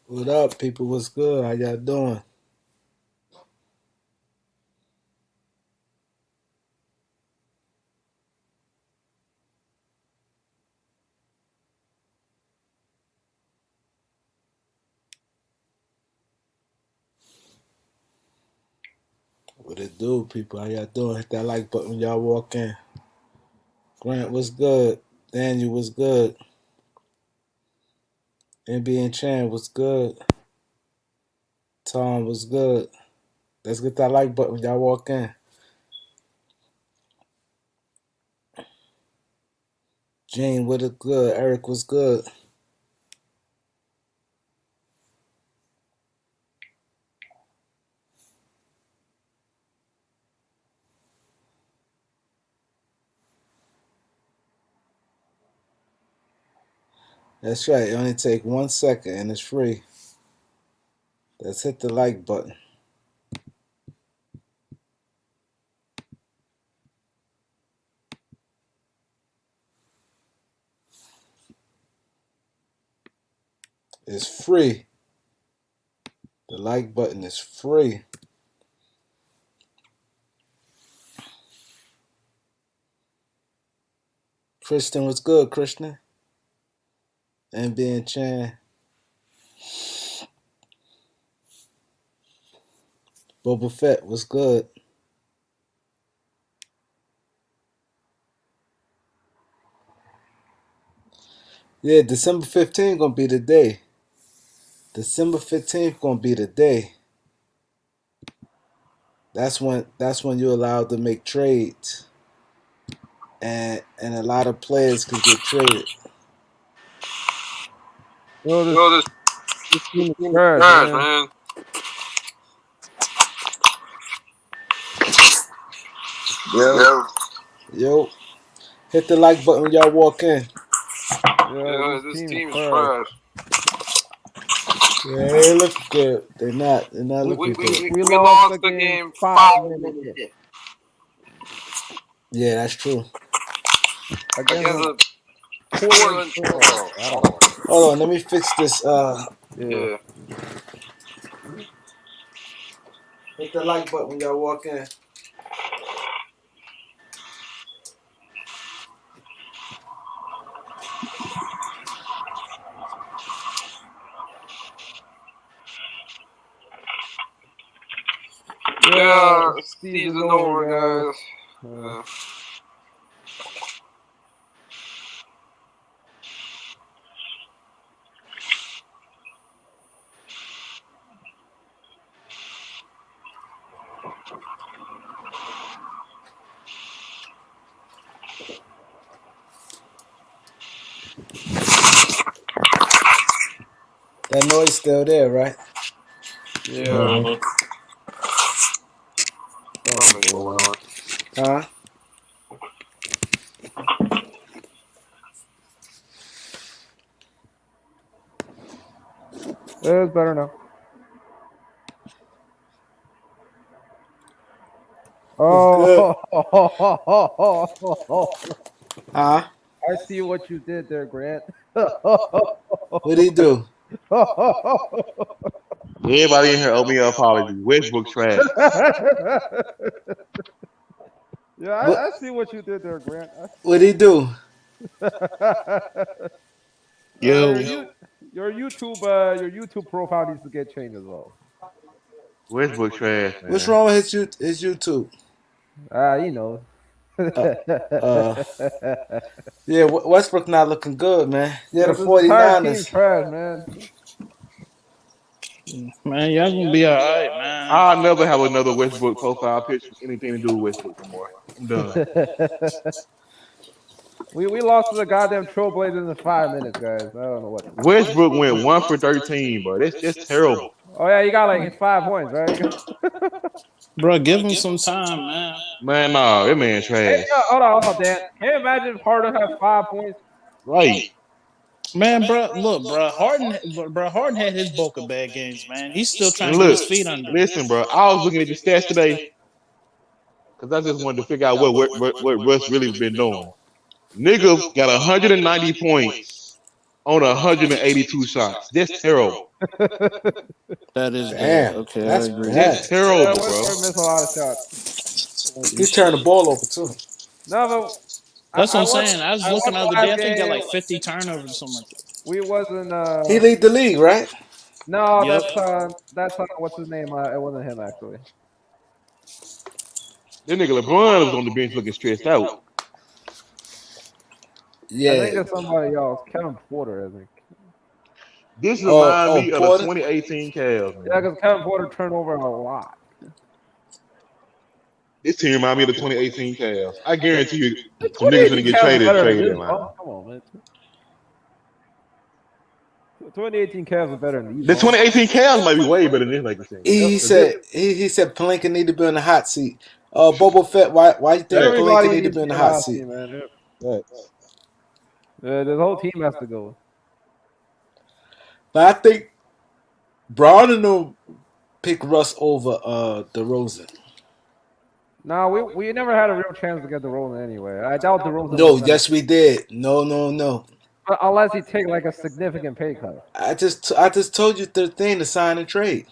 What up, people? What's good? How y'all doing? What it do, people? How y'all doing? Hit that like button when y'all walk in. Grant, what's good? Daniel, what's good? NBA and Chan, what's good? Tom, what's good? Let's get that like button when y'all walk in. Gene, what it good? Eric, what's good? That's right. It only take 1 second and it's free. Let's hit the like button. It's free. The like button is free. Kristen, what's good, Kristen? NBA and Chan. Boba Fett, what's good? Yeah, December 15th gonna be the day. December 15th gonna be the day. That's when you're allowed to make trades. And a lot of players can get traded. Yo, Yo, this team is this trash, trash, man. man. Yo, Yo, Yo, hit the like button when y'all walk in. Yo, yeah, this this team is team is trash. trash. Yeah, they ain't looking good. They're not. They're not We looking we, good. we, We we lost lost the the game game 5 minutes 5 minutes Yeah, that's true. against against a the Portland Portland Trailblazers. Trailblazers. I don't know. Hold on, let me fix this. Yeah. Yeah. Hit the like button when y'all walk in. Yeah, Yeah, season season over, over, guys. guys. Uh, That noise still there, right? Yeah. yeah, Don't don't make make no no noise. noise. Huh? Yeah, it's better now. What's good? Oh, Huh? I see what you did there, Grant. What'd he do? everybody in here owe me an apology. Westbrook trash. Yeah, What? I see what you did there, Grant. What'd he do? Yo, Your YouTube profile needs to get changed as well. Westbrook trash, What's man. wrong with his YouTube? You know. Uh, uh, yeah, Westbrook not looking good, man. Yeah, the Yo, this entire team 49ers. trash, man. Man, y'all gonna be all right, man. I'll never have another Westbrook profile picture anything to do with Westbrook no more. I'm done. We lost to the goddamn Trailblazers in 5 minutes, guys. I don't know what. Westbrook went 1 for 13, bro. That's terrible. Oh yeah, you got like 5 points, right? Bro, give him some time, man. Man, nah, that man Hey, trash. hold on, Dan. Can you imagine if Harden had 5 points? Right. Man, bro, look, bro, Harden had his bulk of bad games, man. He's still trying And to get look, his feet under him. listen, bro. I was looking at the stats today because I just wanted to figure out what Russ really been doing. Nigga got 190 points on 182 shots. That's terrible. That is Damn, bad. Okay, I that's agree. bad. That's terrible, bro. Westbrook missed a lot of shots. He turned the ball over too. No, but That's what I I'm saying. I was looking the other day. I think he got like game. 50 turnovers or something like that. We wasn't. He lead the league, right? No, Yep. that's what's his name? It wasn't him actually. That nigga LeBron was on the bench looking stressed out. I think Yeah. it's somebody else. Kevin Porter, I think. This reminds me of the Porter? 2018 Cavs. Man. Yeah, because Kevin Porter turned over a lot. This team reminds me of the 2018 Cavs. I guarantee you, some niggas gonna get traded Traded. line. Oh, come on, man. 2018 Cavs are better than these. The 2018 Cavs might be way better than this Lakers team. He said Pelinka need to be on the hot seat. Boba Fett, why you think Pelinka need to be on the hot seat? Man. Right. The whole team has to go. But I think Brown and them pick Russ over DeRozan. No, we never had a real chance to get DeRozan anyway. I doubt DeRozan. No, yes we did. No. But unless he take like a significant pay cut. I just told you the thing to sign and trade.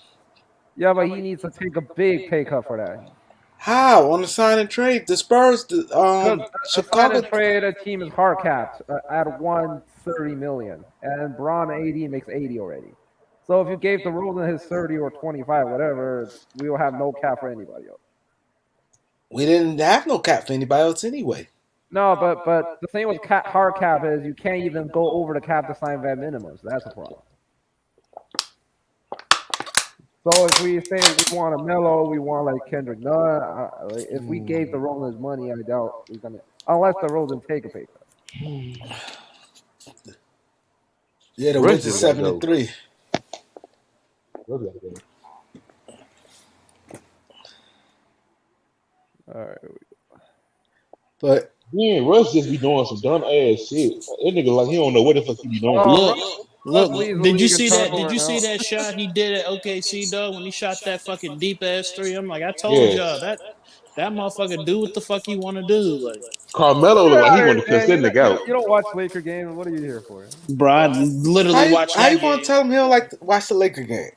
Yeah, but he needs to take a big pay cut for that. How on the sign and trade? The Spurs, The sign Chicago. and trade a team is hard capped at $130 million, and Braun AD makes 80 already. So if you gave DeRozan his 30 or 25, whatever, we will have no cap for anybody else. We didn't have no cap for anybody else anyway. No, but the thing with hard cap is you can't even go over the cap to sign vet minimums. That's a problem. So if we say we want a Melo, we want like Kendrick Nunn. If we gave DeRozan his money, I doubt we're gonna, unless DeRozan take a pay cut. Yeah, the Wizards is 73. All right. But Yeah, Russ just be doing some dumb ass shit. That nigga like he don't know what the fuck he be doing. Look, Please, did you league see is that? turnover Did you see now. that shot he did at OKC, dog? When he shot that fucking deep ass three, I'm like, I told y'all that motherfucker do what the fuck he want to do. Like, Carmelo look like he want to cuss that nigga out. You don't watch Laker games. What are you here for? bro, I literally watched how that you game. gonna tell him he don't like to watch the Laker game?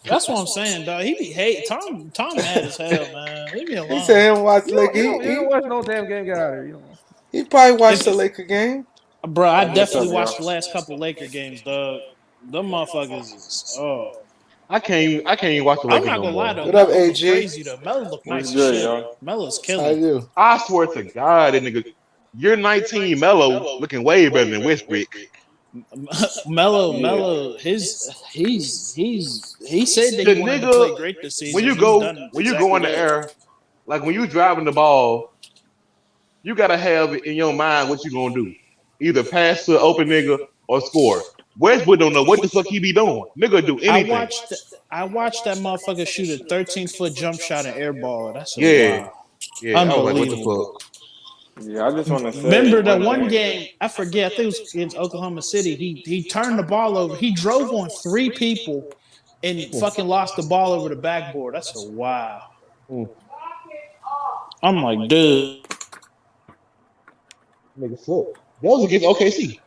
That's what I'm saying, dog. He be hate Tom mad as hell, man. Leave me alone. He said he don't watch the Laker. You don't watch no damn game. Get out of here. You don't. He probably watched the Laker game. Bro, I definitely watched the last couple Laker games, dog. Them motherfuckers is I can't even watch the I'm Lakers not no gonna more. lie though. What up, Melo look AG? crazy though. Melo look nice as good, shit. y'all? Melo's How killing. you? I swear to God, that nigga, you're 19 Melo looking way better than Westbrook. Melo, he said that The he wanted to nigga, play great this season. When you He's go done in the exactly that. air, like when you driving the ball, you gotta have in your mind what you gonna do. Either pass to an open nigga or score. Westbrook don't know what the fuck he be doing. Nigga do anything. I watched that motherfucker shoot a 13-foot jump shot and air ball. That's a wow. Yeah. I was like, what the Unbelievable. fuck? Yeah, I just want to say. Remember that one game? I forget. I think it was against Oklahoma City. He turned the ball over. He drove on 3 people and fucking lost the ball over the backboard. That's a wow. I'm like, dude. Nigga suck. That was against OKC.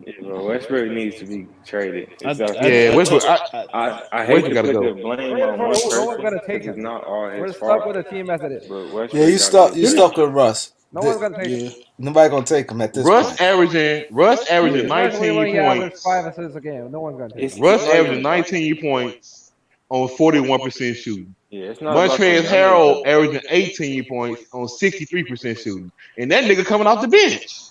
Yeah, but Westbrook needs to be traded. Westbrook. I hate to gotta put go. the blame on one No one's person gonna take because it's him. not all We're his stuck fault. with a team as it is. But Westbrook Yeah, you stuck with Russ. No one's gonna take him. Nobody gonna take him at this Russ point. averaging Especially 19 when he averages points. 5 assists a game. No one's gonna take him. Russ averaging 19 points on 41% shooting. Yeah, it's not about Montrezl the Harrell averaging 18 points on 63% shooting. And that nigga coming off the bench.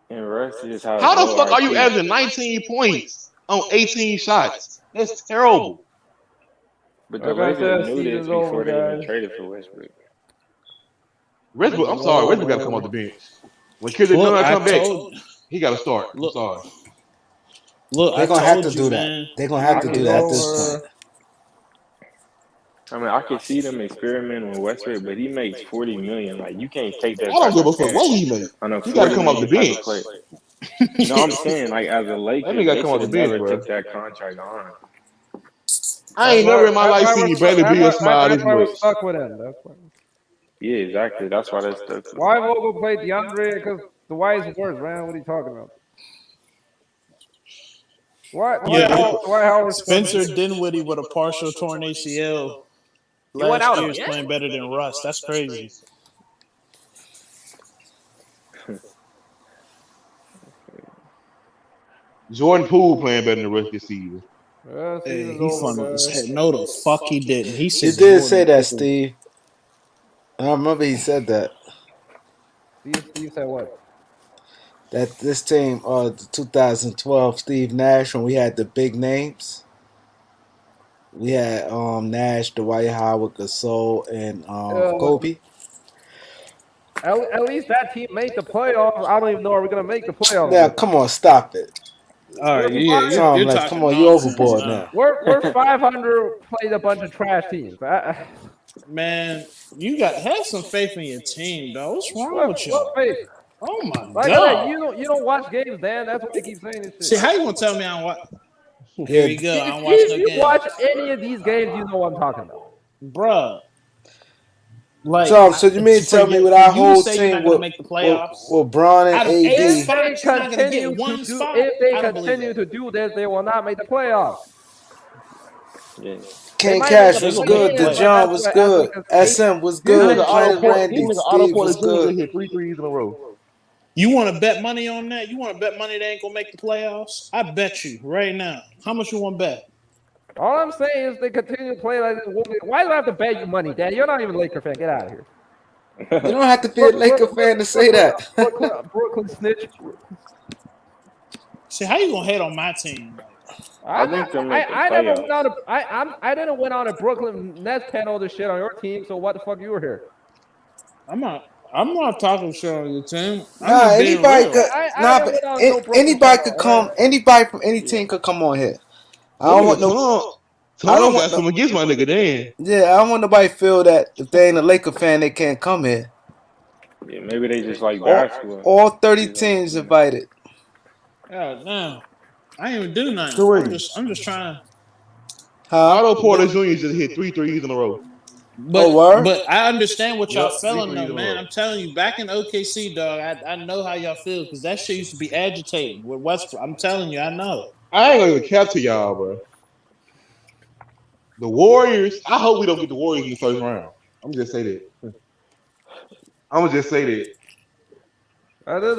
And Russ is how the fuck are you averaging 19 points on 18 shots? That's terrible. But the Like I said, Lakers knew this season's over, before they even guys. traded for Westbrook. Westbrook, I'm sorry, Westbrook got to come off the bench. When Kendrick Nunn come back, he got to start. I'm sorry. Look, They're gonna have to do that. man. They're gonna have to do that at this point. I mean, I can see them experimenting with Westbrook, but he makes $40 million. Like, you can't take that. I don't type give a of fuck what he made. I know He got to come off the $40 million bench. type of play. No, I'm saying, like, as a Laker, That nigga gotta come off the bench, never bro. took that contract on. I ain't never in my life seen Bradley Beal smile this That's why we're much. stuck with him. That's why. Yeah, exactly. That's why that's stuck. Why Vogel play DeAndre? Because Dwight is worse, man. What are you talking about? What? Yeah, Dwight Howard. Spencer Dinwiddie with a partial torn ACL went last out year is again? playing better than Russ. That's crazy. Jordan Poole playing better than the rest of the season. Yeah, Hey, season's he over, funneled his guys. head. No, the fuck he didn't. He He said did say that, Steve. I remember he said that. Steve said what? That this team, the 2012 Steve Nash, when we had the big names, we had Nash, Dwight Howard, Gasol, and Kobe. At least that team made the playoffs. I don't even know are we gonna make the playoffs. Now, come on, stop it. All right, yeah, Tom, you're like, talking come on, you nonsense overboard now. now. We're 500. Played a bunch of trash teams. Man, you got have some faith in your team, though. What's wrong with you? What faith? Oh my Like I god! said, you don't watch games, Dan. That's what they keep saying. This shit. See, how you gonna tell me I don't watch? Yeah, Here we go. I don't watch If no you games, watch any of these games, you know what I'm talking about. bruh. Like, Tom, so you mean tell me with our you whole say you're team not gonna with, make the playoffs? with Bron and Out of 8 AD? spots, you're not gonna get one spot. If they I don't believe continue that. to do this, they will not make the playoffs. Yeah. Ken might Cash make was the good. playoffs, DeJohn but was that's good. because SM was He good. nigga Planet Otto Randy, Porter Steve was Jr. good. hit 3 threes in a row. You want to bet money on that? You want to bet money they ain't gonna make the playoffs? I bet you right now. How much you want to bet? All I'm saying is they continue to play like this. Why do I have to bet you money, Dan? You're not even a Laker fan. Get out of here. You don't have to be a Laker fan to say that. Brooklyn snitch. See, how you gonna hate on my team? I think they'll make the I never playoffs. went on I didn't went on a Brooklyn Nets pen all this shit on your team. So what the fuck you were here? I'm not talking shit on your team. I'm Nah, just being anybody real. could. I Nah, didn't but went on no Brooklyn anybody pen, could all come. right? Anybody from any team could come on here. I don't want no. I don't got want no. something against my nigga Dan. Yeah, I don't want nobody feel that if they ain't a Laker fan, they can't come here. Yeah, maybe they just like basketball. All 30 teams invited. God damn. I ain't even do nothing. So wait. I'm just trying. Huh? Otto Porter Jr. just hit 3 threes in a row. But, word? but I understand what y'all Yep, feeling three though, man. threes I'm telling you, back in OKC, dog, I know how y'all feel because that shit used to be agitating with Westbrook. I'm telling you, I know. I ain't gonna even cap to y'all, bro. The Warriors. I hope we don't get the Warriors in the first round. I'm just say that. I'm gonna just say that. At this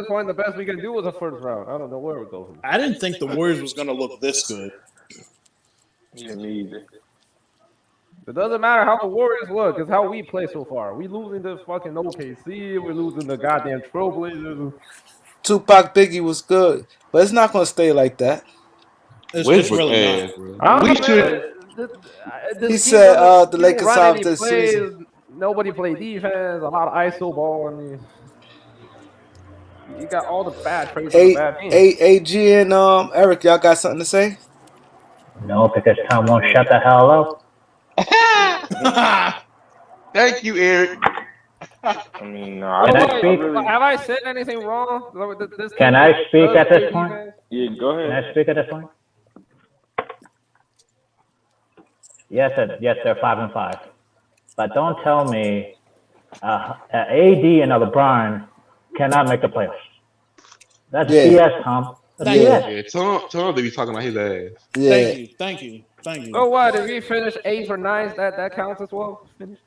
point, the best we can do is a first round. I don't know where we go from. I didn't think the Warriors was gonna look this good. Yeah, me either. It doesn't matter how the Warriors look. It's how we play so far. We losing to fucking OKC. We're losing the goddamn Trailblazers. Tupac Biggie was good, but it's not gonna stay like that. It's Westbrook really ass, not. bro. I don't We know, should. this He team said, doesn't- the people Lakers run out any this plays. season. Nobody play defense. A lot of ISO ball. I mean, you got all the bad traits of the bad team. AG and Eric, y'all got something to say? No, because Tom won't shut the hell up. Thank you, Eric. I mean, no, I Can I don't- speak? really- Have I said anything wrong? Can I speak at this point? Yeah, go Can ahead. I speak at this point? Yes, they're 5-5, but don't tell me AD and LeBron cannot make the playoffs. That's Yeah. BS, Tom. That's BS. Yeah, Tom, they be talking about his ass. Yeah. Thank you. So what? If we finish 8th or 9th, that counts as well. Finish.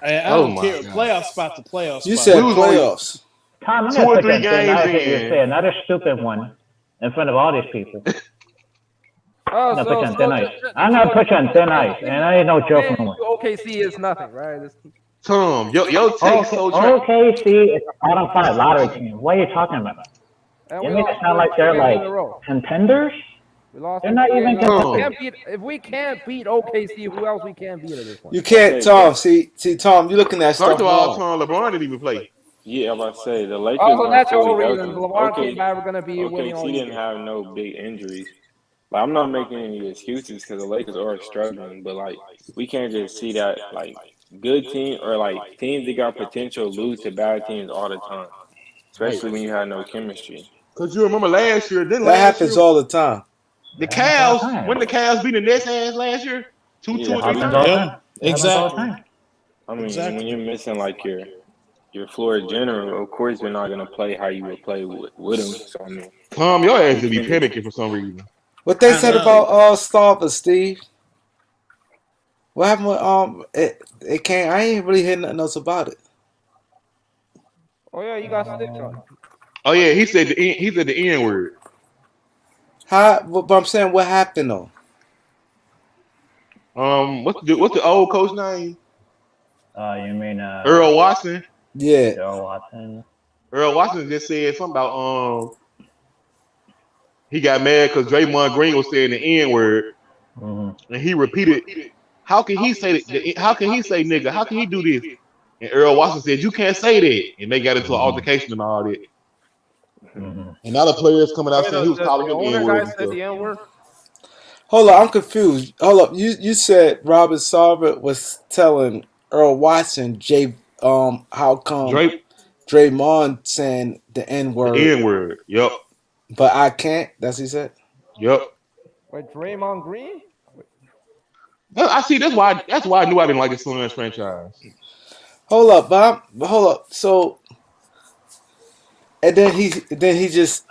I Oh don't my care. God. Playoff spot to playoff You spot. said We was only- playoffs. Tom, I'm 2 gonna or put 3 you on thin games ice if you in. say another stupid one in front of all these people. Oh, I'm gonna put you on thin ice. I'm gonna put you on thin ice, and I ain't no joking one. OKC is nothing, right? Tom, your take so OKC is a bottom 5 lottery team. What are you talking about? And You we mean lost it's not like they're 2 games like in a row. contenders? We lost They're not 2 even games in a row. contenders. If we can't beat OKC, who else we can't beat at this point? You can't, Okay, Tom. See, Tom, you looking at stuff First of all, wrong. Tom, LeBron didn't even play. Yeah, I'm about to say the Lakers. Also, weren't that's your fully whole reason. healthy. LeBron Okay, came back. We're gonna be winning all OKC these didn't games. have no big injuries. Like, I'm not making any excuses because the Lakers are struggling, but like we can't just see that like good team or like teams that got potential lose to bad teams all the time, especially when you have no chemistry. Because you remember last year, That happens all the time. The That happens all the Cavs, time. when the Cavs beat the Nets ass last year, two Yeah, or three Happens times. all the Yeah, time. Happens all the exactly. time. I mean, Exactly. when you're missing like your your floor general, of course we're not gonna play how you would play with him. So I mean, Tom, your ass we to be can't. panicking for some reason. What they I said know. about Starver, Steve? What happened with it can't I ain't really hear nothing else about it. Oh yeah, you got snitch on. Oh yeah, he said the N word. How but I'm saying what happened though? What's the old coach name? You mean Earl Watson. Yeah. Joe Watson? Earl Watson just said something about he got mad because Draymond Green was saying the N word, Mm-hmm. and he repeated, "How can he say how can he say nigga? How can he do this?" And Earl Watson said, "You can't say that," and they got into an altercation and all that. Mm-hmm. And now the players coming out Wait, saying he was calling the him owner N guy words and said stuff. the N word. Hold up, I'm confused. Hold up. You said Robert Sarver was telling Earl Watson how come Draymond saying the N The word, N word. Yep. but I can't. That's what he said. Yep. Wait, Draymond Green? I see. That's why I knew I didn't like the Suns franchise. Hold up, Bob. Hold up. So, and then he just.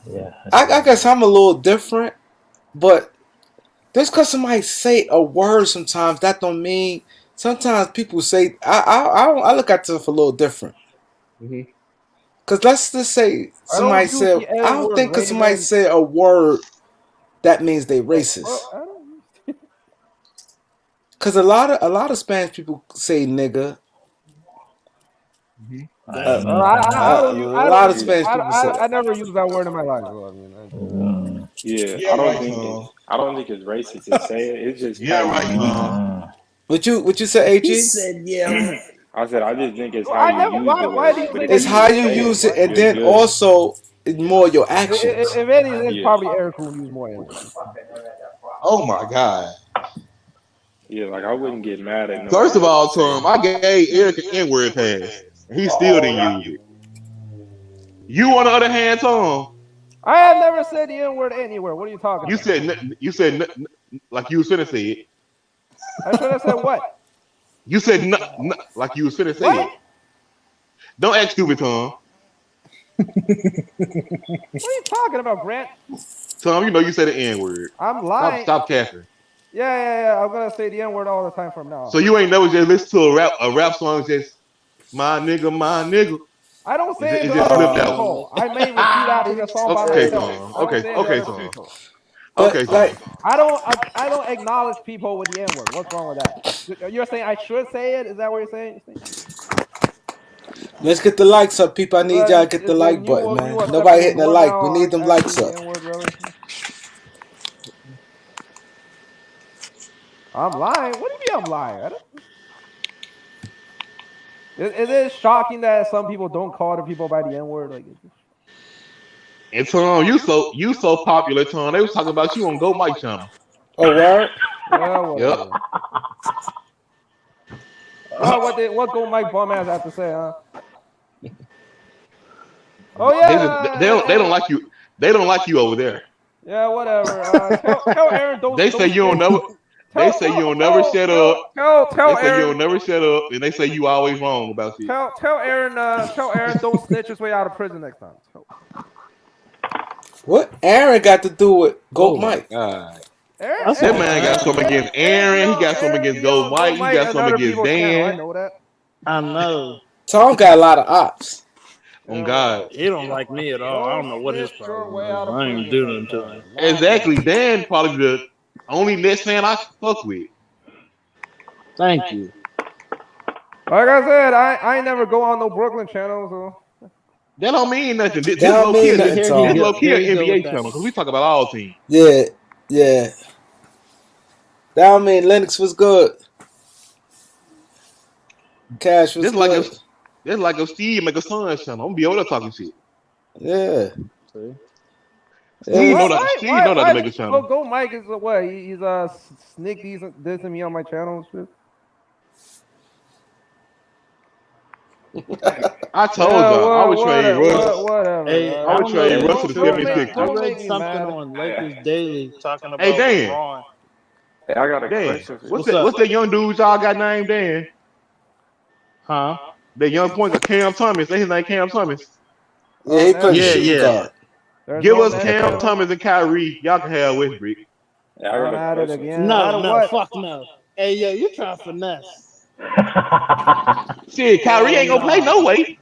Yeah. I guess I'm a little different, but just because somebody say a word sometimes that don't mean. Sometimes people say I look at stuff a little different. Mhm. Cause let's just say I don't somebody use said the N I don't word, think because somebody Raymond. said a word that means they racist. Well, I don't. Cause a lot of Spanish people say nigga. I I don't know. don't A lot of use. Spanish people say I that. never used that word in my life. So, I mean, Yeah, Yeah, right, Tom. I don't think it's racist to say it. It's just Yeah, how you right, use it. Tom. What you say, He AG? said, "Yeah." I said I just think it's well, how I you never. use the Why word. do you But think if I It's you use how the just you N say word? use it, it, and you're then good. also more your actions. If anything, it's Yeah, probably Eric who use more N word. Oh my God. yeah. Like I wouldn't get mad at First of nobody all, for saying Tom, it. I gave Eric an N-word pass. And he still didn't use it. You, on the other hand, Tom, I have never said the N word anywhere. What are you talking you about? said like you was finna say it. I should have said what? You said like you was finna say What? it. Don't act stupid, Tom. What are you talking about, Grant? Tom, you know you said the N-word. I'm lying. Stop capping. Yeah. I'm gonna say the N word all the time from now So on. you ain't never just listen to a rap song just my nigga. I don't say it It to just other slipped out. people. I may repeat after the song by Okay, myself. Tom. I don't say it to other Tom. people. Okay, But Tom. like, I don't acknowledge people with the N word. What's wrong with that? You're saying I should say it? Is that what you're saying? let's get the likes up, people. I need y'all to get the like Then button, you man. accept Nobody me hitting the more like. We now. need them I likes say up. the N word, really? I'm lying. What do you mean I'm lying? Is it shocking that some people don't call the people by the N word? Like, And Tom, you so popular, Tom. They was talking about you on Go Mike channel. Oh, word? well, Yep. whatever. What go Mike bum ass have to say, huh? Oh They don't yeah, like you. They don't like you over there. yeah, whatever. Tell Aaron They say you don't never. They say you don't never shut up. They tell say you Aaron don't never shut up, and they say you always wrong about shit. tell Aaron don't snitch his way out of prison next time. What Aaron got to do with Goat Oh my Mike? God. Aaron, That man got something against Aaron. He got something against Go Mike. He got something against Dan. I know that. I know. Tom got a lot of ops. On God. He don't like me at all. I don't know what his snitch your problem way is. out of I ain't prison do next nothing to time. him. Exactly. Dan probably the only Nets fan I fuck with. Thank you. Like I said, I ain't never go on no Brooklyn channel, so That don't mean nothing. This That don't low key, mean this nothing, Tom. low key Here an you go with NBA that channel one. because we talk about all teams. Yeah. That don't mean Lennox was good. Cash was Just like good. if Steve make a Suns channel, I'm gonna be over there talking shit. Yeah. See? Steve know Yeah. that to make a channel. Go Mike is what he's sneak dissing me on my channel and shit. I told y'all I would trade Russ. Whatever. Hey, I I would don't know trade if Russ it's to the true or not. 76ers. I Don't read make me something mad. on Lakers Daily talking Hey about Dan, LeBron. Hey, I got a Dan, question for you. what's What's up? that young dude y'all got named Dan? Huh? The young point of Cam Thomas. That's his name, Cam Thomas. Yeah, he plays Yeah, shooting yeah. guard. There's Give no us net Cam there. Thomas and Kyrie. Y'all can have Westbrook. Yeah, I I'm got a at it question. again. Out No, of no, what? fuck no. Hey, yo, you trying to finesse? Shit, Kyrie ain't gonna play no Nah. way.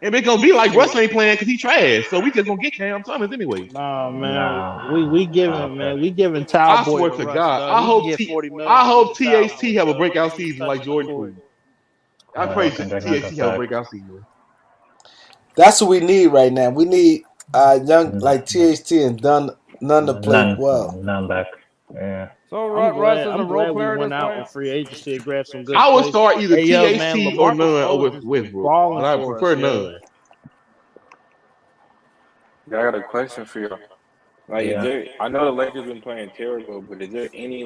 And it's gonna be like Russ ain't playing because he trash. So we just gonna get Cam Thomas anyway. Nah, man. No. We giving Okay. man. We giving I Towel Boy swear to to Russ, God. dog. I He hope can get 40 million. I to hope give Towel THT Boy, have a dog. breakout He's season like touching the Jordan court. Poole. I I pray don't think they're THT going have to a breakout season. That's what we need right now. We need young like THT and none to play well. None back. Yeah. So I'm Russ is glad. a I'm role glad we player went this out way. in free agency and grabbed some good I would plays. start either Hey, yo, man, THT or LaMarcus none over Aldridge is Westbrook. balling But I for prefer us, yo. none. Yeah, I got a question for y'all. Like, Yeah. is there? I know the Lakers been playing terrible, but is there any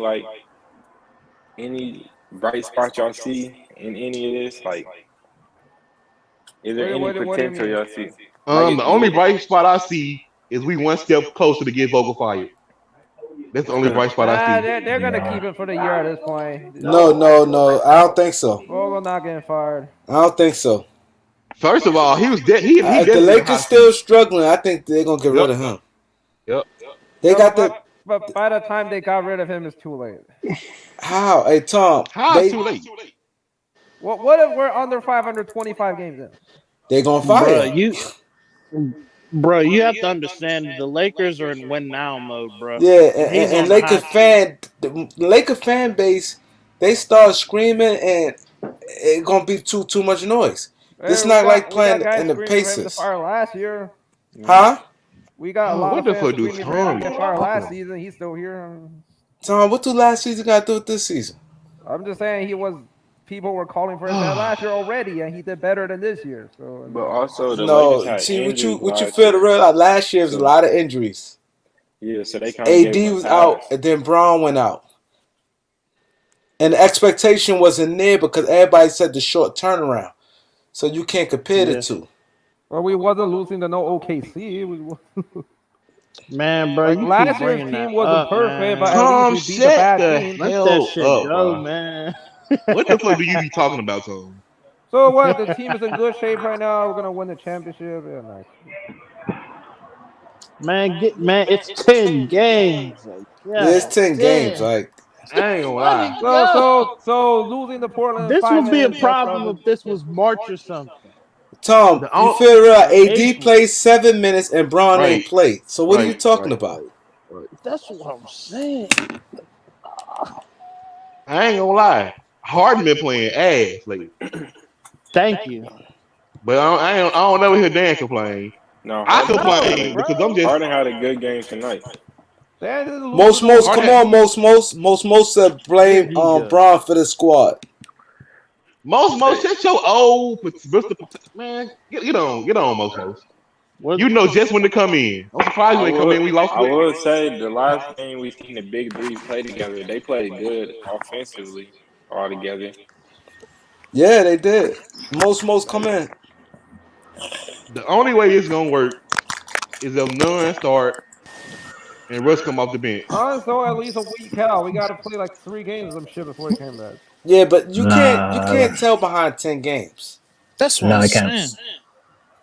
bright spot y'all see in any of this? Like, is there any What do you potential mean? y'all see? Like, The only bright spot I see is we one step closer to get Vogel fired. That's the only bright spot I Nah, see. they're gonna Yeah. keep it for the year at this point. No. I don't think so. Vogel not getting fired. I don't think so. First of all, he was dead. He If the definitely a hot Lakers still seat. struggling, I think they're gonna get rid Yep. of him. Yep. They got the But by the time they got rid of him, it's too late. how? Hey Tom, How it's too late? What if we're under 525 games in? they gonna fire him. Bro, you have to understand the Lakers are in win now mode, bro. Yeah, He's and on Laker hot seat. the Laker fan base, they start screaming and it's gonna be too much noise. This Hey, not like we got playing guys in the screaming for him to Pacers, fire last year. huh? We got a Oh, lot what of the fans fuck do screaming for him to Tom get fired last talking? season. He's still here. Tom, what do last season got to do with this season? I'm just saying people were calling for his head last year already, and he did better than this year. So but also the Lakers No, had see injuries what you last fail to year. realize. Last year was a So lot of injuries. yeah, so they kind of gave AD him a was out, pass. and then Braun went out, and the expectation wasn't there because everybody said the short turnaround. So you can't compare the Yeah. two. well, we wasn't losing to no OKC. Man, bro, Like you keep last year's bringing that team wasn't up, perfect, but man. at least Tom, we beat the shut bad the team. Let that hell shit up, go, bro. man. What the fuck do you be talking about, Tom? So what? The team is in good shape right now. We're gonna win the championship. Yeah, nice. Man, it's 10 games. Like, Yeah, it's God 10 games. damn. Like I ain't gonna Let lie. it go. So losing to Portland in This 5 would be a minutes. No problem problem. if this was March or something. Tom, The you on- feel real? Or AD April. played 7 minutes and Braun Right. ain't played. So what are you Right, talking right, about? right. That's what I'm saying. I ain't gonna lie. Harden been playing ass lately, Thank you. but I don't never hear Dan complain. No, I Harden complain bro. because I'm just Harden had a good game tonight. They didn't lose Most to no- come on, most blame Here he goes. Braun for the squad. most shut your old Mr. Man. Get on, most. What- You know just when to come in. I'm surprised when they come in. We lost. I would say the last game we seen the big three play together, they played good offensively all together. Yeah, they did. Most come in. The only way it's gonna work is if none start and Russ come off the bench. So at least a week out. We got to play like 3 games of some shit before he came back. Yeah, but you Nah. can't tell behind 10 games. That's what No, I'm I can't. saying.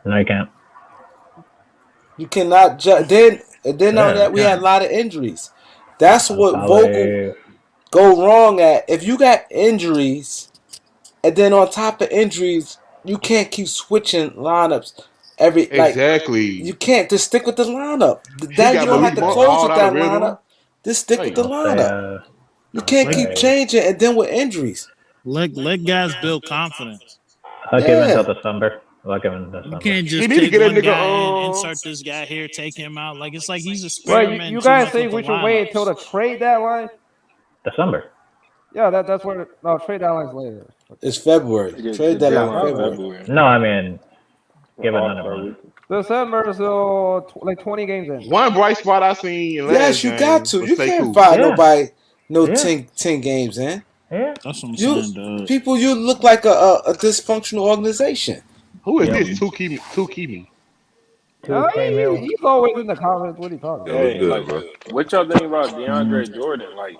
No, you can't. You cannot judge. Then on Yeah, that we yeah. had a lot of injuries. That's what Probably- Vogel go wrong at. If you got injuries, and then on top of injuries, you can't keep switching lineups every like. Exactly. You can't just stick with the lineup. That got you don't have Malik to Monk close all with out that of rhythm. lineup. Just stick with the I'll say, lineup. You can't keep Right. changing, and then with injuries. Let guys build confidence. I'll give it Yeah. until December. I'll give it until You December. can't just He need to take get that one nigga, guy in, insert this guy here, take him out. Like it's like he's Well, experimenting. you too guys much think with we the should wait lineups. until the trade deadline? December. Yeah, that's where no trade deadline's later. It's February. Yeah, Trade the deadline deadline February. February. No, I mean, give it All-Star another month. week. December, so like 20 games in. One bright spot I seen in last Yes, you game got to. was You Sekou. can't fire Yeah. nobody. No Yeah. 10 games in. Yeah. That's what I'm You saying, dog. people, you look like a dysfunctional organization. Who is Yep. this? Tukimi. He's always in the comments. What are you talking Hey, about? like, what y'all think about DeAndre Jordan? Like,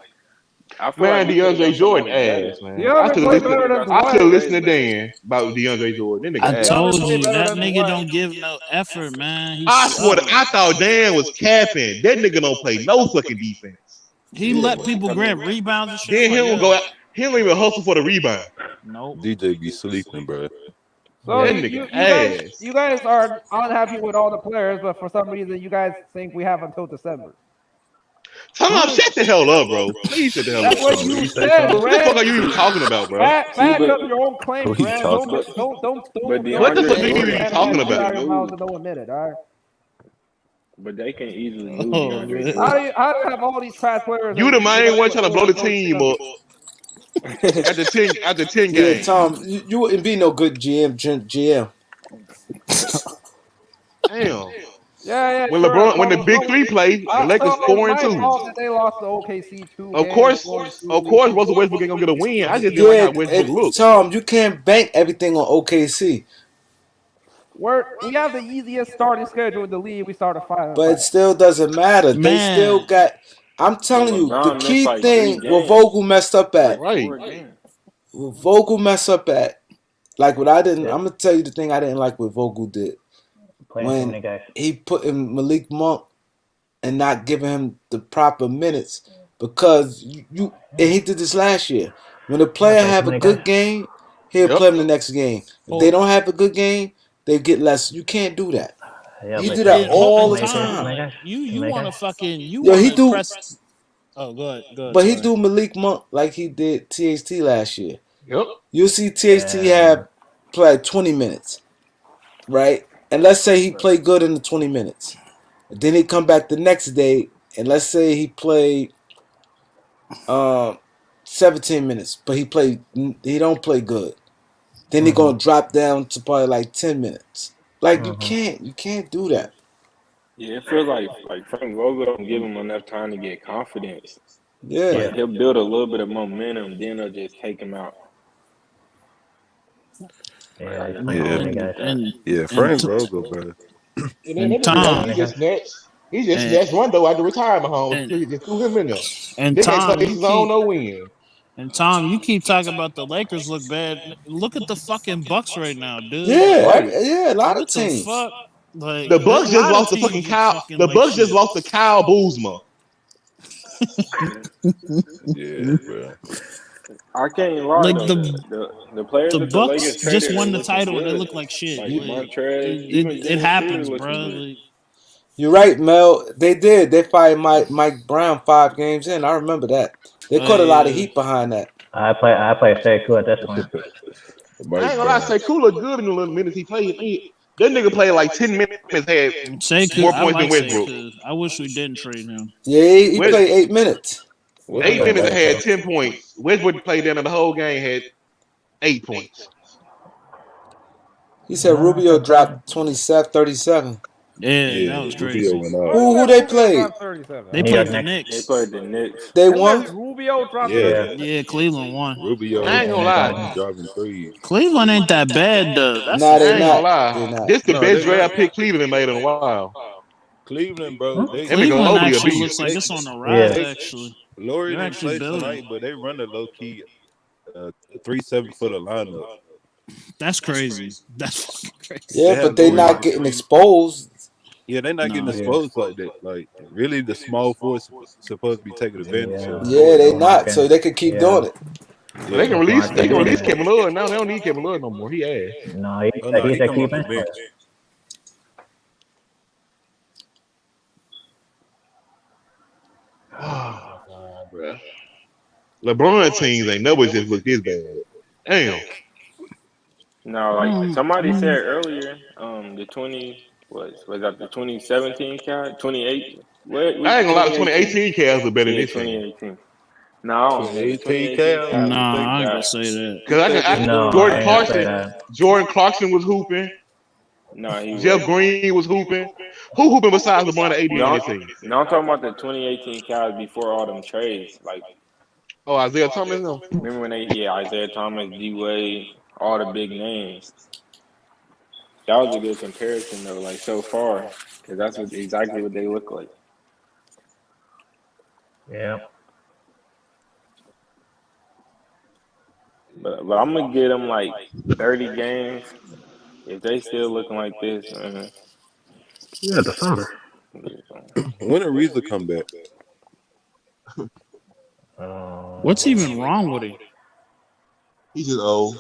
I feel Man, like we could have DeAndre got Jordan somebody better. ass, man. DeAndre played better than I should have Dwight. listened to Dan about DeAndre Jordan. That I nigga ass. told DeAndre played you better that than nigga Dwight. don't give no effort, man. He I swear, sucks. I thought Dan was capping. That nigga don't play no fucking defense. He let people grab rebounds and shit. Then I'm he like, don't go out. He don't even hustle for the rebound. Nope. DJ be sleeping, bro. So That you nigga ass. guys are unhappy with all the players, but for some reason you guys think we have until December. Tom, shut the hell up, bro. Please shut the hell That's up. what Bro. you you say said, something? What the fuck Grant. are you even talking about, bro? Back but- up your own claim, What he Grant. talking Don't about? don't But What the DeAndre fuck are you Jordan even can talking easily about? your mouth lose. in no minute, all right? But they can easily lose Oh, DeAndre man. Jordan. How do you have all these trash players? You and the main one trying to blow the go team December? up after 10 Yeah, games. Tom, you wouldn't be no good GM. Damn. Yeah, When sure. LeBron, when the big three play, the Lakers So it's 4 and my 2. fault that they lost to OKC 2 Of games. course, Russell Westbrook ain't gonna get a win. I just didn't like how Westbrook looked. Tom, you can't bank everything on OKC, We have the easiest starting schedule in the league. We started 5-5. but it still doesn't matter. They Man. still got. I'm telling you, the LeBron missed key like thing 3 what games. Vogel messed up at. Like Right. 4 games. What Vogel messed up at. Like what I didn't. I'm gonna tell you the thing I didn't like what Vogel did Playing too many guys. he put in Malik Monk and not giving him the proper minutes because you and he did this last year. When a player Okay, have too a many good guys. game, he'll Yep. play him the next game. If they don't have a good game, they get less. You can't do that. Yeah, He but do that yeah, all the too many guys, time. too many guys, You too many want to guys. fucking you Yo, want he to do- press. Oh, go ahead. But he sorry. do Malik Monk like he did THT last year. Yep. You'll see THT Yeah. have play 20 minutes, right? And let's say he played good in the 20 minutes. Then he come back the next day, and let's say he played 17 minutes, but he don't play good. Then he gonna drop down to probably like 10 minutes. Like you can't do that. Yeah, it feels like Frank Vogel don't give him enough time to get confidence. Yeah. Like he'll build a little bit of momentum, then he'll just take him out. Yeah, he's Yeah. playing too many guys. Yeah, Frank Vogel, bro. And Tom, He just snatched Rondo out the retirement home. And- Just threw him in there. and They can't Tom, play you his own keep, no win. and Tom, you keep talking about the Lakers look bad. Look at the fucking Bucks right now, dude. Yeah, Right. yeah, a lot What of the teams. fuck? Like The Bucks a just lot lost of to fucking teams Kyle. fucking The like Bucks just shit. lost to Kyle Boozma. Yeah, bro. I can't lie Like though. The players The that the Lakers Bucks traded just are won the looking title and they good. look like shit. Like Like, Montrez, even it Dennis happens, Schroeder bro. looking good. Like, You're right, Mel. They did. They fired Mike Brown 5 games in. I remember that. They caught a lot of heat behind that. I play stay cool at this point. I ain't gonna lie, say Kula good in the little minutes he played. That nigga played like 10 minutes, had Sekou, more I points like than Westbrook. Sekou. I wish we didn't trade him. Yeah, he West- played 8 minutes. 8 minutes had 10 points. Westbrook played down in the whole game, had 8 points. He said Rubio dropped 37. Yeah, that was crazy. Rubio went out. Who they played? They New played York the Knicks. They Knicks. played the Knicks. They won? Rubio dropped Yeah. Yeah, Cleveland won. Rubio, I ain't gonna lie. dropping threes. Cleveland ain't that bad though. That's Nah, I they ain't not. gonna They lie. not. This the No, best they draft pick Cleveland made in a while. Cleveland, bro. They That nigga Cleveland Mobley a actually beast. looks like it's on the rise. Actually, Lowry They're didn't actually play building. tonight, but they run a low key 3-7-footer lineup. that's crazy. That's fucking crazy. Yeah, They but have they no not reason. getting exposed. Yeah, they're not getting No. exposed like that. Like, really, the small force supposed to be taking advantage of. Yeah, they not. So they could keep doing it. So they can release Kevin Love. Now they don't need Kevin Love no more. He ass. No, Oh, no, he's he a come key off the bench player. bench. Oh, God, bro. LeBron teams ain't never just look this bad. Damn. No, like somebody said earlier, the 2017 cat, 28. What? I ain't gonna lie, the 2018 Cavs are better than Yeah, this team. 2018. No, 2018 Cavs. Cavs. Nah, I ain't gonna say that. Because No, Jordan I ain't gonna say Clarkson, that. Jordan Clarkson was hooping. No, he Jeff wasn't. Green was hooping. Who hooping besides LeBron and AD on No, this team? no, I'm talking about the 2018 Cavs before all them trades. Like, Oh, Isaiah Thomas. No. remember when Isaiah Thomas, D Wade, all the big names. That was a good comparison though, like so far, because that's exactly what they look like. Yeah. But I'm gonna get them like 30 games. If they still looking like this, Yeah, December. When did Reza come back? What's even wrong with him? He's just old.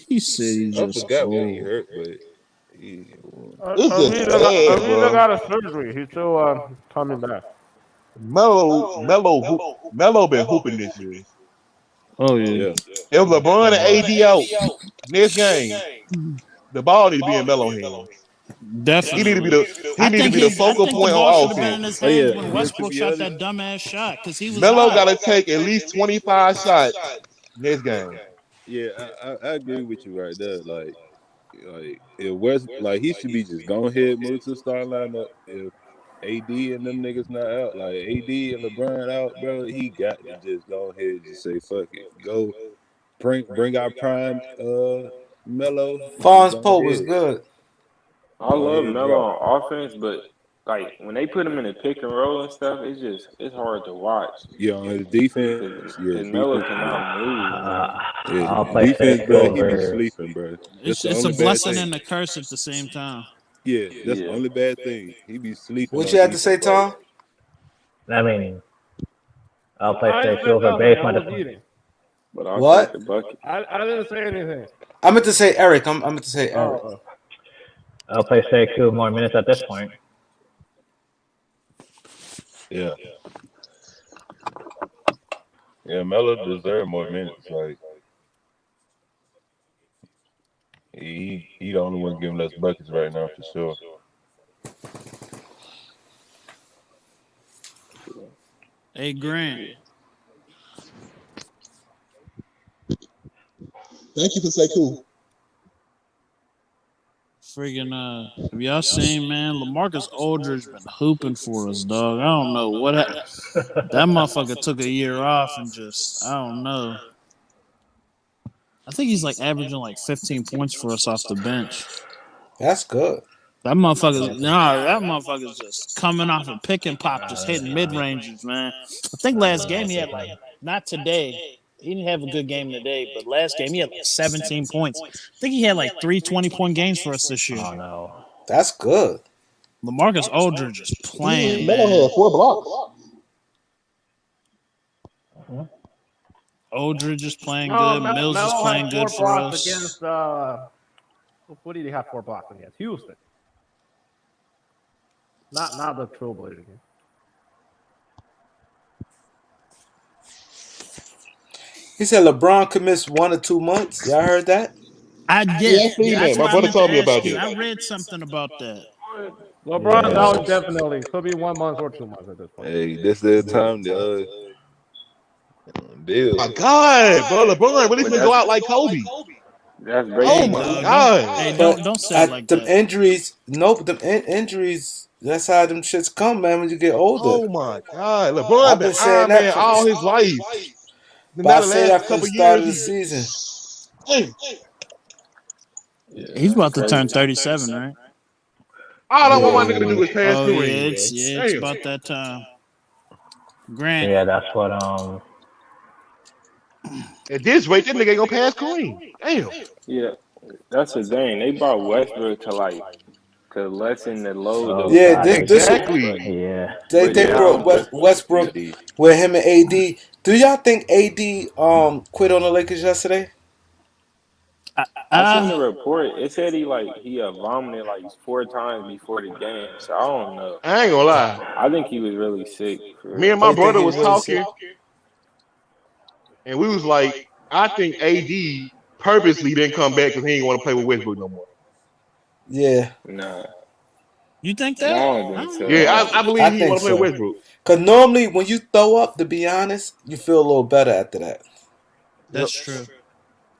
He said he's I just forgot when he old. hurt, but he, It's just sad, bro. got a surgery. He's still coming back. Melo been hooping this year. Oh yeah, yeah. If LeBron and AD out next game, the ball need to be in Melo hands. definitely. He need to be the I focal think point the ball on should have been in offense. his Oh, hands yeah. when And Westbrook to be shot honest, that dumbass shot because he was Melo hot. got to take at least 25 shots next game. yeah, I agree with you right there. Like if West, like he should be just go ahead move to the starting lineup. If AD and them niggas not out, like AD and LeBron out, bro, he got to just go ahead and just say fuck it, go bring our prime Melo. Fonz Go Pope was ahead, good. I go love ahead, Melo drop. on offense, but like when they put him in the pick and roll and stuff, it's hard to watch Yeah, on his defense, because Melo cannot move, man. I'll yeah, play defense, safe bro, he be over. sleeping, bro. That's the It's a only bad blessing thing. and a curse at the same time. Yeah, that's the Yeah. only bad thing. He be sleeping What on you had to say, defense, bro. Tom? I mean, I'll play I safe didn't say over nothing. basement. I was eating. But I'll What? take the bucket. I didn't say anything. I meant to say Eric. I meant to say Eric. Oh, I'll play safe 2 more minutes at this point. Yeah. Yeah, Melo deserves more minutes. Like he the only one giving us buckets right now for sure. Hey Grant, Thank you for saying cool. friggin' have y'all seen, man? LaMarcus Aldridge been hooping for us, dog. I don't know what happened. That motherfucker took a year off and just, I don't know. I think he's like averaging like 15 points for us off the bench. That's good. That motherfucker's just coming off a pick and pop, just hitting mid ranges, man. I think last game he had like, not today. He didn't have a good game today, but last game he had like 17 points. I think he had like 3 20-point games for us this year. Oh no. That's good. LaMarcus Aldridge is playing, Melo man. had 4 blocks. Aldridge is playing no, good. Melo Mills is had playing 4 good for blocks us. against. What did he have 4 blocks against? Houston. Not the Trailblazers game. He said LeBron could miss 1 or 2 months. Y'all heard that? I Yeah, I did. seen That's that. My what I brother meant to told me ask about you. that. I read something about that. LeBron's Yeah. out definitely. Could be 1 month or 2 months at this point. Hey, that's their time to build. My God, bro, LeBron really finna go out like Kobe. That's Oh breaking my news. God. Hey, But don't say it like them that. injuries, nope, them injuries, that's how them shits come, man, when you get older. Oh my God. LeBron I've been been saying Iron that Man for all the, his life. but Now I the say last that for the couple start of the years, season. He's about to Crazy. turn 37, right? all I want my nigga to do is pass Oh the yeah, ring. it's about that time. Grant, Yeah, that's what At this rate, that nigga ain't gonna pass Kareem. Damn. Yeah, that's the thing. They brought Westbrook to lessen the load Oh, of Yeah, God, this Exactly. yeah. they But now brought Westbrook with him and AD. Do y'all think AD quit on the Lakers yesterday? I seen the report. It said he vomited like 4 times before the game. So I don't know. I ain't gonna lie. I think he was really sick. For Me and real. my brother was really talking, and we was like, I think AD purposely didn't come back because he didn't want to play with Westbrook no more. Yeah, Nah, you think I that? don't think so. Yeah, I believe I he think want to play so. with Westbrook. because normally when you throw up, to be honest, you feel a little better after that. That's true.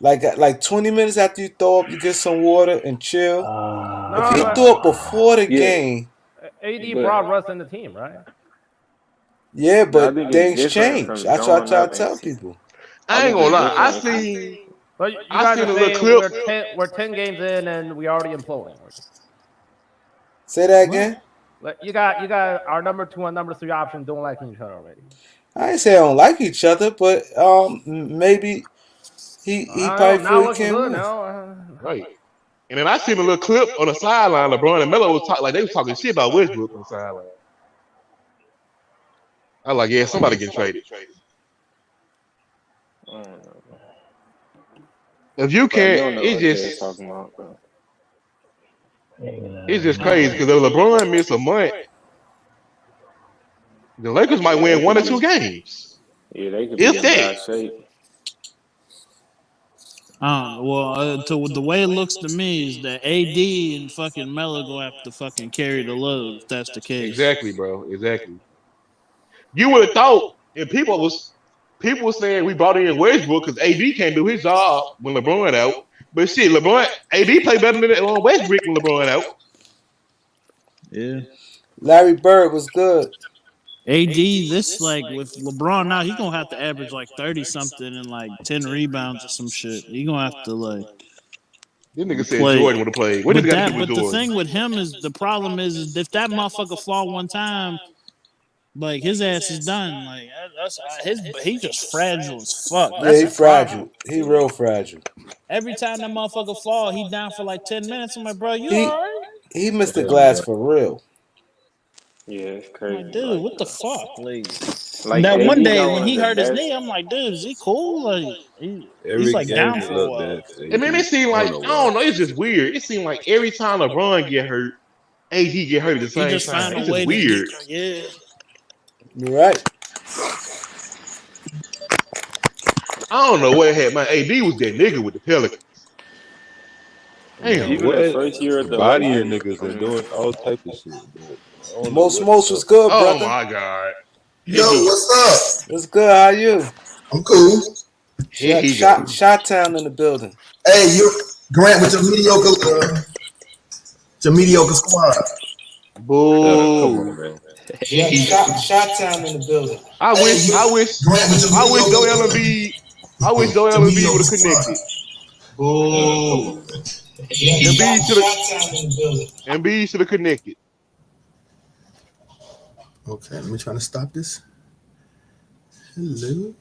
Like 20 minutes after you throw up, you get some water and chill. If he No, threw up before the Yeah. game, AD But- brought Russ in the team, right? yeah, I but think it's things different change. from That's what I going try up to tell and- people. I ain't gonna lie. I Different. seen But you I guys seen are a little saying clip. we're 10 games in and we already imploding. Say that again. Like, you got our number 2 and number 3 option don't like each other already. I ain't say I don't like each other, but maybe He I probably don't, feel now he looking can't good win. now. Right. And then I seen a little clip on the sideline. LeBron and Melo was talking like they was talking shit about Westbrook on the sideline. I was like, yeah, somebody getting traded. I don't know. If you But you can't, don't know what they're talking about, bro. it's just crazy because if LeBron miss a month, the Lakers might win 1 or 2 games. Yeah, they could be If in that. bad shape. To the way it looks to me is that AD and fucking Melo go have to fucking carry the load if that's the case. Exactly, bro. Exactly. You would have thought, and people were saying we brought in Westbrook because AD can't do his job when LeBron out. But shit, AD play better than Westbrook when LeBron out. Yeah. Larry Bird was good. AD, this like with LeBron now, he's gonna have to average like 30 something and like 10 rebounds or some shit. He gonna have to like This nigga said play. Jordan would have played. What does But got to do that, with but the Jordan? thing with him is the problem is if that motherfucker fall one time, like his ass is done. Like he's just fragile as fuck. Yeah, he fragile. He real fragile. Every time that motherfucker fall, he down for like 10 minutes. I'm like, bro, you He alright? he missed the glass for real. Yeah, it's I'm crazy. like, dude, what the fuck? Like that AD one day got when one he of the hurt his best- knee, I'm like, dude, is he cool? Like Every he's like game down he for a looked while. bad. It made me seem like, I don't know, it's just weird. It seemed like every time LeBron get hurt, AD get hurt at the He same just time. found It's a way just weird. to get, You're right. I don't know what had my AD was that nigga with the Pelicans. Damn. Even the first year of the bodying Lakers, niggas and doing all type of shit. But I don't know Most what was good, Oh brother. my God. Yo, what's up? What's good? How you? I'm cool. Here he go. Shot Town in the building. Hey, you Grant with your mediocre squad. Boo. come on, man. Shot Town in the building. I wish Joel Embiid would have connected. Boo. Embiid should have connected. Okay, let me try to stop this. Hello.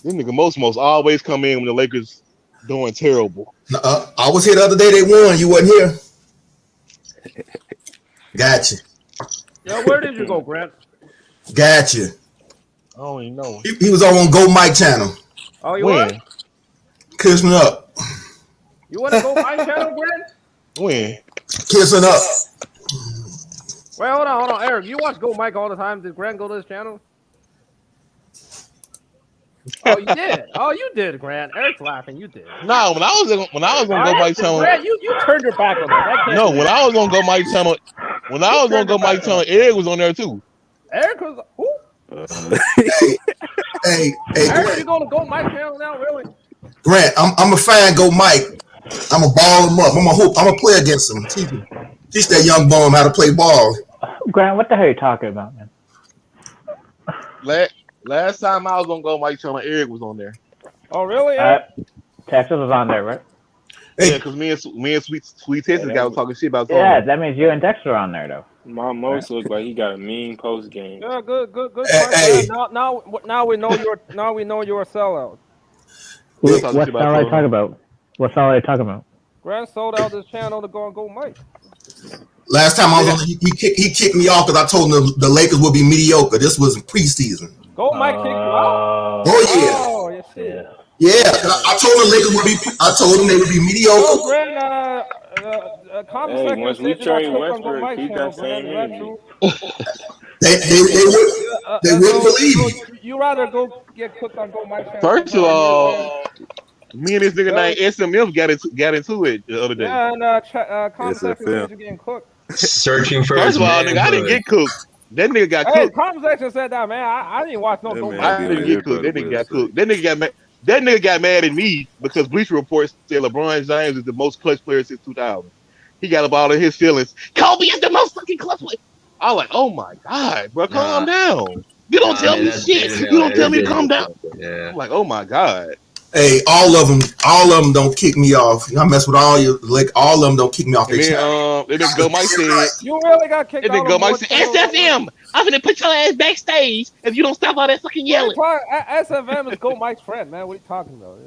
This nigga most always come in when the Lakers doing terrible. I was here the other day. They won. You wasn't here. Gotcha. Yo, where did you go, Grant? Gotcha. I don't even know. He was on Go Mike channel. Oh, you When? what? Kissing up. You want to go my channel, Grant? When? Kissing up. Wait, hold on, Eric. You watch Go Mike all the time. Did Grant go to his channel? Oh, you did. Oh, you did, Grant. Eric's laughing. You did. No, when I was on Go Mike channel. Grant, you turned your back on that. No, when I was on Go Mike channel, Eric was on there too. Eric was who? Hey, Eric, Grant. you going to Go Mike channel now? Really? Grant, I'm a fan. Go Mike. I'm a ball him up. I'm a play against him. Teach that young bum how to play ball. Grant, what the hell are you talking about, man? Last time I was on Go Mike channel, Eric was on there. Oh, really? Eric? Texas was on there, right? Hey. Yeah, because me and Sweet Texas guy was talking shit about something. Yeah, that means you and Dexter are on there, though. My most look like he got a mean post game. Yeah, good. Hey. Now we know you're a sellout. What style are you talking about? What style are you talking about? Grant sold out his channel to go on Go Mike. Last time I was on, he kicked me off because I told him the Lakers would be mediocre. This was preseason. Go Mike kicked you out. Oh yeah. Oh, yes, shit. Yeah, I told him Lakers would be. I told them they would be mediocre. Oh, Grant, Hey, once we trade Westbrook, keep that same energy. They wouldn't believe me. You rather go get cooked on Go Mike channel. First of all, me and this nigga named SMF got into it the other day. Yeah, and comment section SFM. said you getting cooked. Searching for First his of all, nigga, I didn't manhood. get cooked. That nigga got Hey, cooked. comment section said that, man. I didn't watch no That Go man Mike. I didn't get cooked. That nigga got cooked. That nigga got mad at me because Bleacher Report said LeBron James is the most clutch player since 2000. He got up all of his feelings. Kobe is the most fucking clutch player. I was like, oh my God, bro, calm down. You don't tell me shit. You don't tell me to calm down. Yeah. I'm like, oh my God. Hey, all of them don't kick me off. I mess with all you, like all of them don't kick me off. And They then Go Mike said, You really got kicked and out then Go of Mike one said, channel. SFM, I'm gonna put your ass backstage if you don't stop all that fucking yelling. SFM is Go Mike's friend, man. What are you talking about?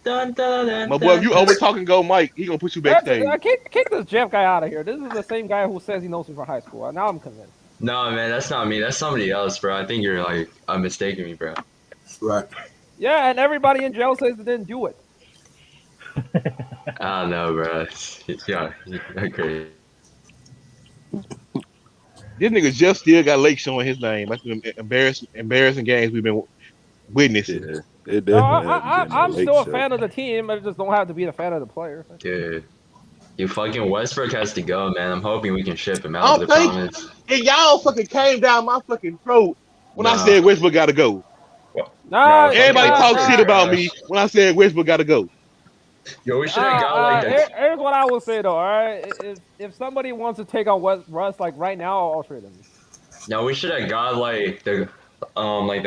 Dun, dun, dun, My boy, if you dun, over talking Go Mike, he gonna put you backstage. Kick this Jeff guy out of here. This is the same guy who says he knows me from high school. Now I'm convinced. No, man, that's not me. That's somebody else, bro. I think you're like mistaking me, bro. right. Yeah, and everybody in jail says they didn't do it. I don't know, bro. Yeah, you're crazy. This nigga Jeff still got Lake showing his name. That's the embarrassing games we've been witnessing. Yeah, it No, definitely I'm still a fan of the team. I just don't have to be a fan of the player. Dude. You fucking Westbrook has to go, man. I'm hoping we can ship him I out. don't The think- problem is, And y'all fucking came down my fucking throat when I Nah. said Westbrook gotta go. Nah, Everybody nah, talk nah, shit about nah. me when I said Westbrook gotta go. yo, we should have got like that. Here's what I will say though. All right, if somebody wants to take on Russ like right now, I'll trade him. No, we should have got like the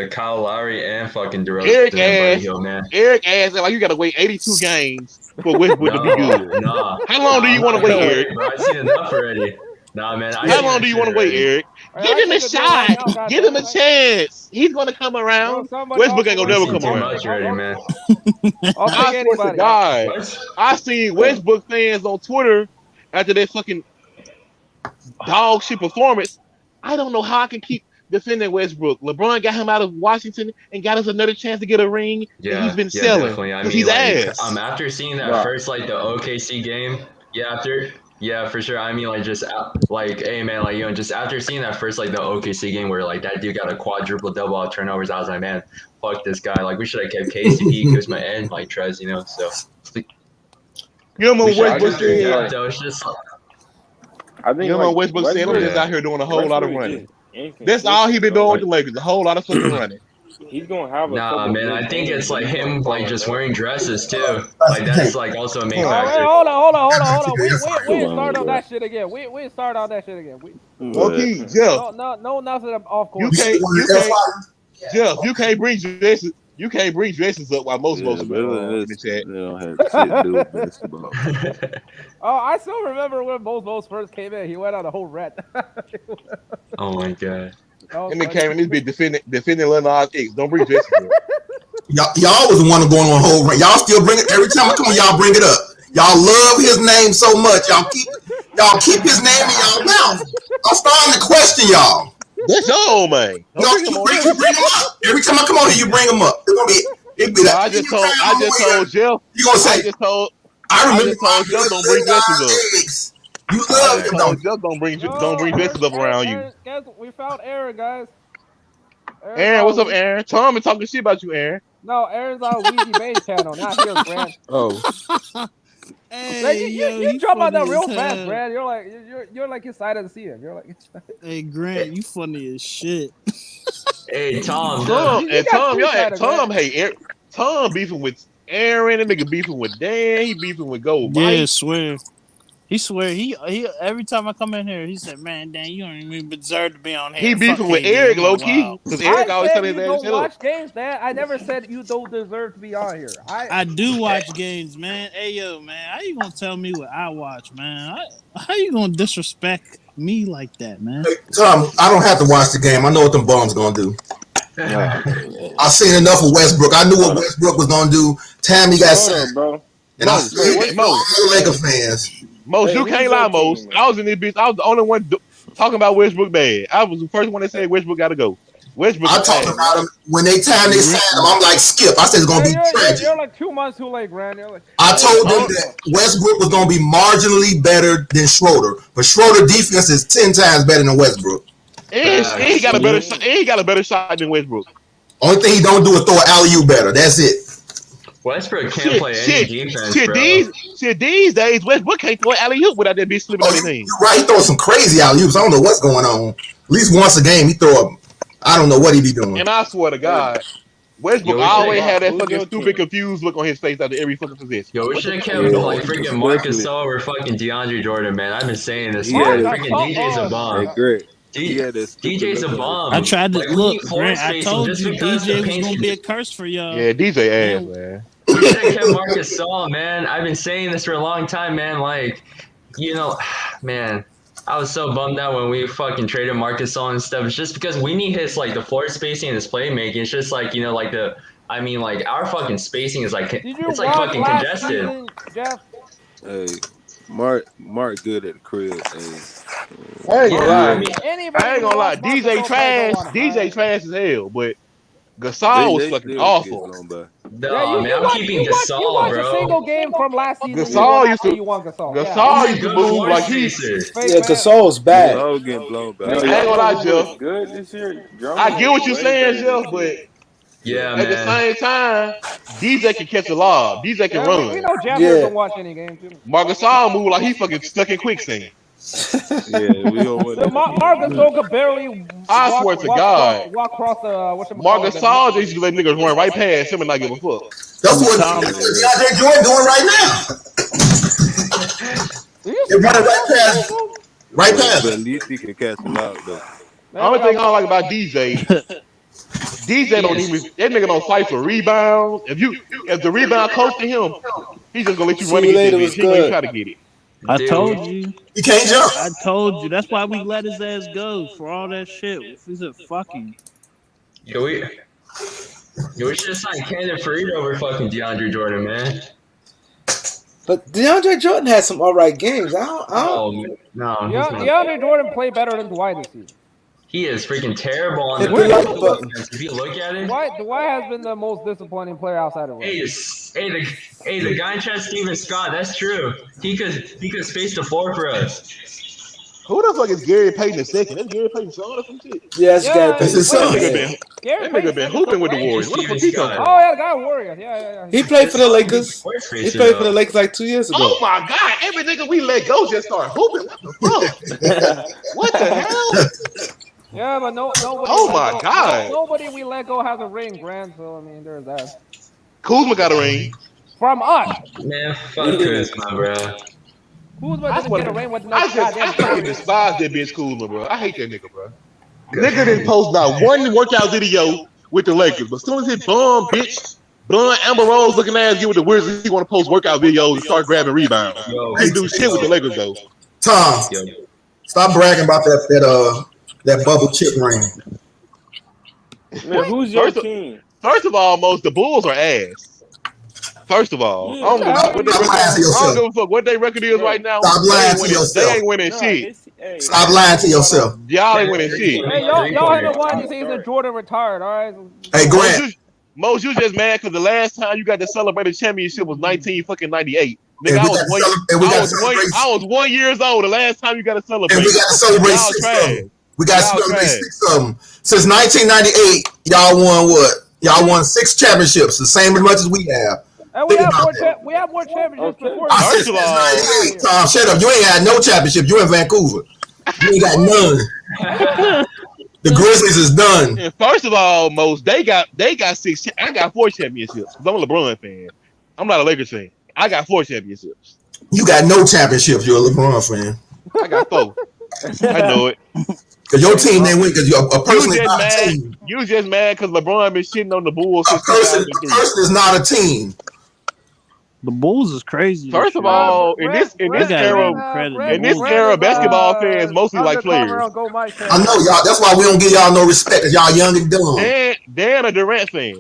Kyle Lowry and fucking DeRozan Eric and Buddy ass. Hield, man. Eric asked like you gotta wait 82 games for Westbrook to be good. Nah. How long do you want to wait, Eric? Bro, I've seen enough already. Nah, man. How long do you want to wait, Eric? Give him a shot. Give him a chance. He's gonna come around. Westbrook ain't gonna never come Too around. much already, man. I'll I take swear to anybody. God, What? I seen Westbrook fans on Twitter after that fucking dog shit performance. I don't know how I can keep defending Westbrook. LeBron got him out of Washington and got us another chance to get a ring. Yeah, and he's been yeah, selling. definitely. I 'Cause mean, he's like, ass. after seeing that Right. first, like the OKC game, yeah, for sure. I mean, like, just like, hey, man, like, just after seeing that first, like, the OKC game where like that dude got a quadruple double out turnovers, I was like, man, fuck this guy. Like, we should have kept KCP because my end, like, Trez, So You know we what should Westbrook have just said? though. It's just I think You know what Westbrook said? I'm just out here doing a whole lot of Westbrook running. is inconsistent, That's all he been though. doing with the Lakers. A whole lot of fucking running. He's gonna have a nah, couple man. good I think games, it's like but he's him, gonna like, fall just down. wearing dresses too. Like, that's like also a main All right, factor. hold on. We ain't Come on, start on bro. that shit again. We ain't start on that shit again. Okay, Jeff, No, nothing off you course. can't, Jeff, you can't bring dresses. You can't bring dresses up while most Yeah, of us but are in it the chat. don't have shit to do with basketball. Oh, I still remember when Both first came in. He went on a whole rant. Oh my god. And then came in this bitch defending Lil Nas X. Don't bring dresses up. Y'all was the one going on a whole rant. Y'all still bring it every time I come on. Y'all bring it up. Y'all love his name so much. Y'all keep his name in y'all mouth. I'm starting to question y'all. That's your old man. Y'all keep bring him up. Every time I come on here, you bring him up. It'll be that. I just told Jeff. You gonna say? I just told I Jeff don't bring dresses up. You I love just him, told though. Jeff don't bring dresses up around you. Guys, we found Aaron, guys. Aaron, what's up, Aaron? Tom been talking shit about you, Aaron. No, Aaron's on Weezy Bane's channel, not here, Grant. Oh, Hey, You jump on that real fast, Brad. You're like excited to see him. You're like, Hey, Grant, you funny as shit. Hey, Tom. Tom, You and got Tom, two y'all, sided, Tom, man. hey, Eric, Tom beefing with Aaron, and nigga beefing with Dan, he beefing with Gold Yeah, Mike. swear. He swear he every time I come in here, he said, "Man, Dan, you don't even deserve to be on here." He Fuck beefing with KD." Eric I'm low like, key wow. because Eric always I telling said his you ass don't shut up. watch games, Dad. I never said you don't deserve to be on here. I do watch games, man. Hey, yo, man, how you gonna tell me what I watch, man? How you gonna disrespect me like that, man? Tom, I don't have to watch the game. I know what them bums gonna do. I seen enough of Westbrook. I knew what Westbrook was gonna do. Tammy got Hold signed, up, bro. and I Mose, still wait, Mose. Laker fans. Mose, Hey, you who's can't your lie, team, Mose. man? I was in this bitch. I was the only one talking about Westbrook bad. I was the first one that said Westbrook got to go. Westbrook. I talked about him when they signed him. I'm like, Skip. I said it's gonna be tragic. You're like 2 months too late, Grant. You're like, I told them that Westbrook was gonna be marginally better than Schroeder, but Schroeder defense is 10 times better than Westbrook. And he got a better shot. And he got a better shot than Westbrook. Only thing he don't do is throw an alley-oop better. That's it. Westbrook can't play any defense, bro. These days, Westbrook can't throw alley-oop without that bitch slipping Oh, on his hand. you're right. He throws some crazy alley-oops. I don't know what's going on. At least once a game, he throw a. I don't know what he be doing. And I swear to God, Westbrook Yo, we always should've- had that who's fucking your stupid, team? confused look on his face after every fucking possession. Yo, we should have kept Yeah, like freaking Marcus especially- over fucking DeAndre Jordan, man. I've been saying this. Yeah. Man. Freaking DJ's a Hey, bomb. Greg. He had that stupid DJ's a look on bomb. I tried to Like, we look, need floor Grant. I spacing told just you because the DJ was paint gonna be a is- curse for y'all. Yeah, DJ ass, man. We should have kept Marcus Gasol, man. I've been saying this for a long time, man. Like, man, I was so bummed out when we fucking traded Marcus Gasol and stuff. It's just because we need his like the floor spacing and his playmaking. It's just like like our fucking spacing is like Did you it's like watch fucking last congested. season, Jeff? Hey, Mark good at the crib. Hey. I ain't gonna Yeah, lie. I mean, Anybody I ain't who gonna lie. watched Marcus DJ Gasol play trash. don't wanna DJ hide. trash as hell, but Gasol was They fucking still awful. get blown by. no, man, I'm keeping you Gasol, watch a bro. single game from last season. Gasol used to- you want Gasol. Gasol He's a used to good move floor like he. spacer. Fake Yeah, man. Gasol's bad. All getting blown by. No, I ain't y'all gonna lie, know who Jeff. was good this year. Drummond I get what was you're way saying, better Jeff, this but year. Yeah, at the man. same time, DJ can catch a lob. DJ can Yeah, we run. know Jeff Yeah. doesn't watch any games. Too. Marc Gasol move like he fucking stuck in quicksand. Yeah, we don't want that. Marcus Gasol could barely. I swear to God. walk across the Marc Gasol just used to let niggas run right past him and not give a fuck. That's what Thomas. DeAndre Jordan doing right now. They're running right past. But at least he can catch a lot, though. The only thing I don't like about DJ, DJ don't even that nigga don't fight for rebounds. If the rebound close to him, he's just gonna let you See run you and get later that was bitch. He gonna good. try to get it. I Dude. told you. He can't jump. I told you. That's why we let his ass go for all that shit. He said, "Fucking." We should have signed Cannon Freed over fucking DeAndre Jordan, man. But DeAndre Jordan had some alright games. I don't. Oh, no. he's not. DeAndre Jordan played better than Dwight this season. He is freaking terrible on Hit the the like button. If you look at it, Dwight has been the most disappointing player outside of hey, Russ. the guy in chat, Steven Scott, that's true. He could space the floor for us. Who the fuck is Gary Payton II? That's Gary Payton's son or some shit. Yeah, that's Yeah, Gary That's his Payton. son. That nigga been, Gary that nigga been Payton- hooping with the Warriors. What the fuck he come Steven from? Oh yeah, the guy Warriors. Yeah. He played for the Lakers. Floor He spacer, played for though. the Lakers like 2 years ago. Oh my God! Every nigga we let go just start hooping. What the fuck? What the hell? Yeah, but nobody. Oh my God. Nobody we let go has a ring, Grant. So I mean, there's that. Kuzma got a ring. From us, Man, fuck Kuzma, bro. who's I going to get a ring with no I goddamn fucking story? despise that bitch Kuzma, bro. I hate that nigga, bro. Nigga didn't post not one workout video with the Lakers, but as soon as his bum bitch, blonde Amber Rose looking ass get with the Wizards, he want to post workout videos and start grabbing rebounds. Yo, He do shit with the Lakers though. Tom, yo. stop bragging about that bubble chip ring. Man, who's your First of- team? First of all, most the Bulls are ass. First of all, I don't give a fuck what they Stop lying to record- I yourself. don't give a fuck what their record is right now. Stop They lying ain't to winning- yourself. They ain't winning No, shit. it's- hey, Stop lying to yourself. Y'all ain't winning shit. Hey, y'all haven't won the season. Jordan retired. All right. Hey, Grant. Most you just mad because the last time you got to celebrate a championship was 1998. Nigga, And I we was got to one. cele- and we I got was to one. celebrate- I was 1 year old. The last time you got to celebrate. And we got to celebrate Y'all 6 trash. of them. We got to Y'all celebrate trash. 6 of them. Since 1998, y'all won what? Y'all won 6 championships, the same as much as we have. And we Think have about more. that. We have more championships Okay. before. I said First since of all- 98. Tom, shut up. You ain't had no championship. You in Vancouver. You ain't got none. The Grizzlies is done. And first of all, most they got 6. I got 4 championships. 'Cause I'm a LeBron fan. I'm not a Lakers fan. I got 4 championships. You got no championships. You're a LeBron fan. I got 4. I know it. Because your team didn't win because a person You is just not a mad. team. You just mad because LeBron been shitting on the Bulls A since person 2003. is not a team. The Bulls is crazy. First this of year. all, in this Brad, era, Brad, in this Brad, era, basketball fans mostly like players. I know y'all. That's why we don't give y'all no respect because y'all young and dumb. Dan a Durant fan.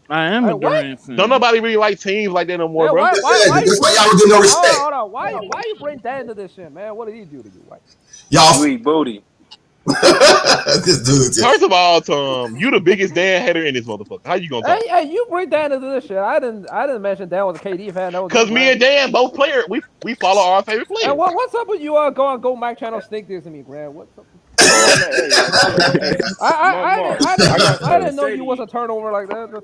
I am a What? Durant fan. Don't nobody really like teams like that no more, Yeah, bro. That's why y'all don't get no respect. Hold on. Why you bring Dan into this shit, man? What did he do to you? Like, Y'all, You eat booty. this dude. Just, First of all, Tom, you the biggest Dan hater in this motherfucker. How you gonna talk? hey, you bring Dan into this shit. I didn't mention Dan was a KD fan. That was Because me and Dan both players, we follow our favorite players. And what's up with you? Go Mike Channel sneak this to me, Grant. What's up? I didn't know you was a turnover like that.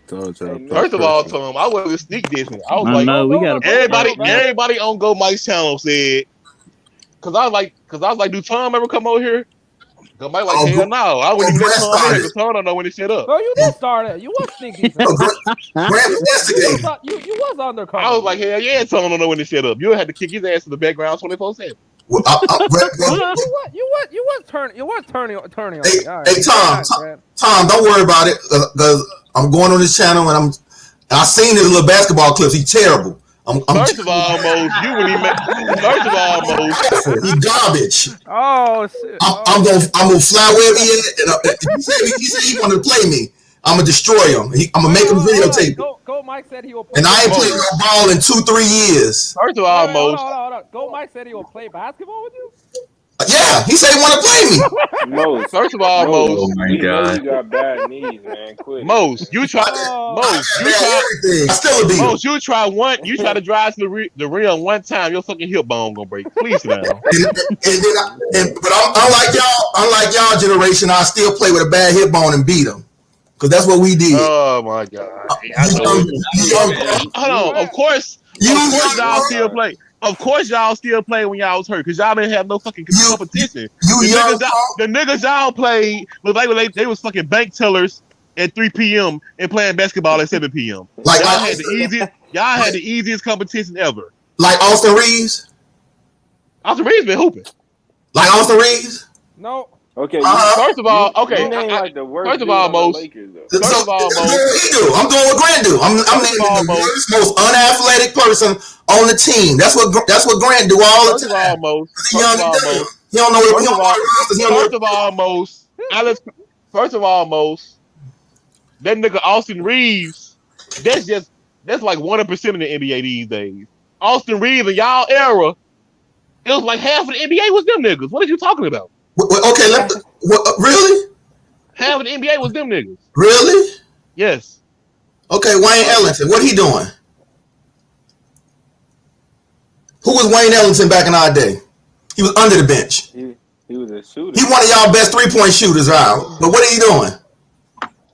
Tom trying to First of all, Tom, I wasn't sneak dissing. I was I like, know we got to. everybody on Go Mike's channel said, because I was like, do Tom ever come over here? Go Mike like, hell no. I wouldn't even let Tom in here because Tom don't know when to shut up. Bro, you did start it. You was sneak this. Grant investigating. You was undercover. I was like, hell yeah, Tom don't know when to shut up. You had to kick his ass to the background 24/7. Well, you was was turning on Hey, me. All right. hey, Tom, Relax, man. Tom, don't worry about it, because I'm going on this channel and I seen his little basketball clips. He's terrible. First of all, Mose, you when he met. First of all, Mose, he garbage. Oh shit. I'm gonna fly wherever he is. And he said he wanted to play me. I'm gonna destroy him. I'm gonna make him videotape it. Go Mike said he will play. And I ain't played no ball in 2-3 years. first of all, Hold Mose. on. Go Mike said he will play basketball with you. Yeah, he said he want to play me. Mose, First of all, Mose, Oh my we know God. you got bad knees, man. Quit. Mose, you try. Oh. Mose, you Man, try. everything. I still beat him. Mose, you try one. You try to drive to the rim one time. Your fucking hip bone gonna break. Please sit down. But unlike y'all generation, I still play with a bad hip bone and beat him. Because that's what we did. Oh my God. Hold on. Of course y'all still play. Of course y'all still play when y'all was hurt, because y'all didn't have no fucking competition. The niggas y'all played looked like they was fucking bank tellers at 3 p.m. and playing basketball at 7 p.m. Like y'all had the easiest competition ever. Like Austin Reeves? Austin Reeves been hooping. Like Austin Reeves? No. Okay. First of all, okay. You named like the worst First of all, dude on Mose. the Lakers, though. First of all, Mose. I'm doing what Grant do. I'm naming the worst, most unathletic person on the team. That's what Grant do all the First of time. all, Mose. He don't know what First of all, Mose. First of all, Mose. That nigga Austin Reeves. That's like 1% of the NBA these days. Austin Reeves in y'all era, it was like half of the NBA was them niggas. What are you talking about? Okay, really? Half of the NBA was them niggas. Really? Yes. Okay, Wayne Ellington, what he doing? Who was Wayne Ellington back in our day? He was under the bench. He was a shooter. He one of y'all best 3-point shooters out. But what are you doing?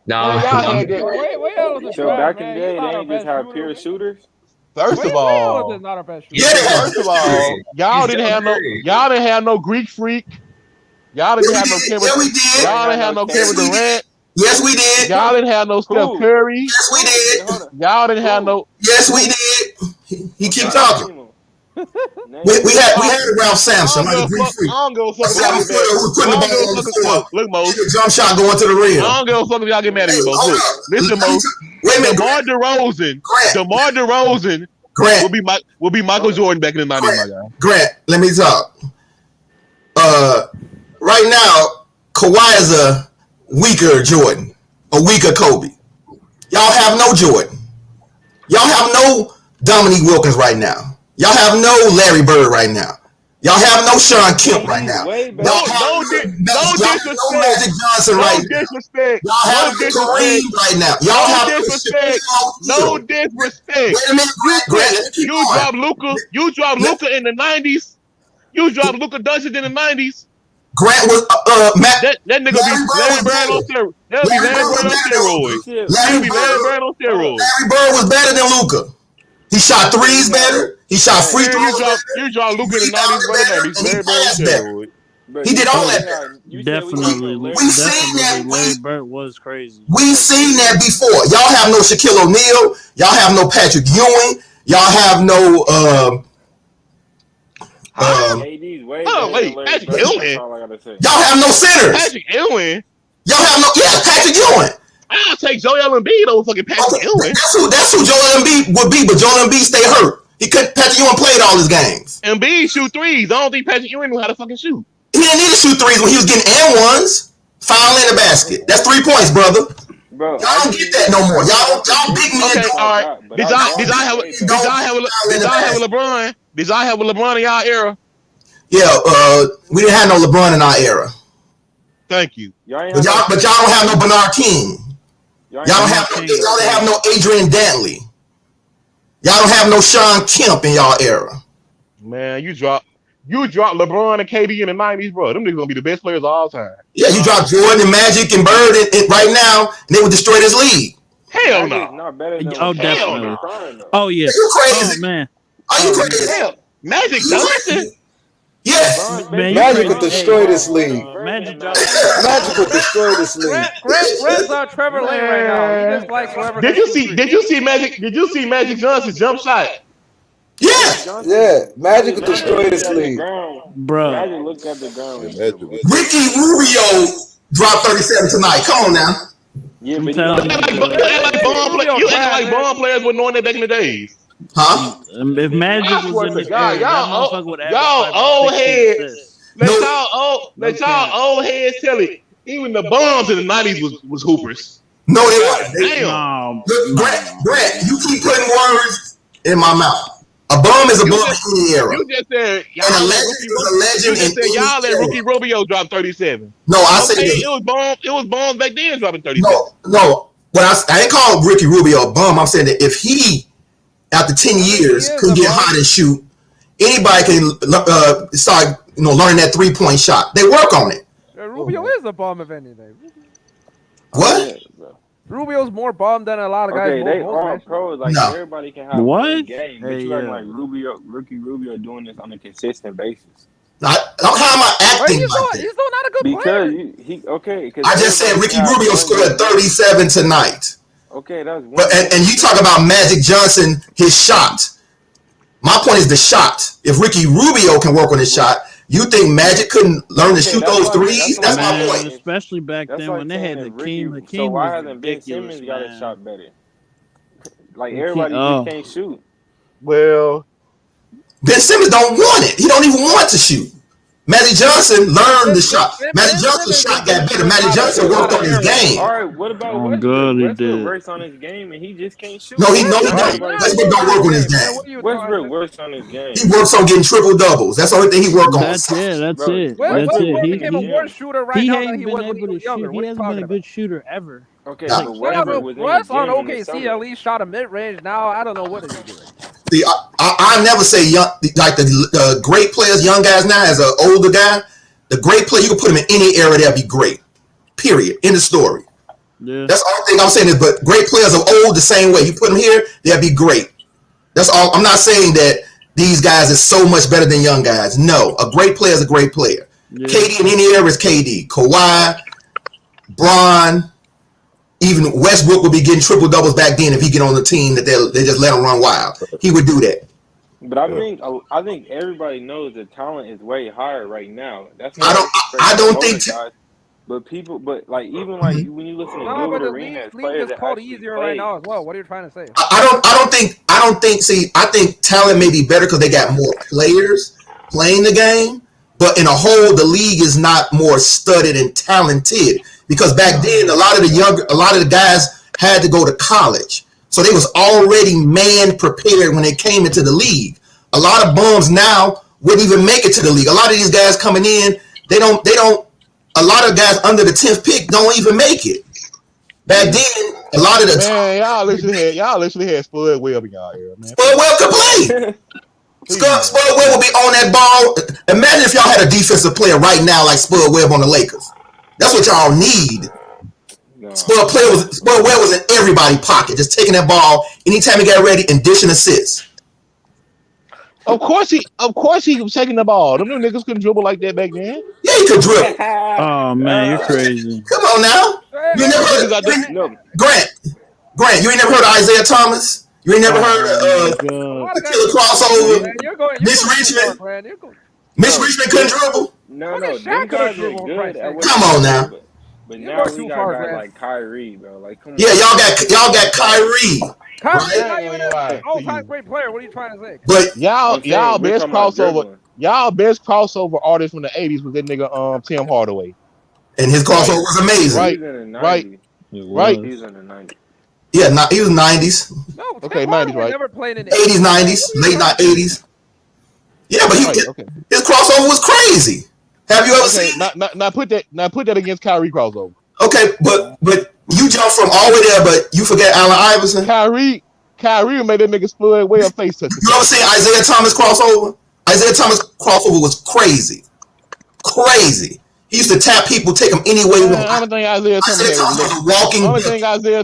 No. Wait, So back in the day, they ain't just have pure shooters. First of all, First of all, y'all didn't have no Greek freak. Y'all didn't have no Kevin. Yeah, we did. Y'all didn't have no Kevin Durant. Yes, we did. Y'all didn't have no Steph Curry. Yes, we did. Y'all didn't have no. Yes, we did. He keep talking. We had Ralph Sampson, like a Greek freak. I don't give a fuck if y'all get mad. We're putting the ball on the floor. Look, Mose. Jump shot going to the rim. I don't give a fuck if y'all get mad at me, Mose. Look, listen, Mose. Wait a minute. DeMar DeRozan will be Michael Jordan back in the 90s, my guy. Grant, let me talk. Right now, Kawhi is a weaker Jordan, a weaker Kobe. Y'all have no Jordan. Y'all have no Dominique Wilkins right now. Y'all have no Larry Bird right now. Y'all have no Sean Kemp right now. Y'all have no Magic Johnson right now. Y'all have no Kareem right now. Y'all have no disrespect. Wait a minute, Grant. You dropped Luka in the 90s. You dropped Luka Doncic in the 90s. Grant was that nigga be Larry Bird on steroids. That be Larry Bird on steroids. Larry Bird on steroids. Larry Bird was better than Luka. He shot threes better. He shot free throws. You dropped Luka in the 90s, brother. He's Larry Bird on steroids. He did all that. Definitely. Larry Bird was crazy. We've seen that before. Y'all have no Shaquille O'Neal. Y'all have no Patrick Ewing. Y'all have no Patrick Ewing. Y'all have no centers. Patrick Ewing. Y'all have no Patrick Ewing. I'll take Joel Embiid over fucking Patrick Ewing. That's who Joel Embiid would be, but Joel Embiid stay hurt. Patrick Ewing played all his games. Embiid shoot threes. I don't think Patrick Ewing knew how to fucking shoot. He didn't need to shoot threes when he was getting and ones. Foul in the basket. That's 3 points, brother. Bro, y'all don't get that no more. Y'all big men. Okay, all right. Did y'all have a LeBron? Did y'all have a LeBron in y'all era? Yeah, we didn't have no LeBron in our era. Thank you. But y'all don't have no Bernard King. Y'all don't have no Adrian Dantley. Y'all don't have no Sean Kemp in y'all era. Man, you dropped LeBron and KD in the 90s, bro. Them niggas gonna be the best players of all time. Yeah, you dropped Jordan and Magic and Bird right now, and they would destroy this league. Hell no. Oh, definitely. Oh, yeah. You crazy? Oh, man. Are you crazy? Hell, Magic Johnson? Yes. Man, Magic would destroy this league. Magic would destroy this league. Grant's Trevor Lane right now. He just likes whoever. Did you see Magic Johnson's jump shot? Yeah. Yeah, Magic could Magic destroy this looked at the league. ground. Bro, Magic looked at the ground. Yeah, and Magic dribbled. was Ricky Rubio dropped 37 tonight. Come on now. Yeah, I'm but telling You you, act bro. like bomb players were knowing that back in the days. Huh? If Magic I was swear in to the God, era, that y'all motherfucker would average y'all probably old 16 heads. assists. Let No. y'all old heads tell it. Even the bombs in the 90s was hoopers. No, they God weren't. They, damn. No, look, no. Grant, you keep putting words in my mouth. A bum is a bum in any era. You just said And a y'all let legend Rookie is a Rubio. legend You just in said any y'all let era. Rookie Rubio drop 37. No, I said Okay, that. it was bombs back then dropping 37. No. When I ain't called Ricky Rubio a bum. I'm saying that if he, after 10 years, he is could a get bum. hot and shoot, anybody can start learning that 3-point shot. They work on it. Rubio is a bum, if anything. What? Yeah, bro. Rubio's more bum than a lot of guys. Okay, they most are mentioned. pros. Like No. everybody can have What? one game, but Hey, you acting yeah. like Ricky Rubio doing this on a consistent basis. How am I But acting he's like still that? not a good Because player. he I just said everybody Ricky can have Rubio one scored good 37 tonight. Okay, that's one. But and you talk about Magic Johnson, his shot. My point is the shot. If Ricky Rubio can work on his shot, you think Magic couldn't learn to shoot those threes? That's my Man, point. especially back That's then like when they saying had if Hakeem. Ricky. So Hakeem why was hasn't Ben ridiculous, Simmons got a man. shot better? Like Hakeem- everybody oh. just can't shoot. Well, Ben Simmons don't want it. He don't even want to shoot. Magic Johnson learned the shot. Magic Johnson's shot got better. Magic Johnson worked on his game. All right, what about Oh, Westbrook? good, he Westbrook did. works on his game and he just can't shoot. No, he don't. Everybody- Westbrook don't work on his game. Westbrook works on his game. He works on getting triple doubles. That's the only thing he works on. That's it. That's Bro, it. Westbrook That's it. became a worse shooter right he now than ain't he been was when he able was to younger. shoot. What He are you hasn't been talking a about? good shooter ever. Okay, Yeah. but Yeah, Westbrook but was in Russ the on gym in the OKC summer. at least shot a mid range. Now I don't know what he's doing. See, I never say young, like the great players, young guys now, as an older guy, the great player, you can put him in any era, that'll be great. Period. End of story. Yeah. That's all thing I'm saying is, but great players of old the same way. You put them here, they'll be great. That's all. I'm not saying that these guys are so much better than young guys. No, a great player is a great player. Yeah. KD in any era is KD. Kawhi, Bron, even Westbrook would be getting triple doubles back then if he get on the team that they just let him run wild. He would do that. But I think everybody knows the talent is way higher right now. That's I don't think. Guys. But people, like even like when you listen to No, but Gilbert the Arenas, league players is that called actually easier play. right now as well. What are you trying to say? I don't think. See, I think talent may be better because they got more players playing the game. But in a whole, the league is not more studied and talented because back then a lot of the guys had to go to college, so they was already man prepared when they came into the league. A lot of bums now wouldn't even make it to the league. A lot of these guys coming in, they don't. A lot of guys under the 10th pick don't even make it. Back then, a lot of the man, y'all literally had Spud Webb in y'all era, man. Spud Webb could play. Spud Webb will be on that ball. Imagine if y'all had a defensive player right now like Spud Webb on the Lakers. That's what y'all need. No. Spud Webb was in everybody's pocket, just taking that ball anytime he got ready and dishing assists. Of course he was taking the ball. Them niggas couldn't dribble like that back then. Yeah, he could dribble. Oh man, you're crazy. Come on now. You never heard Grant, you ain't never heard of Isaiah Thomas? You ain't never heard of the killer crossover? Mitch Richmond? Mitch Richmond couldn't dribble? No, them guys are good at what Come on now. But now we got guys like Kyrie, bro. Like, come on. Yeah, y'all got Kyrie. Kyrie's Right? not even an all-time great player. What are you trying to say? But y'all best talking about crossover. Y'all best crossover artist from the 80s was that nigga Tim Hardaway. And his crossover was amazing. Right. He was in the 90s. Right. Right. He was in the 90s. Yeah, he was 90s. No, Okay, Tim 90s, Hardaway right. never played in the 80s, 90s, late 80s. Yeah, but his crossover was crazy. Have you ever seen? Now put that against Kyrie crossover. Okay, but you jump from all the way there, but you forget Allen Iverson. Kyrie made that nigga Spud Webb face touch. You ever seen Isaiah Thomas crossover? Isaiah Thomas crossover was crazy. Crazy. He used to tap people, take them any way he wanted. Only thing Isaiah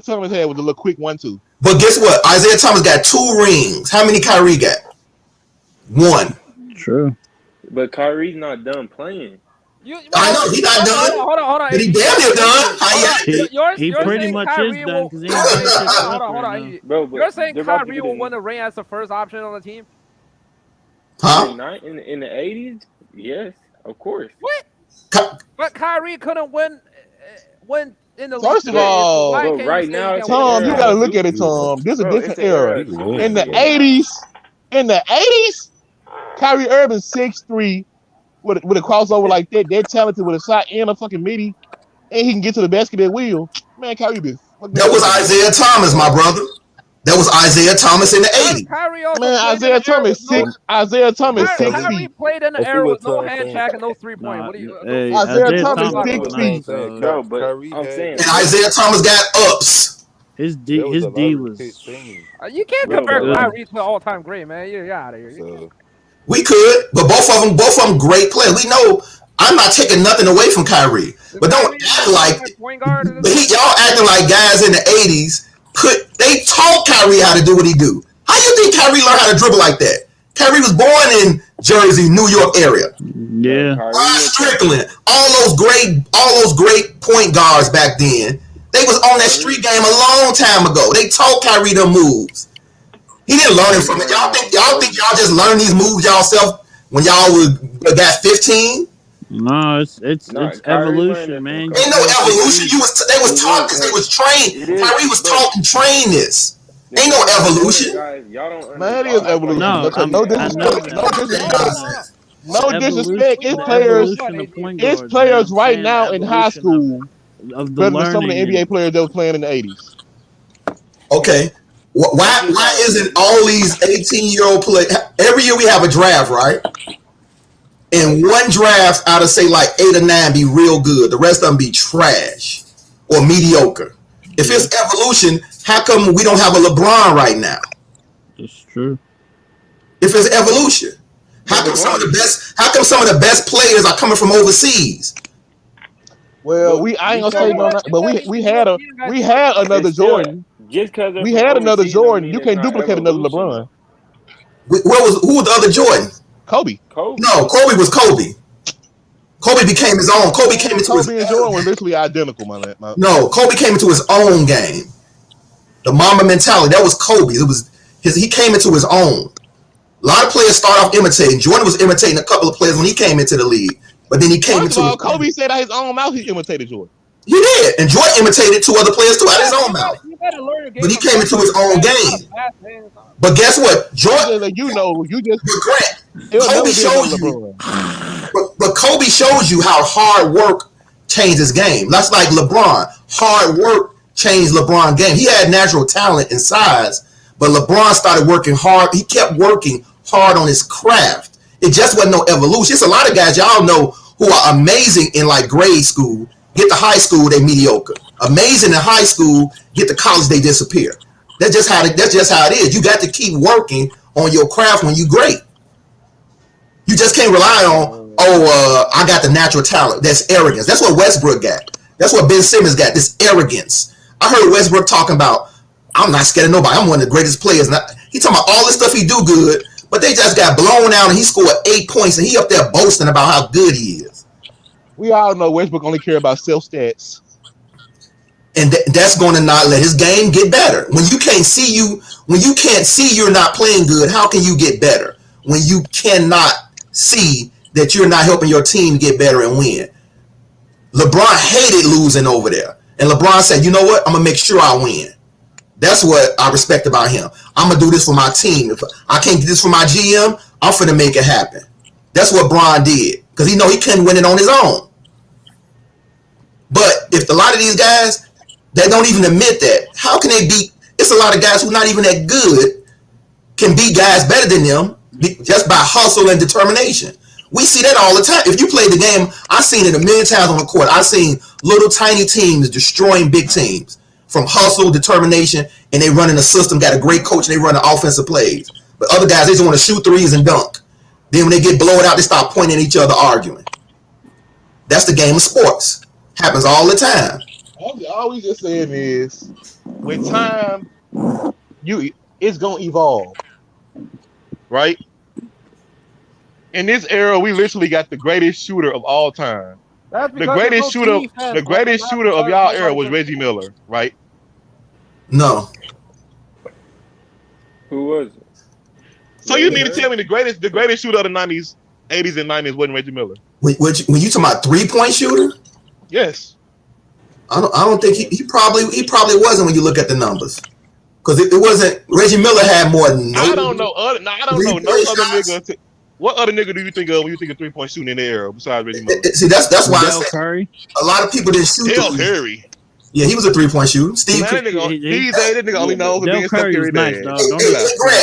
Thomas had was a little quick 1-2. But guess what? Isaiah Thomas got 2 rings. How many Kyrie got? 1. True. But Kyrie's not done playing. I know he's not done. Hold on. But he damn near done. He pretty much is done because he ain't playing shit Hold on. Bro, You're saying they're about to Kyrie get will in- win the ring as the first option on the team? Huh? In the 80s? Yes, of course. What? Ky- But Kyrie couldn't win in the First league. of all, Why Bro, can't right you say now he it's can an win Tom, in you era gotta of look at it, dookie. Tom. This is a Bro, it's different an era. era He of can dookie. win. In the Yeah. 80s, Kyrie Irving 6'3", with a crossover like that, they're talented with a shot and a fucking midi, and he can get to the basket at will. Man, Kyrie been fucking That was everybody up. Isaiah Thomas, my brother. That was Isaiah Thomas in the 80s. Kyrie also Man, played in Isaiah an era with Thomas no. Isaiah Thomas But six Tom, Kyrie feet. played in an let's see era what with no Tom hand saying. check and no 3-point. Nah, What do you? hey, Isaiah Isaiah Thomas Thomas That's 6 what wasn't Tom feet. saying. Bro, but Kyrie I'm had saying, And that. Isaiah Thomas got ups. his That was a D lottery pick was team. You can't bro, compare but like, Kyrie to an all-time great, man. You're out of here. So We could, but both of them great players. We know I'm not taking nothing away from Kyrie, but don't act like point guard. y'all acting like guys in the 80s they taught Kyrie how to do what he do. How you think Kyrie learned how to dribble like that? Kyrie was born in Jersey, New York area. yeah. Rod Strickland, all those great point guards back then. They was on that street game a long time ago. They taught Kyrie them moves. He didn't learn it from it. Y'all think y'all just learned these moves yourself when y'all got 15? No, it's evolution, man. Ain't no evolution. They was taught because they was trained. Kyrie was taught and trained this. Ain't no evolution. Guys, y'all don't Man, it is evolution. No, No I know disrespect. No the disrespect. evolution, It's the players. evolution of point It's guards, players man. right I'm now saying in high evolution school of the better than some of the learning. NBA players that was playing in the 80s. Okay. Why isn't all these 18-year-old players? Every year we have a draft, right? And one draft out of say like 8 or 9 be real good. The rest of them be trash or mediocre. If it's evolution, how come we don't have a LeBron right now? That's true. If it's evolution, how come some of the best players are coming from overseas? Well, I ain't gonna say no, but we had another Jordan. Just because We had another Jordan. You can't duplicate another LeBron. Who was the other Jordan? Kobe. No, Kobe was Kobe. Kobe became his own. Kobe came into Kobe and Jordan were literally identical, my. No, Kobe came into his own game. The Mamba mentality, that was Kobe. He came into his own. A lot of players start off imitating. Jordan was imitating a couple of players when he came into the league, but then he came First of all, into Kobe said out his own mouth he imitated Jordan. He did, and Jordan imitated 2 other players too out of his own mouth. But he came into his own game. But guess what? Jordan, you just. Kobe shows you. But Kobe shows you how hard work changes game. That's like LeBron. Hard work changed LeBron's game. He had natural talent and size, but LeBron started working hard. He kept working hard on his craft. It just wasn't no evolution. It's a lot of guys y'all know who are amazing in like grade school. Get to high school, they mediocre. Amazing in high school, get to college, they disappear. That's just how it is. You got to keep working on your craft when you great. You just can't rely on, I got the natural talent. That's arrogance. That's what Westbrook got. That's what Ben Simmons got, this arrogance. I heard Westbrook talking about, I'm not scared of nobody. I'm one of the greatest players. He talking about all this stuff he do good, but they just got blown out and he scored 8 points and he up there boasting about how good he is. We all know Westbrook only care about self stats. And that's going to not let his game get better. When you can't see you're not playing good, how can you get better? When you cannot see that you're not helping your team get better and win. LeBron hated losing over there. And LeBron said, you know what? I'm going to make sure I win. That's what I respect about him. I'm going to do this for my team. If I can't get this for my GM, I'm going to make it happen. That's what Bron did. Because he know he couldn't win it on his own. But if a lot of these guys, they don't even admit that, how can they beat? It's a lot of guys who not even that good can beat guys better than them just by hustle and determination. We see that all the time. If you play the game, I've seen it a million times on the court. I've seen little tiny teams destroying big teams from hustle, determination, and they run in a system, got a great coach, and they run the offensive plays. But other guys, they just want to shoot threes and dunk. Then when they get blown out, they start pointing at each other, arguing. That's the game of sports. Happens all the time. All we just saying is, with time, it's gonna evolve, right? In this era, we literally got the greatest shooter of all time. The greatest shooter of y'all era was Reggie Miller, right? No. Who was it? So you mean to tell me the greatest shooter of the 90s, 80s, and 90s wasn't Reggie Miller? When you talking about 3-point shooter, Yes. I don't think he probably wasn't when you look at the numbers. Because it wasn't Reggie Miller had more. I don't know no other nigga. What other nigga do you think of when you think of 3-point shooting in the era besides Reggie Miller? See, that's why I Del said Curry. a lot of people didn't shoot. Del Curry. Yeah, he was a 3-point shooter. Steve Man, that nigga only knows for Del being Steph Curry was Curry nice, dad. dog.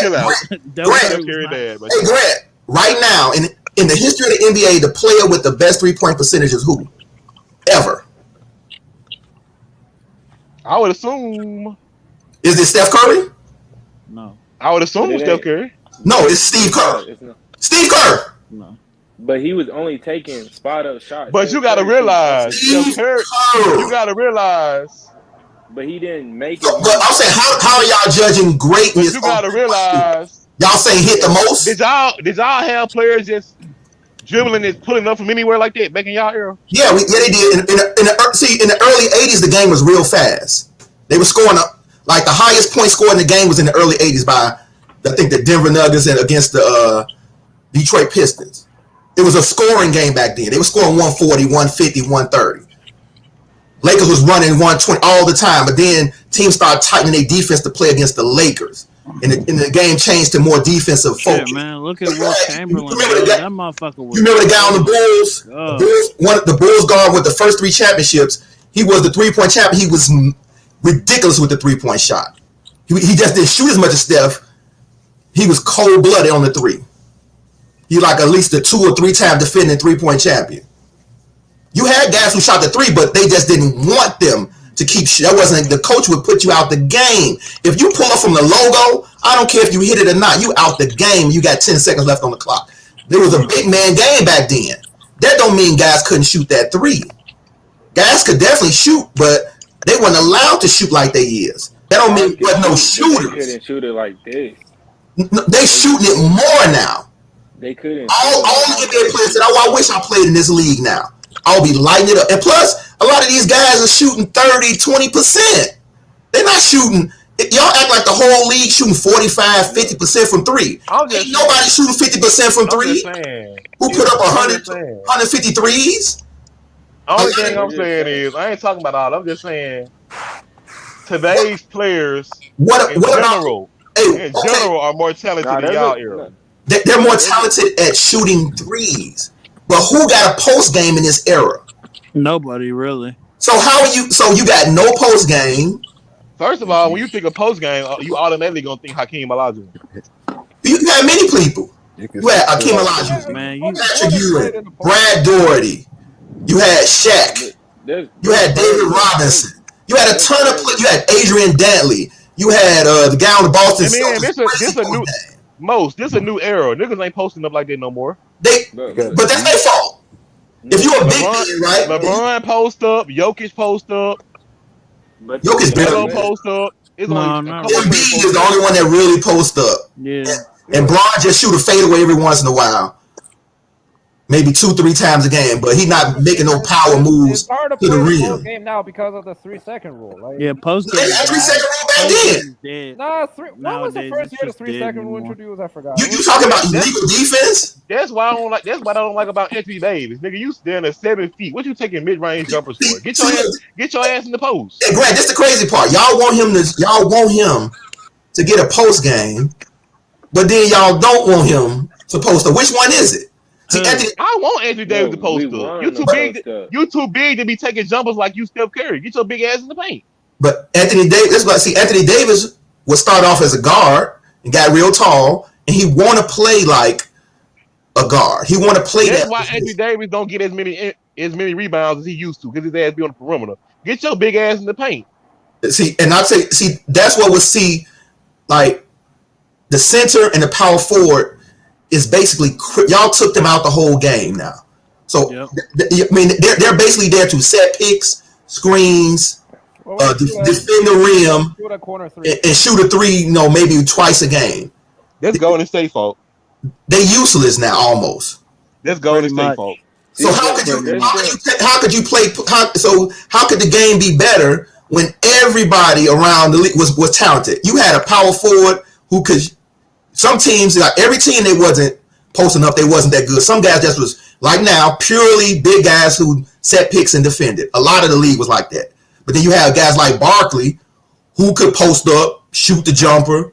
Chill out. Del Grant, Curry Steph Curry was nice. dad. Hey, Grant, right now in the history of the NBA, the player with the best 3-point percentage is who? Ever? I would assume. Is it Steph Curry? No, I would assume But it Steph ain't. Curry. No, it's Steve Kerr. It's not. Steve Kerr. no. But he was only taking spot up shots. But you gotta realize, Steve Steph Curry. Kerr. You gotta realize. But he didn't make But it. I'm saying, how are y'all judging But greatness? you gotta realize. Y'all saying hit the most? Did y'all have players just dribbling and pulling up from anywhere like that back in y'all era? Yeah, they did. In the early '80s, the game was real fast. They were scoring like the highest point score in the game was in the early '80s by I think the Denver Nuggets and against the Detroit Pistons. It was a scoring game back then. They were scoring 140, 150, 130. Lakers was running 120 all the time, but then teams started tightening their defense to play against the Lakers. And the game changed to more defensive focus. Yeah, man. Look at Will Chamberlain. You remember That motherfucker was. You remember the guy on the Bulls? Oh. The Bulls guard with the first 3 championships. He was the 3-point champion. He was ridiculous with the 3-point shot. He just didn't shoot as much as Steph. He was cold-blooded on the 3. He like at least a 2 or 3 time defending 3-point champion. You had guys who shot the 3, but they just didn't want them to keep. That wasn't the coach would put you out the game. If you pull up from the logo, I don't care if you hit it or not. You out the game. You got 10 seconds left on the clock. There was a big man game back then. That don't mean guys couldn't shoot that 3. Guys could definitely shoot, but they weren't allowed to shoot like they is. That don't mean there was no They shooters. couldn't shoot it like this. They shooting it more now. They couldn't. All the NBA players said, "Oh, I wish I played in this league now. I'll be lighting it up." And plus, a lot of these guys are shooting 30, 20%. They're not shooting. Y'all act like the whole league shooting 45, 50% from 3. Ain't nobody shooting 50% from 3. Who put up 100, 150 threes? Only thing I'm saying is, I ain't talking about all. I'm just saying, today's players in general are more talented than y'all era. They're more talented at shooting threes. But who got a post game in this era? Nobody really. So how are you? So you got no post game. First of all, when you think of post game, you automatically gonna think Hakeem Olajuwon. You had many people. You had Hakeem Olajuwon, Patrick Ewing, Brad Doherty. You had Shaq. You had David Robinson. You had a ton of. You had Adrian Dantley. You had the guy on the Boston Celtics. This a new era. Niggas ain't posting up like that no more. But that's their fault. If you a big man, right? LeBron post up, Jokic post up. Jokic better post up. Embiid is the only one that really post up. Yeah. And Bron just shoot a fadeaway every once in a while. Maybe 2-3 times a game, but he's not making no power moves It's hard to to the play the rim. post game now because of the 3-second rule. Like, Yeah, post They had 3-second rule back then. Nah, when was the first year the 3-second rule introduced? I forgot. You talking about illegal defense? That's why I don't like. That's what I don't like about Anthony Davis, nigga. You stand at 7 feet. What you taking mid-range jumpers for? Get your ass in the post. Hey, Grant, this the crazy part. Y'all want him to get a post game, but then y'all don't want him to post up. Which one is it? See, I want Anthony Davis to post up. You too big to be taking jumpers like you Steph Curry. Get your big ass in the paint. But Anthony Davis, Anthony Davis would start off as a guard and got real tall, and he want to play like a guard. He want to play That's that. why Anthony Davis don't get as many rebounds as he used to, because his ass be on the perimeter. Get your big ass in the paint. See, and I'd say, that's what like the center and the power forward is basically, y'all took them out the whole game now. So, I mean, they're basically there to set picks, screens, defend the rim, and shoot a 3, maybe twice a game. That's Golden State fault. They useless now, almost. That's Golden State fault. So how could the game be better when everybody around the league was talented? You had a power forward who could some teams, like every team, they wasn't posting up. They wasn't that good. Some guys just was like now purely big guys who set picks and defended. A lot of the league was like that. But then you have guys like Barkley who could post up, shoot the jumper,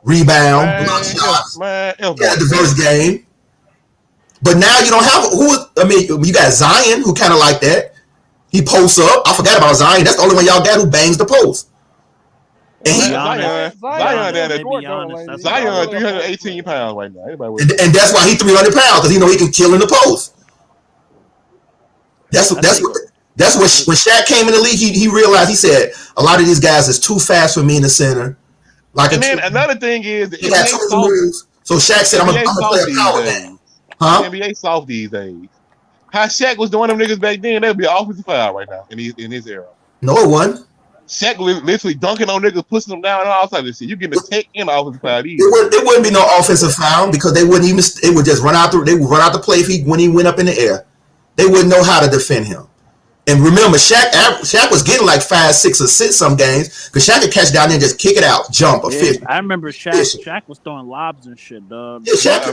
rebound, block shots. Man, Yeah, diverse game. But now you don't have you got Zion who kind of like that. He posts up. I forgot about Zion. That's the only one y'all got who bangs the post. And Zion, Giannis, Zion 318 pounds right now. and that's why he 300 pounds, because he know he can kill in the post. That's what when Shaq came in the league, he realized, he said, a lot of these guys is too fast for me in the center. And then another thing is, he had too many moves. So Shaq said, I'm gonna play a power game. Huh? NBA soft these days. How Shaq was doing them niggas back then, that'd be an offensive foul right now in his era. No, it wasn't. Shaq literally dunking on niggas, pushing them down, and all types of shit. You getting a tech and offensive foul. It wouldn't be no offensive foul because they wouldn't even. It would just run out. They would run out the play when he went up in the air. They wouldn't know how to defend him. And remember, Shaq was getting like 5, 6 assists some games because Shaq could catch down there and just kick it out, jump, or fish. I remember Shaq was throwing lobs and shit, dog. Yeah, Shaq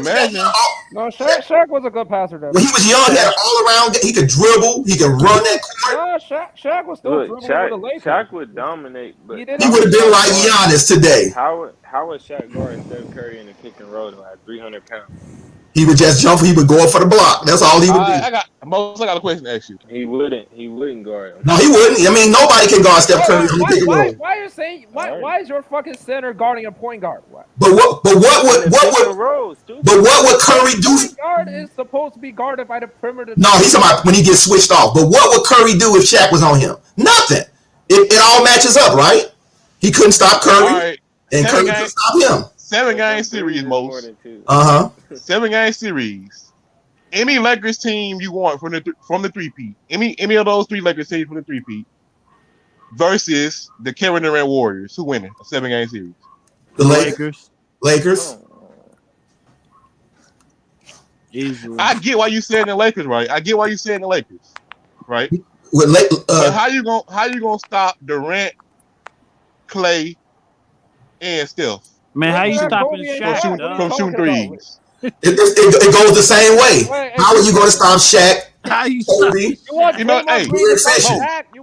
was a good passer. Though. When he was young, he had an all-around. He could dribble. He could run that court. Shaq was still dribbling with the Lakers. Shaq would dominate, but he would have been like Giannis today. How would Shaq guard Steph Curry in the pick and roll at 300 pounds? He would just jump. He would go up for the block. That's all he would do. I got a question to ask you. He wouldn't guard him. No, he wouldn't. I mean, nobody can guard Steph Curry. Why are you saying? Why is your fucking center guarding a point guard? But what would Curry do? Point guard is supposed to be guarded by the perimeter. No, he's talking about when he gets switched off. But what would Curry do if Shaq was on him? Nothing. It all matches up, right? He couldn't stop Curry, and Curry couldn't stop him. 7-game series, most. 7-game series. Any Lakers team you want from the 3-peat. Any of those 3 Lakers teams from the 3-peat versus the Kevin Durant Warriors. Who winning a 7-game series? The Lakers. Easily. I get why you saying the Lakers, right? Right? But how you gonna stop Durant, Clay, and Steph? Man, how you stopping Shaq from shooting threes? It goes the same way. How are you going to stop Shaq? How you Kobe?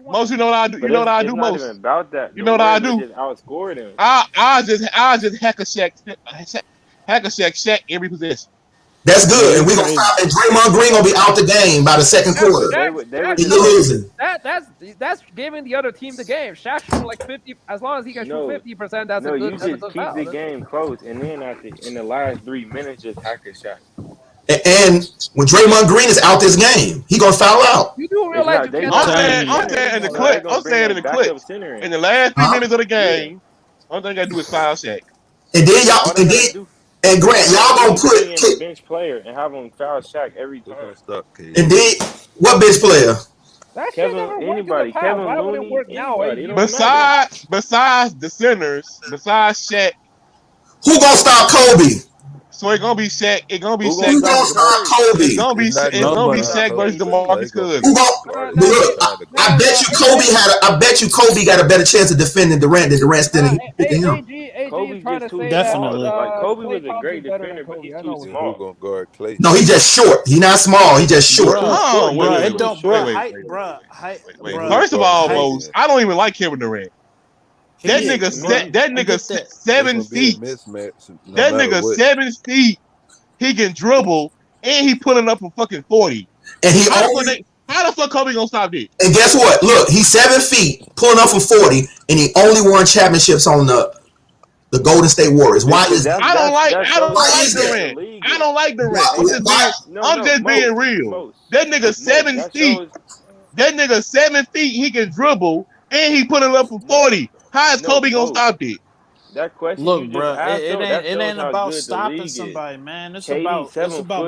Most you know what I do. You know what I do most. About that. You know what I do. Just outscored him. I just hack a Shaq every possession. That's good, and we gonna stop. And Draymond Green gonna be out the game by the second quarter. He's losing. That's giving the other team the game. Shaq shooting like 50. As long as he can shoot 50%, that's a good. You just keep the game close, and then in the last 3 minutes, just hack a shot. And when Draymond Green is out this game, he gonna foul out. You do realize I'm saying in the clip. In the last 3 minutes of the game, only thing I gotta do is foul Shaq. And then y'all. And Grant, y'all gonna put a bench player and have him foul Shaq every time. And then what bench player? Kevin Looney. Besides the centers, besides Shaq, who gonna stop Kobe? So it's gonna be Shaq. It's gonna be Shaq. Who gonna stop Kobe? It's gonna be Shaq versus DeMarcus Cousins. I bet you Kobe got a better chance of defending Durant than Durant standing picking him. Kobe's just too definitely. Kobe was a great defender, but he's too small. Who gonna guard Clay? No, he's just short. He's not small. He's just short. First of all, Mose, I don't even like Kevin Durant. That nigga 7 feet. That nigga 7 feet. He can dribble and he pulling up from fucking 40. And how the fuck Kobe gonna stop this? And guess what? Look, he's 7 feet, pulling up from 40, and he only won championships on the Golden State Warriors. Why is that? I don't like Durant. I don't like Durant. I'm just being real. That nigga 7 feet. That nigga 7 feet. He can dribble and he putting up from 40. How is Kobe gonna stop it? That question. Look, bro, it ain't about stopping somebody, man. It's about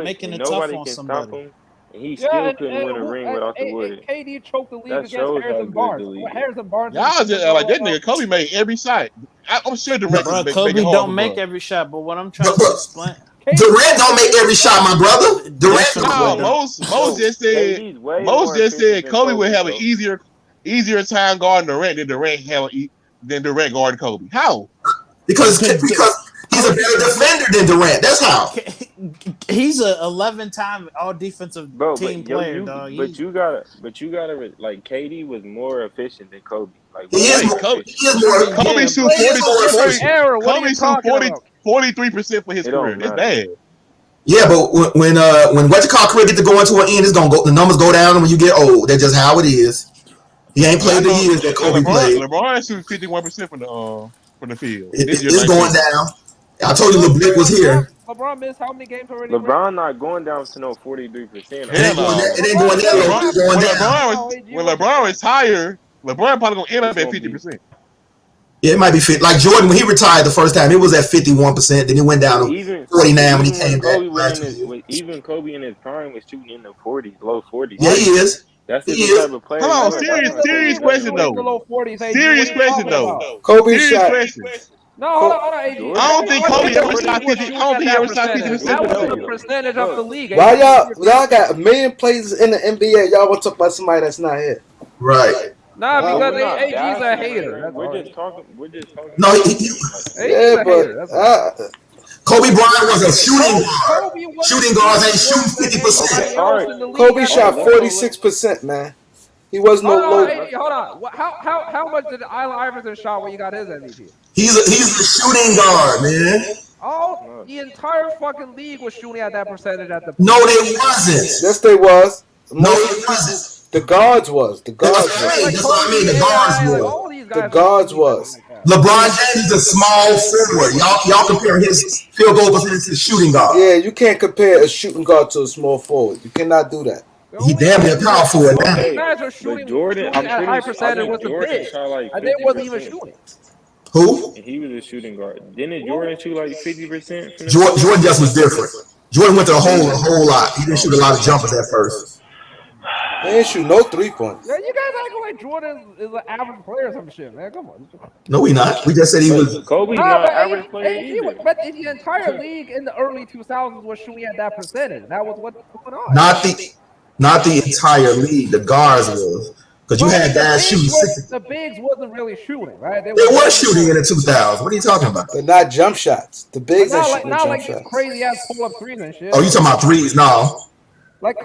making it tough on somebody. And he still couldn't win a ring without the wood. KD choked the league against Harrison Barnes. Harrison Barnes. Y'all just like that nigga. Kobe made every shot. I'm sure Durant. Kobe don't make every shot, but what I'm trying to explain. Durant don't make every shot, my brother. Durant. Most just said Kobe would have an easier time guarding Durant than Durant guarding Kobe. How? Because he He's a better defender than Durant. That's how. He's a 11-time All Defensive Bro, Team but yo, player, dog. you gotta like KD was more efficient than Kobe. Like He is way more. more He efficient. is more. Kobe Yeah, shoot He is more 40, efficient. Error. What are Kobe you shoot talking 40, about? 43% for his It don't career. That's matter. bad. Yeah, but when what you call career get to go into an end, it's gonna go. The numbers go down when you get old. That's just how it is. He ain't I played the know. years that Kobe played. LeBron shoots 51% from the field. This year, It's going 19. down. I told you LeBron was here. LeBron missed how many games already? LeBron not going down to no 43%. It ain't Hell going no. that. It ain't going that low. It's going down. When LeBron retires, LeBron probably gonna end up at 50%. Yeah, it might be fit. Like Jordan, when he retired the first time, it was at 51%. Then it went down to Even 49 when he even came when back Kobe was last in 2 his years. even Kobe in his prime was shooting in the 40s, low 40s. Yeah, he is. That's He the is. type of player. Hold on, you are. serious question in the though. low 40s. AG, Serious what are you question talking though. about? Kobe Serious shot. question. No, hold on, AG. Jordan- I don't think Kobe ever shot 50. I don't think he ever shot 50% That from the was the field. percentage of the league. Why AG. y'all got a million players in the NBA? Y'all want to talk about somebody that's not here? Right. Nah, Wow. because We're not AG's a bashing, hater. man. That's all. We're just talking. No, AG's Yeah, a but hater. That's all. Kobe Bryant was a shooting guard. Kobe wasn't Shooting guards ain't shooting worse than 50%. anybody else in the league. Kobe at shot the level. 46%, man. He was no Hold on, low. AG, hold on. How much did Allen Iverson shot when you got his MVP? He's a shooting guard, man. All the entire fucking league was shooting at that percentage at the point. No, they wasn't. Yes, they was. No, it wasn't. The guards was. The guards was. That's what I mean. The AI, guards like, were. all these The guys guards were was. like that. LeBron James is a small forward. Y'all compare his field goal percentage to the shooting guard. Yeah, you can't compare a shooting guard to a small forward. You cannot do that. He damn near power forward now. Okay, Guys are but shooting, Jordan, shooting I'm at pretty high sure. I percentage think with the Jordan big. shot like And they wasn't even 50%. shooting. Who? And he was a shooting guard. Didn't Jordan shoot like 50%? From the Jordan just was different. Jordan went to a whole lot. He didn't shoot a lot of jumpers at first. They ain't shoot no 3-point. Yeah, you guys acting like Jordan is an average player or some shit, man. Come on. No, we not. We just said he was. Kobe's Nah, not but an average player either. but the entire league in the early 2000s was shooting at that percentage. That was what's going on. Not the entire league. The guards was. Because you had guys shooting 60. The bigs wasn't really shooting, right? They were shooting in the 2000s. What are you talking about? But not jump shots. The bigs ain't shooting Not jump like these shots. crazy ass pull up threes and shit. Oh, you talking about threes? No. Like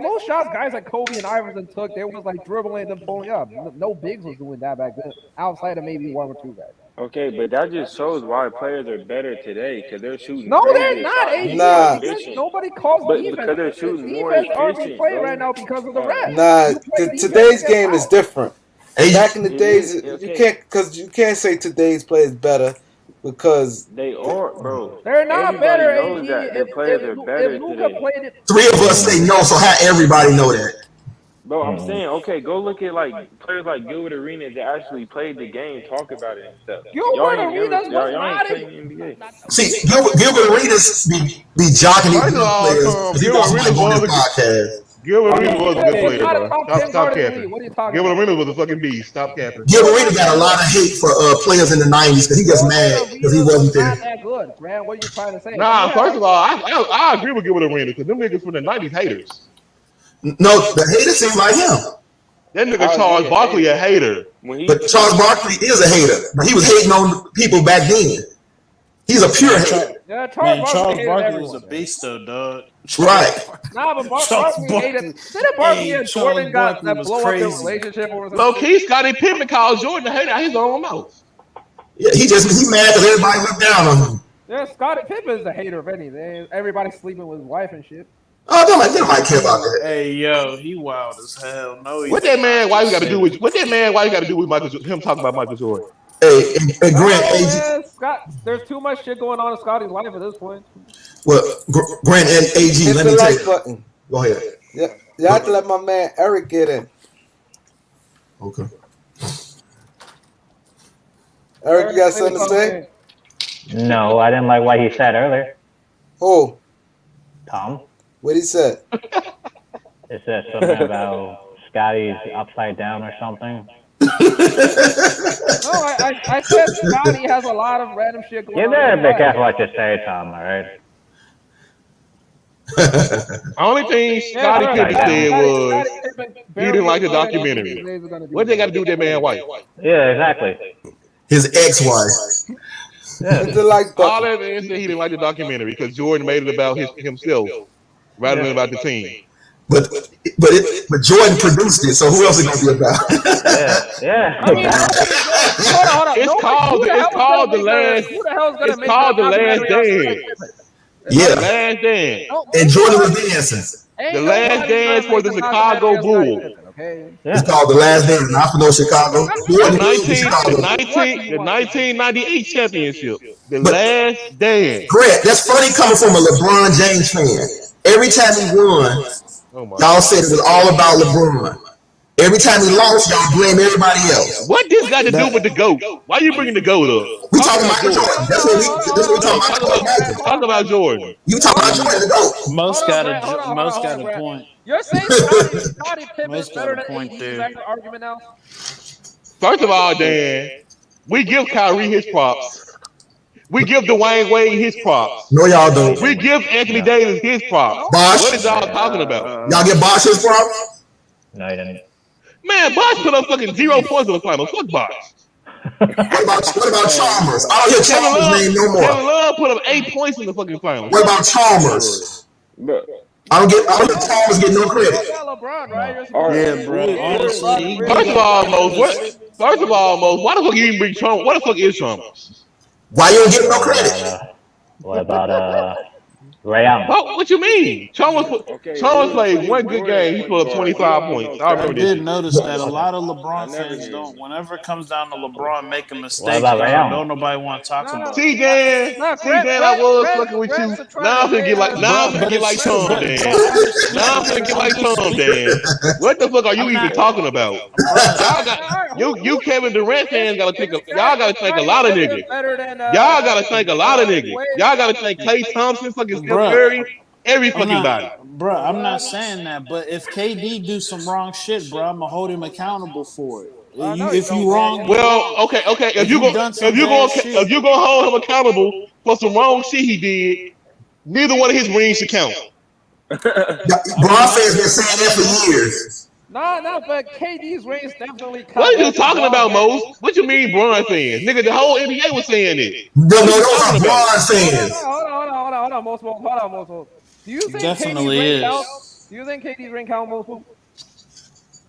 most shots guys like Kobe and Iverson took, they was like dribbling and pulling up. No bigs was doing that back then, outside of maybe one or two guys. Okay, but that just shows why players are better today because they're shooting. No, they're crazier not. shots, AG. Nah. more efficient. Nobody calls But defense. because they're shooting more defense are being efficient, played bro. right now because of the refs. Nah, You play defense, today's get game is out. different. Back in the It days, is, you okay. can't, because you can't say today's play is better because They are, bro. They're not Everybody better. knows AG. that their players are better if Luka today. played it, 3 of us say no, so how everybody know that? Bro, I'm saying, okay, go look at like players like Gilbert Arenas that actually played the game, talk about it and stuff. Gilbert ain't Arenas never- was y'all not ain't in. playing NBA. See, Gilbert Arenas be jocking these First of all, players because he Gilbert wants somebody Arenas on was this podcast. Gilbert Arenas was a good Hey, player, not a bro. top 10 Stop guard in the capping. league. What are you talking Gilbert about? Arenas was a fucking beast. Stop capping. Gilbert Arenas got a lot of hate for players in the 90s because he gets mad because he wasn't not there. that good, man. What are you trying to say? Nah, first of all, I agree with Gilbert Arenas because them niggas from the 90s haters. No, the haters seem like him. That nigga I Charles agree. Barkley a hater. When he, But Charles Barkley is a hater. But he was hating on people back then. He's a pure hater. Yeah, Man, Charles Charles hated Barkley was a everyone. beast, though, dog. Right. Nah, but Charles Barkley Barkley- hated. Didn't Barkley Hey, and Charles Jordan got Barkley that was blow up their crazy. relationship over Low key, Scottie Pippen called Jordan a hater out his own mouth. Yeah, he mad because everybody looked down on him. Yeah, Scottie Pippen's a hater of anything. Everybody's sleeping with his wife and shit. Oh, they might care about that. Hey, yo, he wild as hell. No, he What that man? Why you got to do with? What that man? Why you got to do with him talking about Michael Jordan? Hey, and Grant, Oh, AG, man, there's too much shit going on in Scotty's life at this point. well, Grant and AG, hit let the me tell like you. button. Go ahead. Yeah, you have to let my man Eric get in. Okay. Eric, you got something to say? No, I didn't like what he said earlier. Who? Tom. What he said? It said something about Scotty's upside down or something. No, I said Scotty has a lot of random shit going You on. better in his be life. careful what you say, Tom, all right? Only thing Scottie Pippen said was he didn't like the documentary. What they got to do with that man white? Yeah, exactly. His ex-wife. Yeah. It's like All the that man said he didn't like the documentary because Jordan made it about himself rather than about the team. But Jordan produced it, so who else is it gonna be about? Yeah. I mean, Exactly. hold on. It's called The Last. Who the hell is gonna It's make called The that Last documentary on Dance. Yeah. The Last Dance. And Jordan was dancing. The Last Dance for the Chicago Bulls. Okay. It's called The Last Dance. Not for no Chicago. The Jordan was in Chicago. 1998 championship. The Last Dance. Grant, that's funny coming from a LeBron James fan. Every time he won, Oh my y'all said it was all about LeBron. Every time he lost, y'all blame everybody else. What this got to do with the GOAT? Why you bringing the GOAT up? We talking Michael Jordan. That's what we talking about. Talk about Jordan. You talking about Jordan the GOAT. Most Hold on, got Brad, hold on, most hold got on, a Brad. point. You're saying Scottie Pippen is Most got better a than point AD? there. Is that your argument now? First of all, Dan, we give Kyrie his props. We give Dwayne Wade his props. No, y'all don't. We give Anthony Davis his props. Bosh, What is y'all talking about? y'all get Bosh his problem? No, you didn't. Man, Bosh put up fucking 0 points in the final. Fuck Bosh. What about Chalmers? I don't hear Chalmers' name no Kevin more. Love put up 8 points in the fucking final. What about Chalmers? Bro, I don't hear Chalmers get no credit. About LeBron, right? You're all supposed right. Yeah, bro. Honestly, First of all, Mose, why the fuck you even bring Chalmers? What the fuck is Chalmers? Why you don't give him no credit? What about Ray Allen? What you mean? Chalmers played one good game. He put up 25 points. I I remember did this. notice that a lot of LeBron fans don't. Whenever it comes down to LeBron making mistakes, about Ray Allen? don't nobody want to talk about it. See, Dan, I was fucking with you. Now I'm finna get like Tom, Dan. Now I'm finna get like Tom, Dan. What the fuck are you even talking about? Y'all got you Kevin Durant fans gotta think y'all gotta thank a lot of niggas. Y'all gotta thank a lot of niggas. Y'all gotta thank Klay Thompson, fucking Steph Curry, every fucking body. Bro, I'm not saying that, but if KD do some wrong shit, bro, I'm gonna hold him accountable for it. If you wrong, well, okay. If you gonna hold him accountable for some wrong shit he did, neither one of his rings should count. Bron fans been saying that for years. No, but KD's rings definitely count. What are you talking about, Mose? What you mean, Bron fans? Nigga, the whole NBA was saying it. No, those are Bron fans. Hold on, Most. Do you think Definitely KD's ring is. counts? Do you think KD's ring count, Most?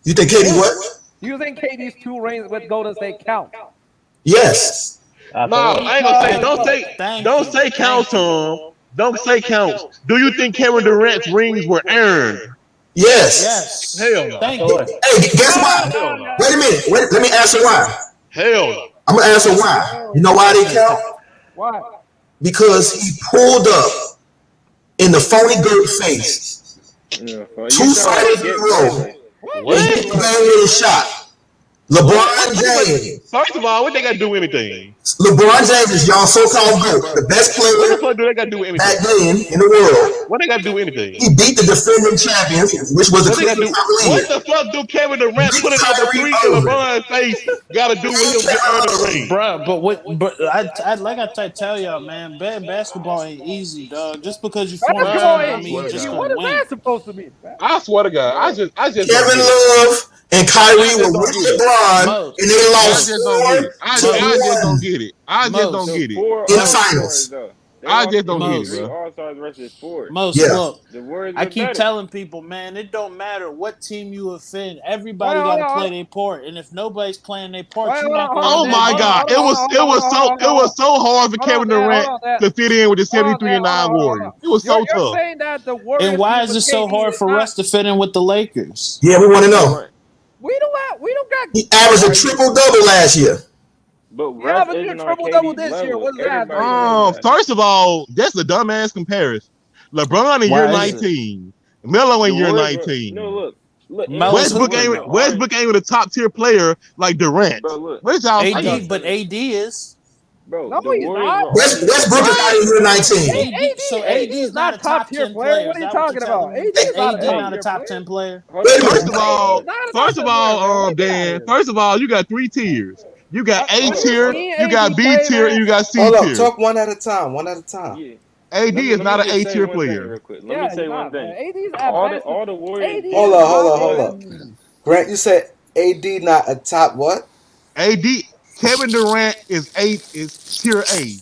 You think KD what? Do you think KD's 2 rings with Golden State count? Yes. No, I ain't gonna say. Don't say counts, Tom. Don't say counts. Do you think Kevin Durant's rings were earned? Yes. Hell no. Thank you. Hey, guess why? Wait a minute. Let me answer why. Hell no. I'm gonna answer why. You know why they count? Why? Because he pulled up in the phony goat face. Yeah, 2 Fridays in a row. What? And he banged a shot. LeBron James. First of all, what they got to do with anything? LeBron James is y'all so-called GOAT, the best What the player fuck do they got to do with back anything? then in the world. What they got to do with anything? He beat the defending champions, which was the What they got to do? Cleveland What Cavaliers. the fuck do Kevin Durant put it over 3 in LeBron's face got to do with him getting earned a ring? Bro, but I like I tell y'all, man, bad basketball ain't easy, dog. Just because you form a team, I mean, you just What gonna is win. that supposed to mean? I swear to God, I just Kevin Love and Kyrie were with LeBron, and they lost I just don't get it. I just don't get it. in the finals. I just don't get it, Three bro. All-Stars versus 4. Most Yeah. look, The Warriors I were keep better. telling people, man, it don't matter what team you offend. Everybody Hold on, got to hold on. play their part, and if nobody's playing their part, Wait, you're not hold going on, Oh to my win. God! It was so hard for Kevin Durant to fit in with the 73-9 Warriors. It was so You're tough. saying that the Warriors And why team is with it so KD hard is for not- us to fit in with the Lakers? Yeah, we want to know. We don't got. He averaged a triple-double last year. But Yeah, Russ but you isn't on triple-double KD's this level. year. What does that have to do? Everybody knows that. First of all, that's a dumbass comparison. LeBron in Why year is it? 19, Melo in The year Warriors were- 19. No, look. Melo's Westbrook ain't with a top tier player like Durant. Bro, look. What is y'all AD, saying? but AD is. Bro, No, the he's Warriors not. were Westbrook is not in year 19. AD is not a top 10 player. What are you Is that talking you're about? telling me? AD is not AD a not a top player. 10 player. Hold Wait a on. minute. First of all, Dan. First of all, you got 3 tiers. You got A tier, you got B tier, and you got C Hold up, tier. talk one at a time. Yeah. AD is not an Let A me just tier say one thing player. real quick. Let me say one thing. AD's at All best. the Warriors. AD Hold up. Grant, you said AD not a top what? AD Kevin Durant is tier A.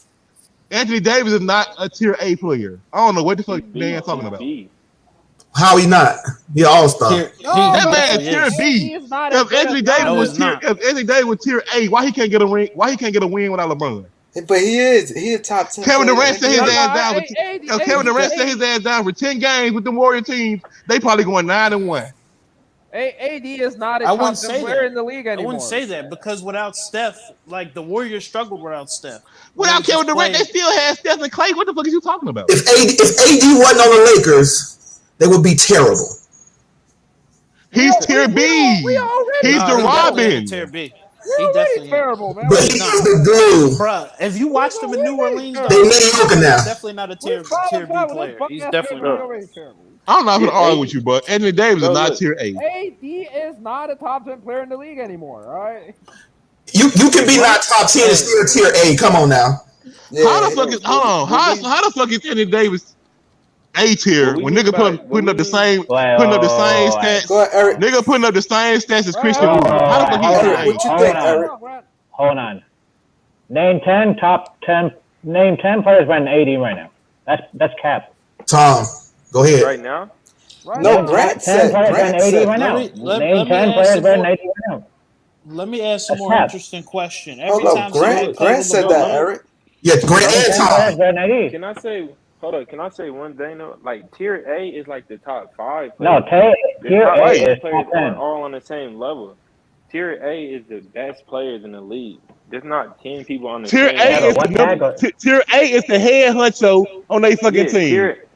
Anthony Davis is not a tier A player. I don't know what the fuck man talking about. B. How he not? He all star. That man He tier is. B. He's not If Anthony Davis No, was it's tier, not. if Anthony Davis was tier A, why he can't get a ring? Why he can't get a win without LeBron? But he is. He a top 10. Kevin player. Durant set his ass down. Hey, If Kevin Durant set his ass down for 10 games with the Warrior teams, they probably going 9-1. AD is not a I top wouldn't 10 say player that. in the league I anymore. wouldn't say that because without Steph, like the Warriors struggled without Steph. Without Warriors Kevin just Durant, they played- still had Steph and Clay. What the fuck are you talking about? If AD wasn't on the Lakers, they would be terrible. He's tier B. We already He's the Nah, he definitely Robin. ain't tier B. We're He already definitely terrible, man. But he is the glue. Bruh, if you watched him in New Orleans, They mediocre now. he's definitely not a tier B player. He's definitely not. I'm not going to Yeah, argue AD with you, but Anthony Davis is Bro, not look. tier A. AD is not a top 10 player in the league anymore, all right? You can be not top 10 and still tier A. Come on now. How the fuck is hold on? How the fuck is Anthony Davis A tier But we when need nigga about- putting up the same Wait, putting up the same wait. stats? Go ahead, Eric. Nigga putting up the same stats as Christian Oh, Wood. How the fuck he hold tier on, A? What you hold think, on. Eric? Hold on. Name 10 top 10. Name 10 players better than AD right now. That's cap. Tom, go ahead. Right now? Right No, now. Grant 10 said. players better Grant than AD said. right now. let Name me 10 ask players you better than more- AD right now. Let me ask some That's more cap. interesting question. Every Hold up, time somebody Grant. plays Grant with said LeBron, that, Eric. Yeah, Grant Name and 10 Tom. players better than AD. Can I say? Hold up. Can I say one thing though? Like tier A is like the top 5. No, players. The tier top A 5 is players top 10. are all on the same level. Tier A is the best players in the league. There's not 10 people on the Tier same A Yeah, is but the what number. category? Tier A is the head honcho on their fucking Yeah, team.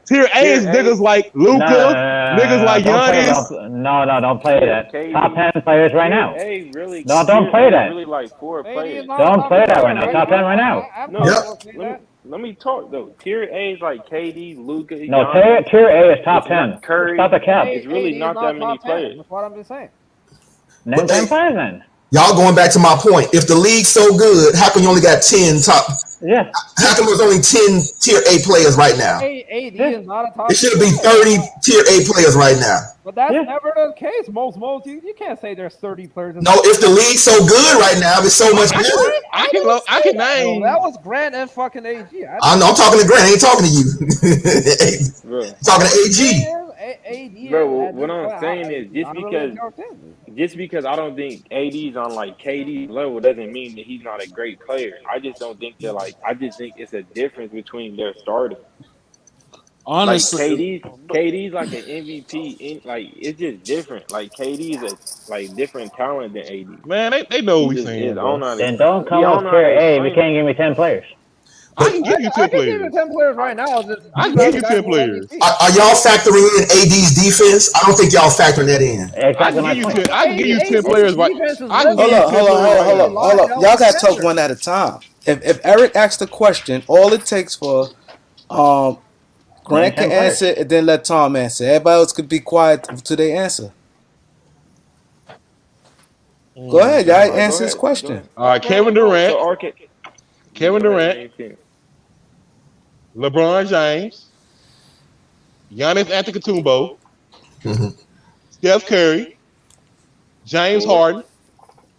Tier A is tier A- niggas like Luka, niggas like don't play Giannis. that. No, don't play that. KD. Top 10 players right Tier now. A really. No, don't tier play A that. Really like 4 AD is players. not Don't top play 10 that player right now. Top 10 right now. I'm No, not Yep. gonna say let me, that. let me talk though. Tier A is like KD, Luka, No, Giannis. tier A is top It's not 10. Curry. Stop the cap. It's really AD is not that many top 10. players. That's what I'm just saying. Name But 10 they- players then. Y'all going back to my point. If the league's so good, how come you only got 10 top? Yeah. How come there's only 10 tier A players right now? AD is not a top It should 10 be player. 30 tier A players right now. But that's Yeah. never the case. Most you can't say there's 30 players. In No, if the league's so good right now, it's so much better. I can name. No, that was Grant and fucking AG. I'm talking to Grant. I ain't talking to you. Bro. Talking to AG. AD. Bro, what I'm saying is just because I don't think AD's on like KD's level doesn't mean that he's not a great player. I just don't think they're like. I just think it's a difference between their starters. honestly, Like KD's like an MVP. Like it's just different. Like KD's a like different talent than AD. Man, they know what we He just saying. is. I Bro. don't know how to- Then don't come Yeah, I with don't know how tier to A if you explain can't give me 10 players. I can give you 10 I can give you players. 10 players right now. I can give you 10 players. Are y'all factoring in AD's defense? I don't think y'all factoring that in. Exactly my point. I can give you 10 players right. I can give Hold you up, 10 hold up, players right now. hold up. Y'all gotta talk one at a time. If Eric asks the question, all it takes for Grant can answer it and then let Tom answer. Everybody else could be quiet till they answer. Go ahead, y'all Alright, answer go his ahead. question. All right, Kevin Durant, So Kevin Durant, LeBron James, Giannis Antetokounmpo, Steph Curry, James Harden.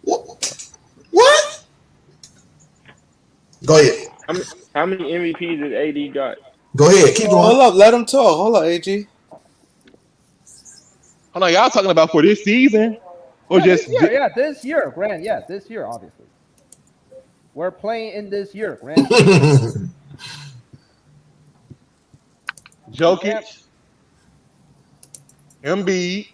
What? Go ahead. How many MVPs has AD got? Go ahead. Keep Hold going. up, let him talk. Hold up, AG. Hold on, y'all talking about for this season or just? This year, Grant. Yeah, this year, obviously. We're playing in this year, Grant. Jokic, Embiid,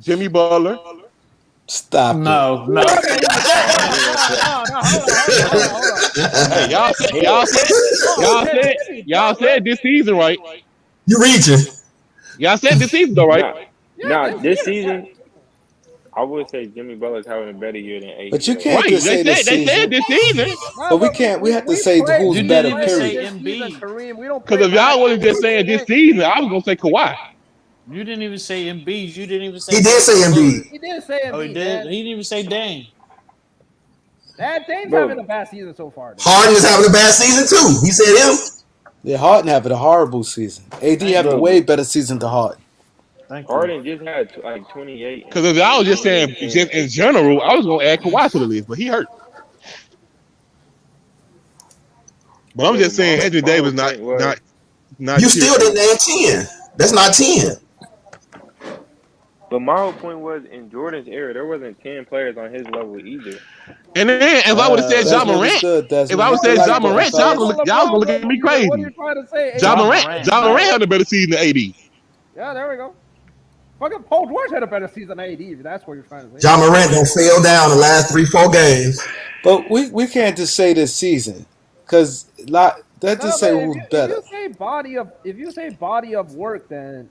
Jimmy Butler. Stop it. no. Hey, y'all said this season, right? You reaching? Y'all said this season, though, right? Nah, this season, I would say Jimmy Butler's having a better year than AD. But you can't Right, just say they this said season. this season. But we can't. We have to say who's You better. didn't even say Period. Embiid. Because if y'all wasn't just saying this season, I was gonna say Kawhi. You didn't even say Embiid. You didn't even say. He did say Embiid. He did say Embiid. Oh, he did. He didn't even say Dame. Dame's Bro. having a bad season so far. Though. Harden is having a bad season too. He said him. Yeah, Harden having a horrible season. AD having a Bro, way better season than Harden. Thank you. Harden just had like 28. Because if I was just saying, and just in general, I was gonna add Kawhi to the list, but he hurt. But I'm just saying, Anthony Davis not. You still didn't name 10. That's not 10. But my whole point was in Jordan's era, there wasn't 10 players on his level either. And then if I would have said Ja Morant, if I would have said Ja Morant, y'all gonna look at me crazy. What are you trying to say? Ja Morant had a better season than AD. Yeah, there we go. Fucking Paul George had a better season than AD. If that's what you're trying to say. Ja Morant don't fail down the last 3-4 games. But we can't just say this season because that just say who's better. If you say body of work, then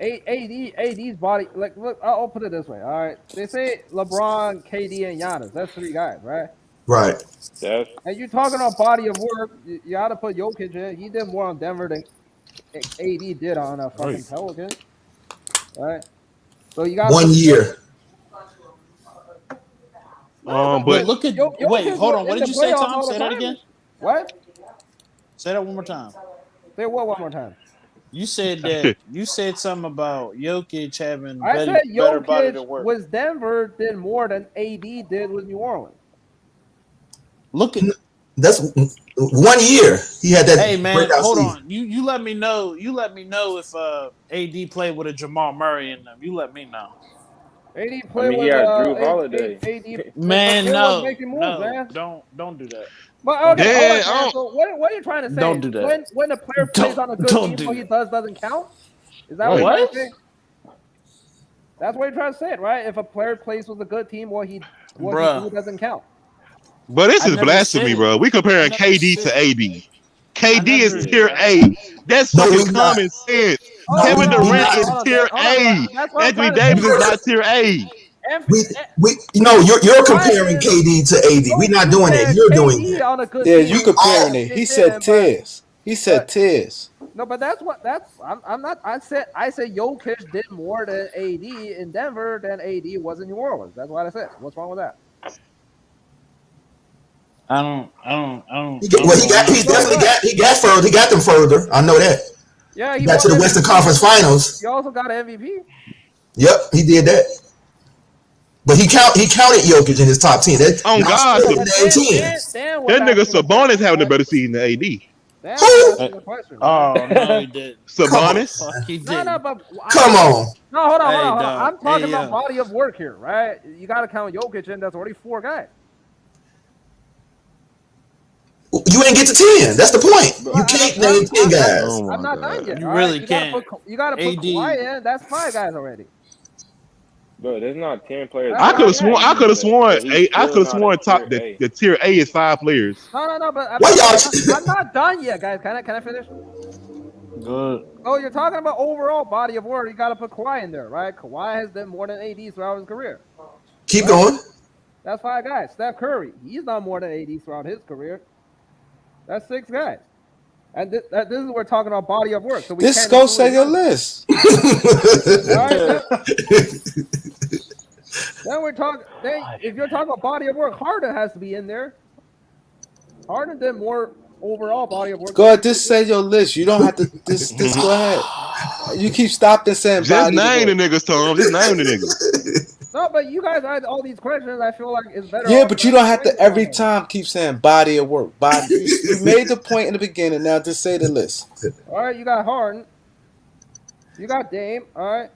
AD's body. Like, look, I'll put it this way. All right, they say LeBron, KD, and Giannis. That's 3 guys, right? Right. Yes. And you're talking about body of work. You got to put Jokic in. He did more on Denver than AD did on a fucking Pelicans. Right. So you got 1 year. But look at wait, hold on. What did you say, Tom? Say that again. What? Say that one more time. Say what one more time? You said that you said something about Jokic having I said better body to work. was Denver did more than AD did with New Orleans. Look at That's 1 year. He had that. hey man, breakout hold season. on. You let me know. You let me know if AD played with a Jamal Murray in them. You let me know. AD played he with had Drew Holiday. AD Man, was making moves, no, man. don't do that. But okay, so what are you trying to say? Don't do that. When a player plays on a good don't team, do what he that. doesn't count? Is that what you're What? trying to say? That's what you're trying to say, right? If a player plays with a good team, what he Bruh. doesn't count. But this is never blasphemy, said- bro. We comparing I never KD to said- AD. KD never is said tier that. A. That's No, fucking he's common not. sense. No, Kevin he's Durant not. is tier A. That's what I'm Anthony trying to Davis say. is not tier A. You're comparing KD to AD. We're not doing that. You're doing that. On a good Yeah, team. you comparing it. He said Tiz. He said Tiz. No, but I'm not. I said Jokic did more than AD in Denver than AD was in New Orleans. That's what I said. What's wrong with that? I don't. He got further. He got them further. I know that. Yeah, He got to the Western Conference Finals. He also got an MVP. Yep, he did that. But he counted Jokic in his top 10. On God, that nigga Sabonis having a better season than AD. Oh no, he did. Sabonis? He did. Come on. No, hold on. Hey, I'm talking hey, about body of work here, right? You got to count Jokic in. That's already 4 guys. You ain't get to 10. That's the point. You can't name 10 guys. I'm not done yet. You all really right? can't. You got to put AD. Kawhi in. That's 5 guys already. Bro, there's not 10 players. I could have sworn. I could have sworn. He's I could have still sworn not top a tier A. the tier A is 5 players. No, but Why y'all- I'm not done yet, guys. Can I finish? Good. Oh, you're talking about overall body of work. You got to put Kawhi in there, right? Kawhi has done more than AD throughout his career. Keep going. That's 5 guys. Steph Curry, he's done more than AD throughout his career. That's 6 guys. And this is what we're talking about body of work. So we This can't go include say your him. list. All right, then we're talking. Then if you're talking about body of work, Harden has to be in there. Harden did more overall body of work. Go ahead, just say your list. You don't have to. Just go ahead. You keep stopping saying Just body name the of work. niggas, Tom. Just name the niggas. No, but you guys had all these questions. I feel like it's better. Yeah, off but you don't have to brainstorming. every time keep saying body of work. Body. You made the point in the beginning. Now just say the list. All right, you got Harden. You got Dame. All right,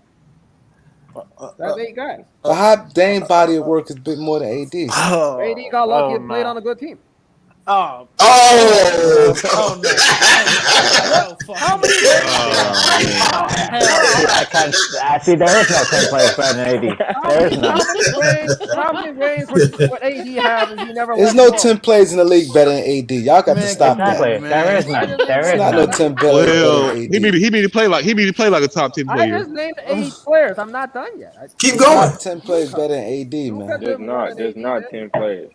that's 8 guys. But how Dame body of work is a bit more than AD. Oh, AD got lucky and no. played on a good team. Oh, Oh. oh no. Oh, fuck. How many? I can't. See, there is no 10 players better than AD. There is none. How many rings would AD have if he never? There's won no the 10 plays in the league better than AD. Y'all got to Man, stop Exactly. that. There is none. There It's is not no none. 10 better Well, than he AD. need to play like a top 10 I player. just named 8 players. I'm not done yet. Keep going. Not 10 plays better than AD, man. There's not 10 players.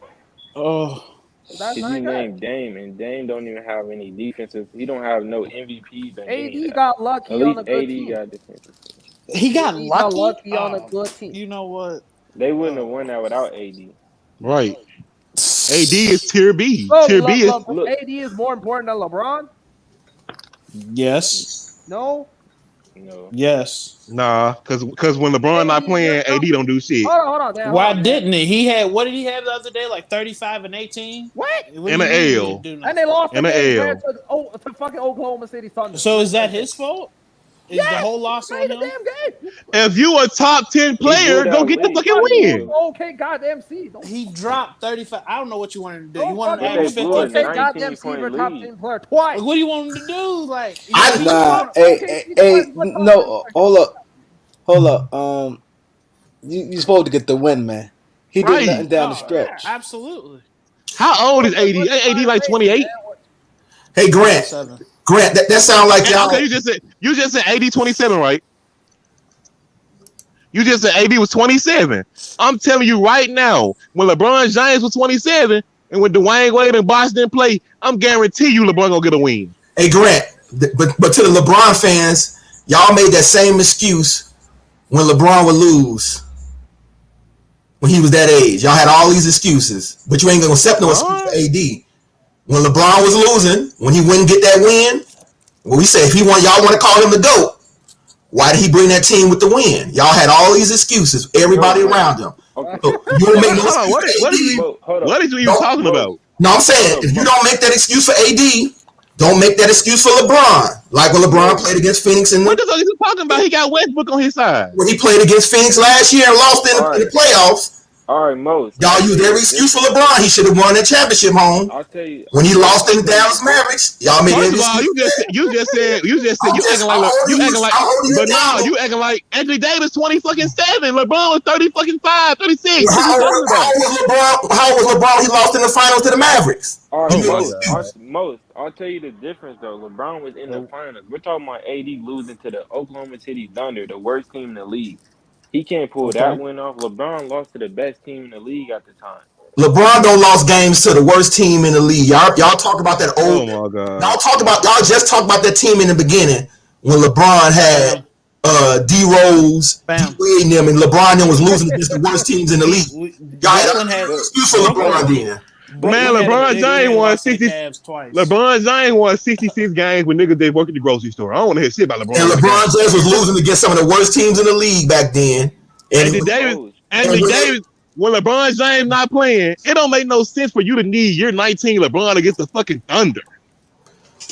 Oh, That's If 9 you guys. name Dame, and Dame don't even have any defensive. He don't have no MVPs. and any of AD that. got lucky At on least a good 80 team. got defensive. he got AD lucky. on a Oh, good team. you know what? They wouldn't have won that without AD. Right. AD is tier B. So Tier B is Look. AD is more important than LeBron. Yes. No. No. Yes. Nah, cause when LeBron not playing, AD don't do shit. Hold on. Dan, Why hold on, Dan. didn't he? He had what did he have the other day? Like 35 and 18? What? What do And you an mean he L. didn't do And nothing? they lost the And an game L. to fucking Oklahoma City Thunder. So is that his fault? Is the Yes, whole loss he on played him? the damn game. If you a top 10 player, blew go that get the lead. fucking win. Okay, goddamn C. Don't He dropped 35. I don't know what you wanted to do. don't You wanted to fucking But they average blew a 50 okay, goddamn 19 C point for a top lead. 10 player twice. What do you want him to do? Like, I- Nah, hey, no, hold up. You supposed to get the win, man. He did Right. nothing down the Oh, stretch. absolutely. How old is AD? AD like 28? Hey, Grant. 7. Grant, that sound like y'all. Okay, you just said AD 27, right? You just said AD was 27. I'm telling you right now, when LeBron James was 27 and when Dwayne Wade and Bosh didn't play, I'm guarantee you LeBron gonna get a win. Hey, Grant, but to the LeBron fans, y'all made that same excuse when LeBron would lose. When he was that age, y'all had all these excuses, but you ain't gonna accept no excuse for AD. When LeBron was losing, when he wouldn't get that win, well, we said if he won, y'all want to call him the GOAT. Why did he bring that team with the win? Y'all had all these excuses, everybody around him. Okay. So you don't make no Hold on, excuse for AD. Hold what up. is you talking about? No, I'm saying if you don't make that excuse for AD, don't make that excuse for LeBron. Like when LeBron played against Phoenix in What the fuck is you talking about? He got Westbrook on his side. when he played against Phoenix last year and lost in the playoffs. All right, Most. Y'all used every excuse for LeBron. He should have won that championship home. I'll tell you. When he lost in Dallas Mavericks, y'all made First every of all, excuse. you just said you acting like Anthony Davis 20 fucking 7. LeBron was 30 fucking 5, 36. What How are you talking about? was LeBron? He lost in the finals to the Mavericks. All right, Oh, Most. I'll tell you the difference though. LeBron was in the finals. We're talking about AD losing to the Oklahoma City Thunder, the worst team in the league. He can't pull that win off. LeBron lost to the best team in the league at the time. LeBron don't lost games to the worst team in the league. Y'all talk about that Oh old. my god. Y'all just talk about that team in the beginning when LeBron had D Rose, D Wade and them, and LeBron then was losing against the worst teams in the league. Y'all had an excuse for LeBron then. Man, LeBron James won 60. twice. LeBron James won 66 games when niggas did work at the grocery store. I don't want to hear shit about LeBron. And LeBron James was losing against some of the worst teams in the league back then. Anthony Davis, when LeBron James not playing, it don't make no sense for you to need your 19 LeBron against the fucking Thunder.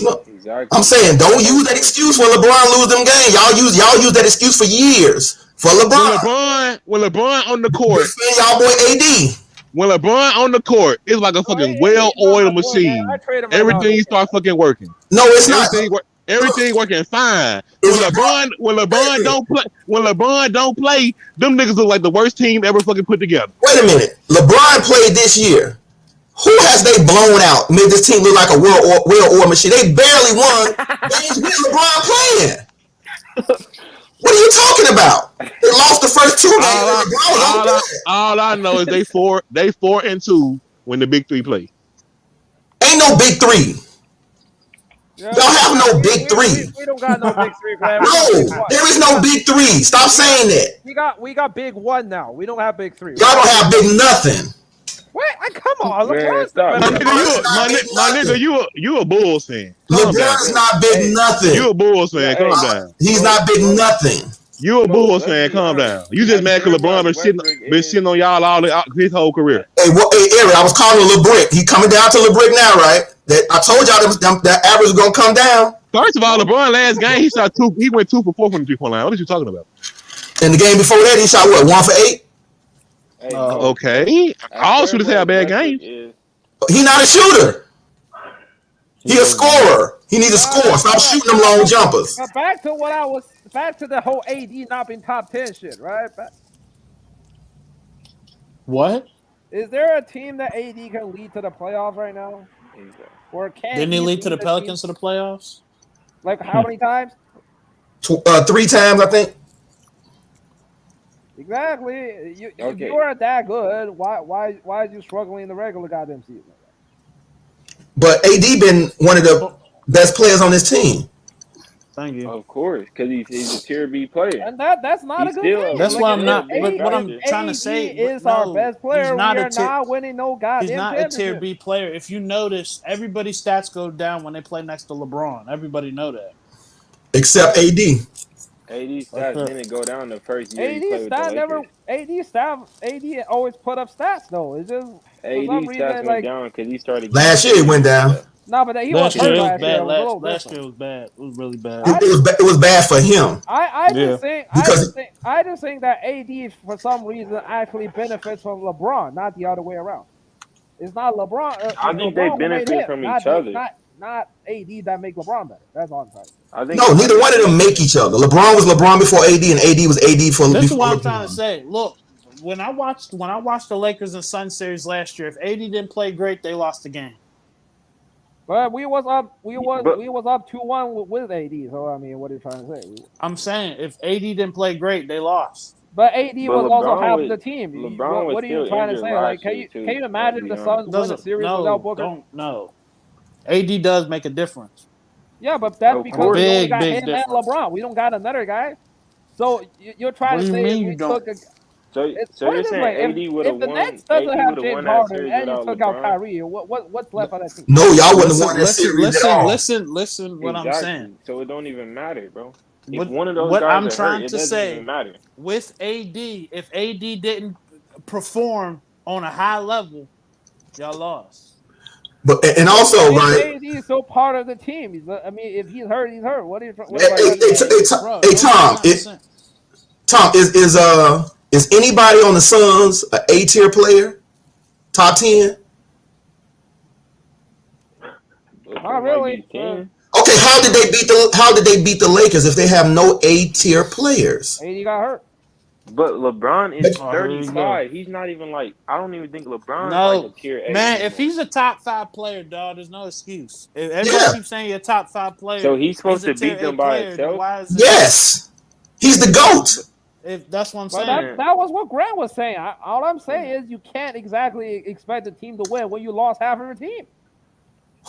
No, Exactly. I'm saying don't use that excuse when LeBron lose them games. Y'all use that excuse for years for LeBron. When LeBron on the court, y'all boy AD. when LeBron on the court, it's like a fucking well-oiled machine. Everything start fucking working. No, it's not. Everything working fine. When LeBron don't play, them niggas look like the worst team ever fucking put together. Wait a minute. LeBron played this year. Who has they blown out? Made this team look like a well-oiled machine. They barely won games with LeBron playing. What are you talking about? They lost the first two games. All I know is they 4-2 when the big three play. Ain't no big three. Y'all have no big three. We don't got no big three. No, there is no big three. Stop saying that. We got big one now. We don't have big three. Y'all don't have big nothing. What? Come on, Man, stop. My nigga, you a Bulls fan. LeBron's not big nothing. You a Bulls fan. Calm down. He's not big nothing. You a Bulls fan. Calm down. You just mad because LeBron been shitting on y'all all his whole career. Hey, Eric, I was calling LeBrick. He coming down to LeBrick now, right? I told y'all that average was gonna come down. First of all, LeBron last game he went 2 for 4 from the 3-point line. What are you talking about? In the game before that, he shot what, 1 for 8? Hey, Okay. All shooters have bad games. He not a shooter. He a scorer. He needs to score. Stop shooting them long jumpers. But back to the whole AD not being top 10 shit, right? What? Is there a team that AD can lead to the playoffs right now? Or Didn't he lead to the Pelicans to the playoffs? Like how many times? 3 times, I think. Exactly. If you are that good, why is you struggling in the regular goddamn season? But AD been one of the best players on this team. Thank you. Of course, because he's a tier B player. And that's not He's a good still thing. a That's Like, why I'm if not. big But what I'm factor. trying to AD say is our no, best player. he's We not are a tier. not winning no goddamn He's not a tier championship. B player. If you notice, everybody's stats go down when they play next to LeBron. Everybody know that. Except AD. AD stats Okay. didn't go down the first year he AD played with the stat Lakers. never. AD always put up stats though. It's just for AD some stats reason went like down because he started. Last year it went down. no, but he was Last year hurt it was last year. bad. It was a little Last different. year was bad. It was really bad. It was bad for him. I Yeah. just think I just think that AD for some reason actually benefits from LeBron, not the other way around. It's not LeBron. I think they LeBron who made benefit him, from not each other. Not AD that make LeBron better. That's all I'm saying. I think No, neither one of them make each other. LeBron was LeBron before AD, and AD was AD for This is before what I'm LeBron. trying to say. Look, when I watched the Lakers and Sun series last year, if AD didn't play great, they lost the game. But we was up 2-1 with AD. So I mean, what are you trying to say? I'm saying if AD didn't play great, they lost. But AD was also LeBron half was- the team. LeBron was what are you still trying to injured say? last Like, can year, you too, can you imagine let's the be honest. Suns win a series without Booker? No. AD does make a difference. Yeah, but that's Of because course. we only Big, got big him and difference. LeBron. We don't got another guy. So you're trying What to do you say mean if you we don't? took a So put you're it this saying way, AD would have if the won? Nets AD doesn't have would have James won that Harden series and you without took out LeBron? Kyrie, what's left of that team? No, y'all wouldn't have won that series at all. Listen what I'm saying. So it don't even matter, bro. If What- one of those what guys I'm are trying hurt, to it doesn't say- even matter. With AD, if AD didn't perform on a high level, y'all lost. But and also, right? AD is still part of the team. I mean, if he's hurt, he's hurt. What are you? What Hey, are you Bro, Tom, Tom, is anybody on the Suns an A tier player? Top 10? Not really. Okay, how did they beat the Lakers if they have no A tier players? AD got hurt. But LeBron is Oh, here you 35. He's not even like, I don't even think LeBron's No, like a tier A. man, anymore. if he's a top 5 player, dog, there's no excuse. If everybody Yeah. keeps saying you're a top 5 player, So he's supposed a to tier beat them A by player, then himself? why is it? Yes, he's the GOAT. If that's what I'm But saying. that was what Grant was saying. All I'm saying is you can't exactly expect the team to win when you lost half of your team.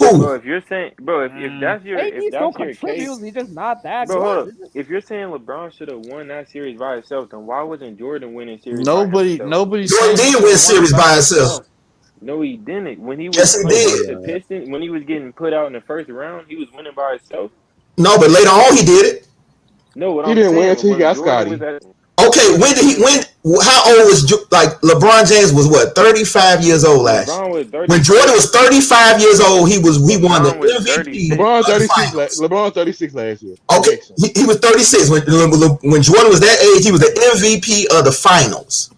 Bro, Who? if you're saying, bro, if that's your, AD if still that's your contributes. case, He's just not that bro, hold good. up. If you're saying LeBron should have won that series by himself, then why wasn't Jordan winning series? Nobody. by himself? Nobody's Jordan saying did he win won series by himself. No, he didn't. When he was Yes, he playing did. with the Pistons, when he was getting put out in the first round, he was winning by himself. No, but later on he did it. No, what He I'm didn't saying win until he when got Jordan Scotty. was at- Okay, when did he win? How old was like LeBron James was what 35 years old last year. LeBron was 30. When Jordan was 35 years old, he won the LeBron was MVP. 36. LeBron of the 36. finals. LeBron 36 last year. Okay, he was 36 when Jordan was that age. He was the MVP of the finals,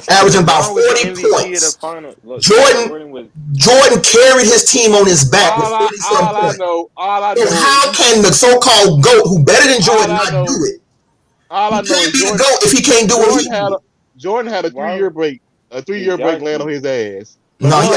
averaging about LeBron was the 40 MVP of points. the final. Look, Jordan was Jordan carried his team on his back with 37 All I points. know, all I So know, how can the so-called GOAT, who better than Jordan, All I not know- do it? all I He know can't is be the Jordan. GOAT if he can't do what he Jordan had do. a Jordan had a 3-year break. A 3-year break land on his ass. No, he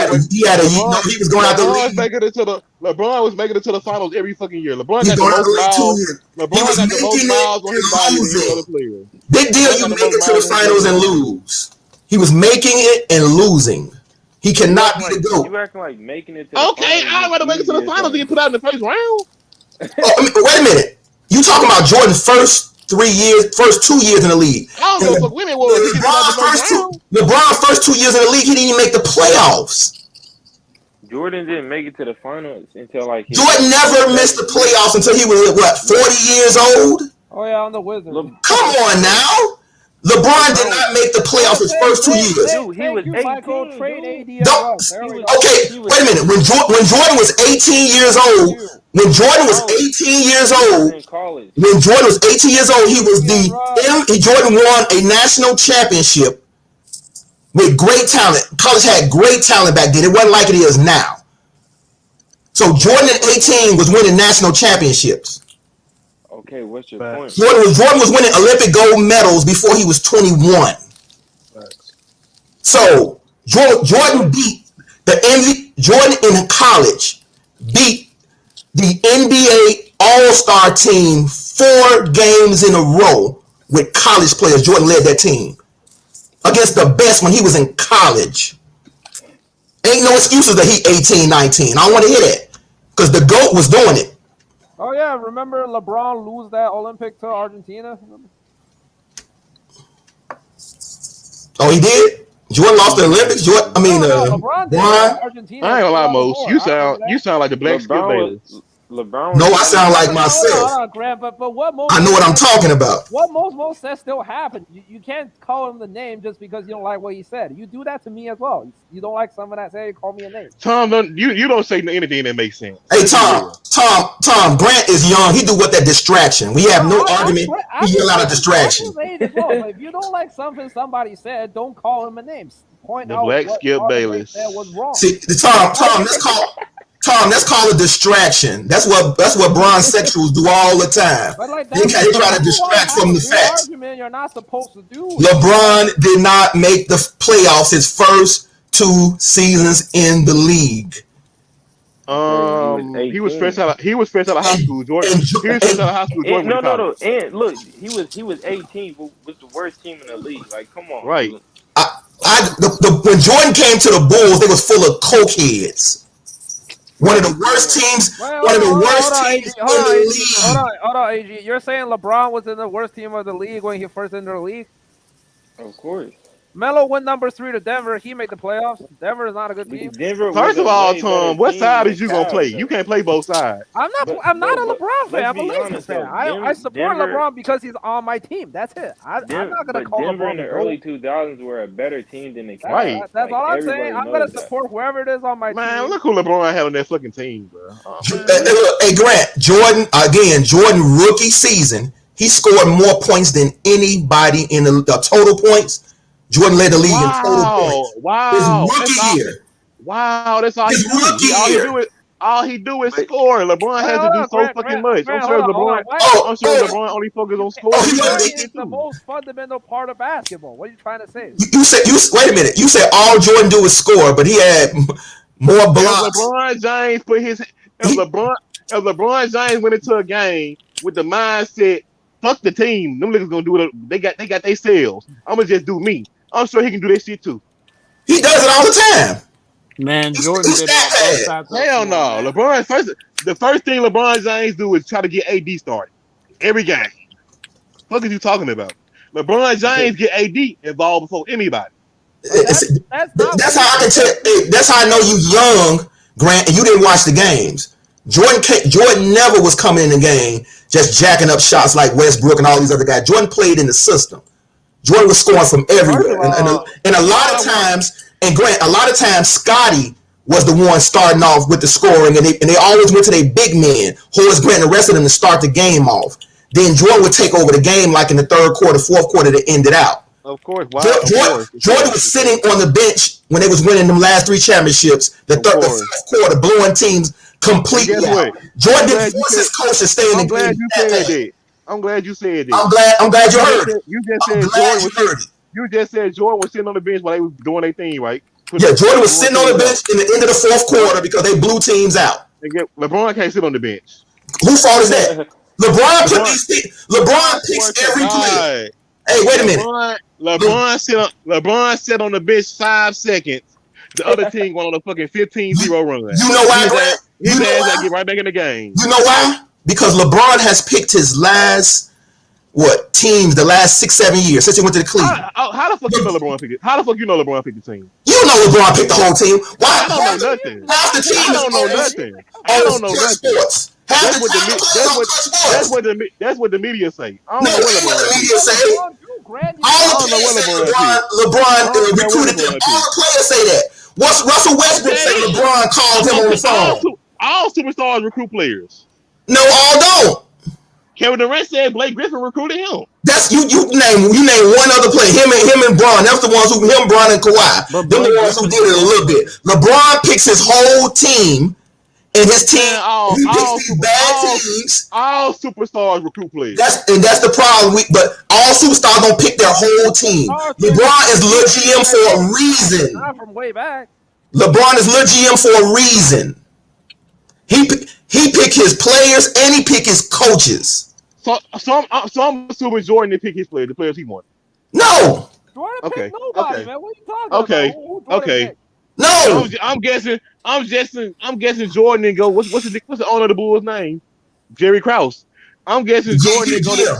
was going out the LeBron was league. LeBron was making it to the finals every fucking year. LeBron He's got the going out the most league 2 miles. years. LeBron He was got the most making it miles on his and body than any losing. other player. Big deal, you make it to the finals and lose. He was making it and losing. He cannot be the GOAT. You acting like making it to the Okay, finals I'd is rather make it to the easier finals than than- get put out in the first round. Oh, I mean, wait a minute. You talking about Jordan's first 2 years in the league? I don't know what when it was. He get put out in the first round. LeBron's first 2 years in the league, he didn't even make the playoffs. Jordan didn't make it to the finals until like his- Jordan never missed the playoffs until he was what 40 years old. Oh yeah, on the Wizards. Come on now. LeBron did not make the playoffs his first 2 years. Dude, he was 18. Michael, dude. trade AD. Don't- There we go. Okay, wait a minute. When Jordan was 18 years old, when Jordan was 18 years old, in college. when Jordan was 18 years old, Jordan won a national championship with great talent. College had great talent back then. It wasn't like it is now. So Jordan at 18 was winning national championships. Okay, what's your point? Jordan was winning Olympic gold medals before he was 21. So Jordan beat Jordan in college beat the NBA All-Star team 4 games in a row with college players. Jordan led that team against the best when he was in college. Ain't no excuses that he 18, 19. I don't want to hear that because the GOAT was doing it. Oh yeah, remember LeBron lose that Olympic to Argentina? Oh, he did. Jordan lost the Olympics. Jordan, LeBron did Bron. Argentina. I ain't gonna lie, 2004. Mos. You sound like the black Skip Bayless. LeBron No, I was sound like Hold myself. on, Grant, but what most I know what I'm talking about. what most said still happened. You can't call him the name just because you don't like what he said. You do that to me as well. You don't like someone that say call me a name. Tom, you don't say anything that makes sense. Hey, Tom, Grant is young. He do what that distraction. We have no argument. He a lot of distraction. If you don't like something somebody said, don't call him a name. Point The out black what Skip Bayless said was wrong. See, Tom, let's call a distraction. That's what bronzexuals do all the time. But like They try to distract from the facts. Argument you're not supposed to do. LeBron did not make the playoffs his first 2 seasons in the league. He was fresh out of high school. Jordan. He was fresh out of high school. Jordan. No. And look, he was 18, but was the worst team in the league. Like, come on. Right. When Jordan came to the Bulls, they was full of cokeheads. One of the worst teams. One of the worst teams in the league. Hold on, AG. You're saying LeBron was in the worst team of the league when he first entered the league? Of course. Melo went number 3 to Denver. He made the playoffs. Denver is not a good team. First of all, Tom, what side is you gonna play? You can't play both sides. I'm not a LeBron fan. I'm a Lakers fan. I support LeBron because he's on my team. That's it. I'm not gonna call Denver LeBron in the early 2000s were a better team than the Cavs. Right. That's all I'm saying. I'm gonna support whoever it is on my team. Man, look who LeBron had on that fucking team, bro. Hey, Grant, Jordan rookie season, he scored more points than anybody in the total points. Jordan led the league in total points. Wow. His rookie year. Wow, that's all His rookie year. All he do is score. LeBron has to do so fucking much. I'm sure LeBron only focuses on scoring. It's the most fundamental part of basketball. What are you trying to say? Wait a minute. You said all Jordan do is score, but he had more blocks. LeBron James if LeBron James went into a game with the mindset, fuck the team. Them niggas gonna do it. They got their sales. I'm gonna just do me. I'm sure he can do that shit too. He does it all the time. Man, Jordan did it on both sides. Hell no. The first thing LeBron James do is try to get AD started. Every game. What are you talking about? LeBron James get AD involved before anybody. That's how I can tell. That's how I know you young, Grant, and you didn't watch the games. Jordan never was coming in the game just jacking up shots like Westbrook and all these other guys. Jordan played in the system. Jordan was scoring from everywhere. And a lot of times, and Grant, a lot of times Scotty was the one starting off with the scoring, and they always went to their big men, Horace Grant and the rest of them to start the game off. Then Jordan would take over the game like in the third quarter, fourth quarter to end it out. Of course. Wow, Jordan was sitting on the bench when they was winning them last 3 championships, the fourth quarter, blowing teams completely out. Jordan didn't force his coach to stay in the game. I'm glad you said that. I'm glad you heard it. You just said Jordan was sitting on the bench while they was doing their thing, right? Jordan was sitting on the bench in the end of the fourth quarter because they blew teams out. LeBron can't sit on the bench. Whose fault is that? LeBron picks every play. Hey, wait a minute. LeBron sat on the bench 5 seconds. The other team went on a fucking 15-0 run. You know why, Grant? His ass got get right back in the game. You know why? Because LeBron has picked his last teams the last 6-7 years since he went to the Cleveland. How the fuck you know LeBron picked it? How the fuck you know LeBron picked the team? You know LeBron picked the whole team. Why? I don't know nothing. Half the team I don't know nothing. I don't know nothing. That's what the media say. I don't know what LeBron media say. All the LeBron recruited them. All the players say that. What's Russell Westbrook say? LeBron called him on the phone. All superstars recruit players. No, all don't. Kevin Durant said Blake Griffin recruited him. That's you name one other player. Him and Bron. That's the ones who Bron and Kawhi. They're the ones who did it a little bit. LeBron picks his whole team, and his team he picks these bad teams. All superstars recruit players. That's the problem. But all superstars don't pick their whole team. LeBron is Lil GM for a reason. Not from way back. LeBron is Lil GM for a reason. He pick his players and he pick his coaches. So I'm assuming Jordan didn't pick his players, the players he wanted. No. Jordan picked nobody, man. What are you talking about? Okay. No. I'm guessing Jordan didn't go. What's the owner of the Bulls' name? Jerry Krause. I'm guessing Jordan didn't go to. Yeah.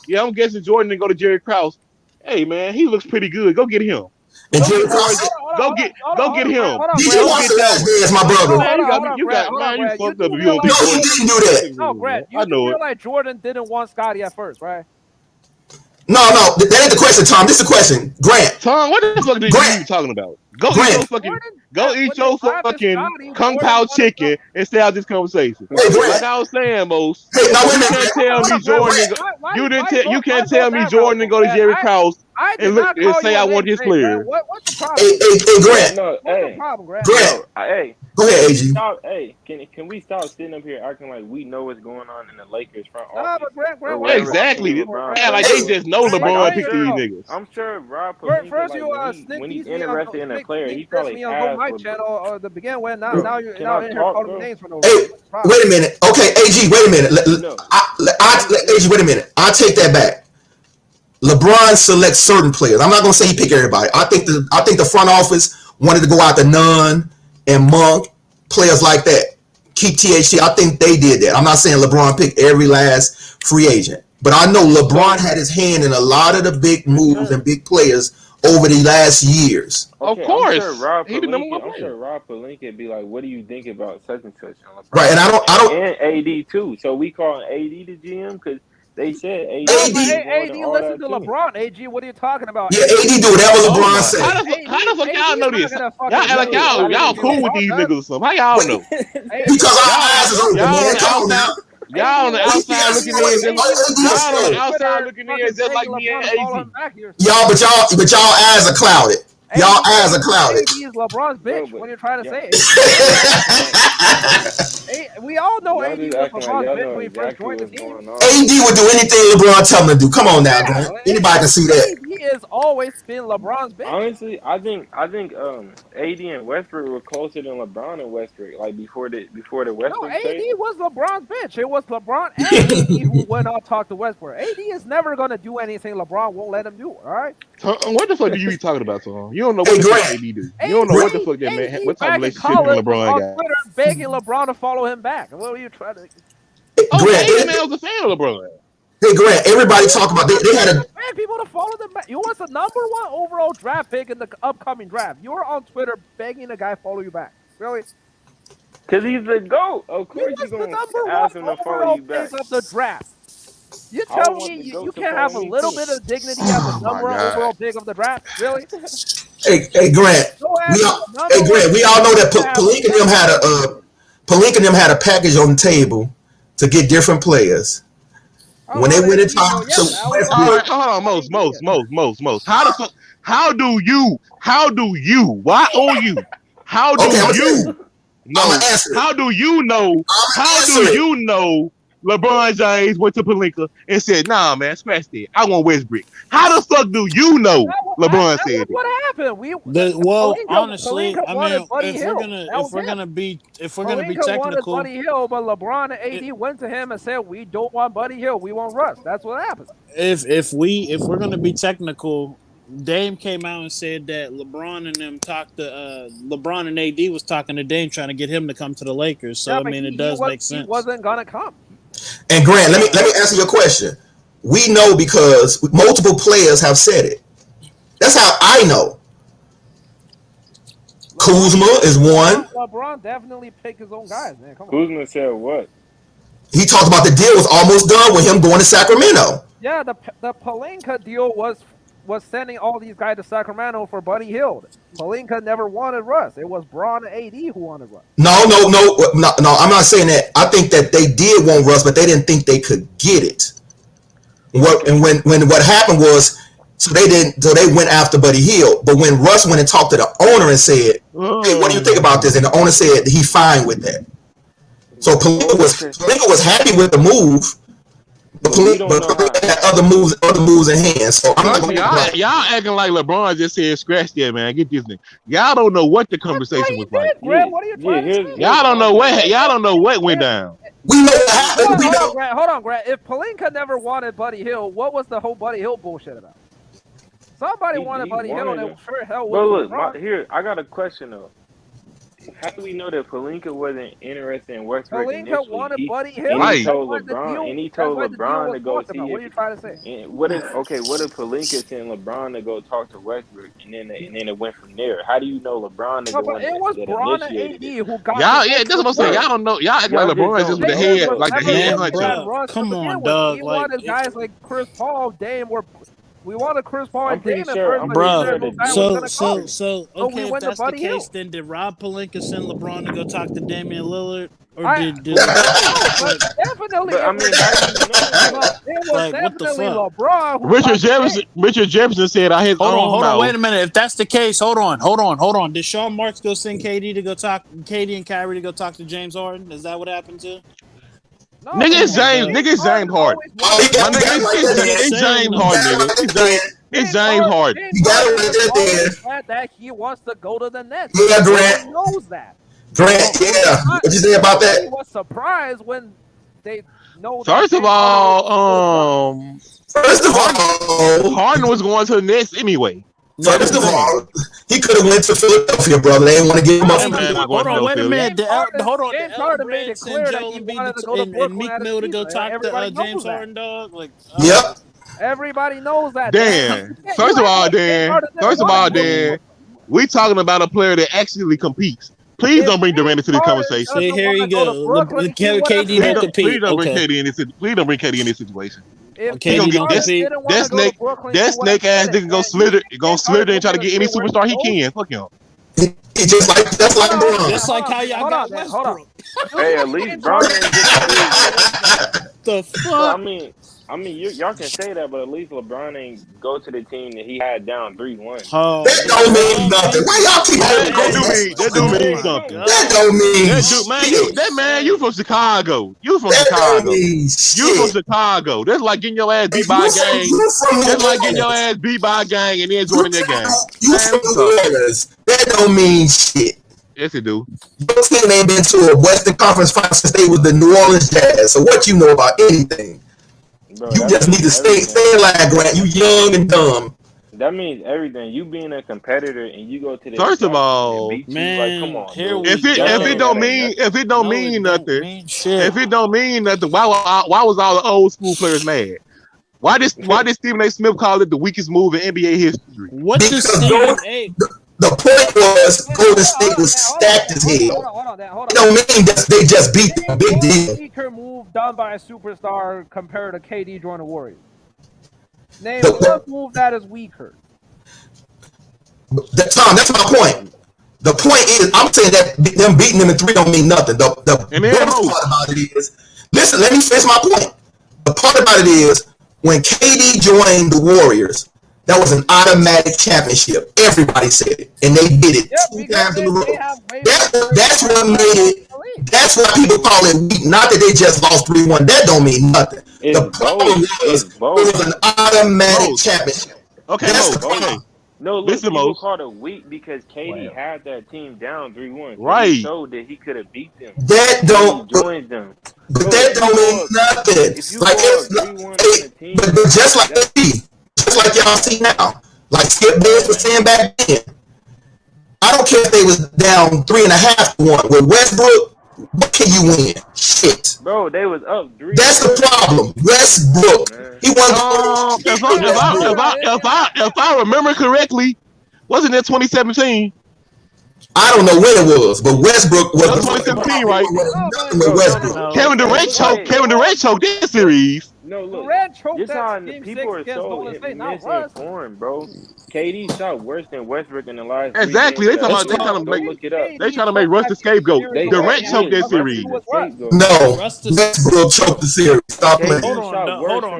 Yeah, I'm guessing Jordan didn't go to Jerry Krause. Hey man, he looks pretty good. Go get him. And Go Jerry get Krause. Jordan. Go get him. Did you watch The Last Dance, my brother? Man, you fucked up if you don't No, get he Jordan. didn't do that. No, Grant, you I know feel it. like Jordan didn't want Scotty at first, right? No, that ain't the question, Tom. This is the question. Grant. Tom, what the fuck are you Grant. talking about? Go Grant. eat your fucking kung pao chicken and stay out this conversation. Hey, Grant. Like I was saying, Mos. Hey, now wait a You minute. can't tell me Jordan. You can't tell me Jordan to go to Jerry Krause and look and say I want his player. What's the problem? Hey, Grant. No, What's hey, the problem, Grant? Grant. hey. Go ahead, AG. Stop, hey, can we stop sitting up here acting like we know what's going on in the Lakers front Nah, office? but Grant, Or wait, whatever. Exactly. LeBron- Yeah, like they just know Like, LeBron I picked hear these you. niggas. I'm sure Rob First, Pelinka, you like, sneak when he's these me interested in a player, he probably me on asked my for. channel to begin with. Now, Bro, now you're can now I in here talk, calling bro? me names for no Hey, reason. What's the problem? wait a minute. Okay, AG, wait a minute. No. AG, wait a minute. I'll take that back. LeBron selects certain players. I'm not gonna say he pick everybody. I think the front office wanted to go out to Nunn and Monk, players like that. Keep THT. I think they did that. I'm not saying LeBron picked every last free agent, but I know LeBron had his hand in a lot of the big moves and big players over the last years. Of Okay, course. I'm sure Rob He the number one Pelinka, I'm player. sure Rob Pelinka would be like, "What do you think about such and such?" On LeBron? Right, and I don't. And AD too. So we call AD the GM because they said AD. No, AD but was AD and all listen that to too. LeBron. AG, what are you talking about? Yeah, AD do whatever Oh LeBron my. say. How the fuck y'all know this? Y'all act like y'all cool with these niggas or something. How y'all know? Because our eyes is open, man. Come on now. Y'all on the outside looking in just y'all on the outside looking in just like me and AZ. Y'all, but y'all eyes are clouded. Y'all eyes are clouded. AD is LeBron's bitch. Bro, What are you trying to say? Hey, We all know y'all AD just was acting like LeBron's y'all bitch know when he first exactly joined the what's team. going on. AD would do anything LeBron tell him to do. Come on now, man. Anybody can see that. He has always been LeBron's bitch. Honestly, I think AD and Westbrook were closer than LeBron and Westbrook. Like before the No, Westbrook AD trade. was LeBron's bitch. It was LeBron and AD who went out to talk to Westbrook. AD is never gonna do anything LeBron won't let him do. All right. What the fuck do you be talking about, Tom? You don't know what Hey, the fuck Grant. AD do. You don't know what the fuck that man. AD What type of back in relationship him and college was LeBron on got? Twitter begging LeBron to follow him back. What were you trying to? Oh, Grant, AD man was a fan of LeBron. Hey, Grant, everybody talk about they had a Man, people to follow them back. You was the number one overall draft pick in the upcoming draft. You were on Twitter begging a guy to follow you back. Really? Cause he's the GOAT. Of He course was you're the gonna number ask one him to follow overall you back. pick of the draft. You I tell want me the GOAT you to can't have a follow me little too. bit of dignity as the number one God. overall pick of the draft? Really? hey Grant. Go ahead. We all know that Pelinka and them had a package on the table to get different players. When they went and talked to All Westbrook, right, hold on, Most. How the fuck? How do you? Why on you? How do Okay, I'ma tell you you. know? I'ma answer it. How do you know? I'ma How answer do it. you know? LeBron James went to Pelinka and said, "Nah, man, scratch that. I want Westbrook." How the fuck do you know? LeBron said it. What happened? Honestly, Pelinka I wanted mean, Buddy if Hill. we're gonna be Pelinka wanted technical, Buddy Hill, but LeBron and AD went to him and said, "We don't want Buddy Hill. We want Russ." That's what happened. if we're gonna be technical, Dame came out and said that LeBron and them talked to LeBron and AD was talking to Dame trying to get him to come to the Lakers. So Yeah, I but mean, it he does make sense. He wasn't gonna come. And Grant, let me answer your question. We know because multiple players have said it. That's how I know. Kuzma is one. LeBron definitely picked his own guys, man. Come on. Kuzma said what? He talked about the deal was almost done with him going to Sacramento. Yeah, the Pelinka deal was sending all these guys to Sacramento for Buddy Hield. Pelinka never wanted Russ. It was Braun and AD who wanted Russ. No. I'm not saying that. I think that they did want Russ, but they didn't think they could get it. What happened was, so they went after Buddy Hield. But when Russ went and talked to the owner and said, "Hey, what do you think about this?" and the owner said he's fine with that. So Pelinka was happy with the move. But had other moves in hand. So I'm not gonna y'all acting like LeBron just said scratch that, man. Get this nigga. Y'all don't know what the conversation was like. Grant, what are you trying to say? Y'all don't know what went down. We know what happened. Hold on, Grant. If Pelinka never wanted Buddy Hield, what was the whole Buddy Hield bullshit about? Somebody wanted Buddy Hield, and sure hell But was look, here I got a question though. how do we know that Pelinka wasn't interested in Westbrook Pelinka initially? wanted He Buddy and Hield. he Right. told That's why the LeBron deal. and he That's told why the deal LeBron was to go talked see about. What are if you trying to say? and what if Pelinka sent LeBron to go talk to Westbrook and then it went from there? How do you know LeBron is No, the but one it was that Braun and initiated AD it? who got Y'all, the yeah, that's what I'm saying. Bro, Y'all don't know. Y'all act like y'all just LeBron is don't just the know, head, bro. like the Never head Man, really hunter. had bruh, Russ to come begin on, with. dog. We Like, wanted guys like Chris Paul, Dame. We wanted Chris Paul I'm and pretty Dame at sure. first, I'm but pretty he sure said the no guy was deal. gonna come. so So we okay, if went to that's the Buddy case, Hield. then did Rob Pelinka send LeBron to go talk to Damian Lillard, or I did don't know, LeBron? but Like, definitely But I it mean, was. how do you know But that? it was like what the definitely fuck? LeBron who talked to Dame. Richard Jefferson said, "I his Hold on, own wait mouth." a minute. If that's the case, hold on. Did Sean Marks go send KD to go talk, KD and Kyrie to go talk to James Harden? Is that what happened to? No, Nigga, Come it's on, James. dog. Nigga, it's James Harden. Oh, he My got, nigga, got it right there. I'm just it's saying James though. Harden, Got it nigga. right there. It's James Harden. You got it right there, Dan. always said that he wants to go to the Nets. Yeah, Everyone Grant. knows that. Grant, yeah. What you say about Nobody that? was surprised when they know that First of James Harden was all, First of all, Harden was going to the Nets anyway. first of all, he could have went to Philadelphia, brother. They didn't want to give him That up. man not going Hold to on, wait a Philly. minute. Hold on. James Did Harden made Elton it send clear that Joel he Embiid wanted to go to and Brooklyn Meek at Mill to his go season. talk to Everybody knows James that. Harden, dog? Like, Yep. Everybody knows that. Dan, You first of all, act like James Dan, Harden didn't first of want all, to go to Dan, we talking about a player that actually competes. Please don't bring Durant into the conversation. See, here you go. KD don't compete. Please don't bring Okay. KD in this. Please don't bring KD in this situation. If KD gonna don't get compete. that snake ass nigga go slither and try to get any superstar he can. Fuck him. He just like LeBron. Just like how y'all got Westbrook. Hey, at least Bron ain't just The fuck? I mean, y'all can say that, but at least LeBron ain't go to the team that he had down 3-1. Oh, That don't mean nothing. Why y'all keep That do mean something. That don't mean That man, you from Chicago. You from That Chicago. don't mean You from shit. Chicago. That's like getting your ass beat by a gang. That's like getting your ass beat by a gang and then joining that gang. You from the Warriors. That don't mean shit. Yes, it do. Your team ain't been to a Western Conference final since they was the New Orleans Jazz. So what you know about anything? Bro, You just need to stay alive, Grant. You young and dumb. That means everything. You being a competitor and you go to the First of all, man, come on, here dude. we if it don't mean nothing, if it don't mean nothing, why was all the old school players mad? Why did Stephen A. Smith call it the weakest move in NBA history? What does Stephen A. The point was Golden State was stacked as hell. Hold on. It don't mean that they just beat them. Big deal. Weaker move done by a superstar compared to KD joining the Warriors. Name one move that is weaker. Tom, that's my point. The point is, I'm saying that them beating them in 3 don't mean nothing. The best part about it is, listen, let me finish my point. The part about it is, when KD joined the Warriors, that was an automatic championship. Everybody said it, and they did it 2 times in a row. That's what made it. That's why people call it weak. Not that they just lost 3-1. That don't mean nothing. The problem was it was an automatic championship. Okay, that's the problem. No, look, Listen, people Mose. called it weak because KD had that team down 3-1. Right. He showed that he could have beat them. That don't. He joined them. But that don't mean nothing. Like but just like y'all see now, like Skip Bayless was saying back then. I don't care if they was down 3.5-1 with Westbrook. What can you win? Shit. Bro, they was up 3. That's the problem. Westbrook. He wasn't. If I remember correctly, wasn't it 2017? I don't know when it was, but Westbrook was 2017, right? With Westbrook. Kevin Durant choked this series. No, look. Durant choked This that how game people 6 are against so Golden State, not Russ. misinformed, bro. KD shot worse than Westbrook in the last 3 Exactly. games. They trying to make Russ the scapegoat. Durant choked that series. No, Westbrook choked the series. Stop playing. Hold on. Hold on,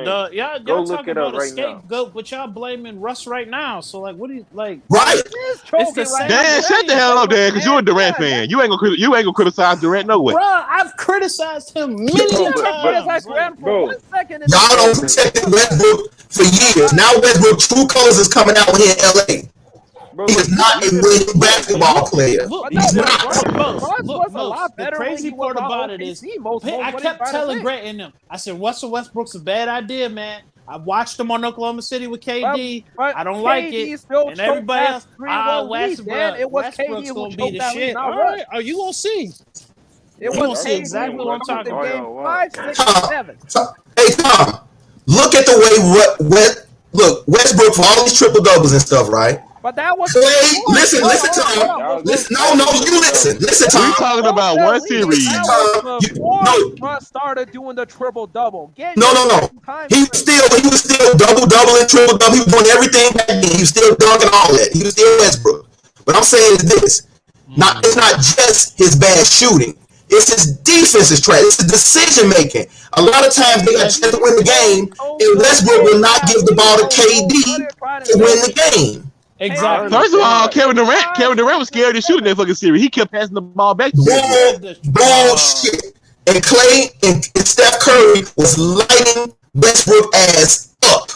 dog. Y'all talking about a scapegoat, but y'all blaming Russ right now. So, like, what do you like? Right. It's the same. Dan, shut the hell up, Dan, because you're a Durant fan. You ain't gonna criticize Durant no way. Bro, I've criticized him many times. Bro, y'all don't protect Westbrook for years. Now Westbrook's true colors is coming out here in LA. He is not a winning basketball player. He's not. The crazy part about it is, I kept telling Grant and them, I said, Russell Westbrook's a bad idea, man. I watched them on Oklahoma City with KD. But I don't like KD it. still And choked everybody that else, 3-1 lead, man. It was Westbrook's KD who gonna be choked the that lead, shit. not All Russ. right, are you gonna see? It You was gonna see KD exactly who what I'm choked talking the about. game Wow. 5, 6, Tom, and 7. Hey Tom, look at the way look Westbrook for all these triple doubles and stuff, right? But that was Clay, before. listen, Hold listen, on, hold Tom. on, hold on. Listen, no, you listen, We Tom. talking about That one lead, series. that Tom, was before Russ started doing the triple double. Get No. your time He was still double and triple double. He was doing everything back then. He was still dunking all that. He was still Westbrook. But I'm saying is this: it's not just his bad shooting. It's his defense is trash. It's his decision making. A lot of times they got a chance to win the game, and Westbrook will not give the ball to KD to win the game. Exactly. First of all, Kevin Durant was scared to shoot in that fucking series. He kept passing the ball back to Westbrook. Bullshit. And Clay and Steph Curry was lighting Westbrook ass up.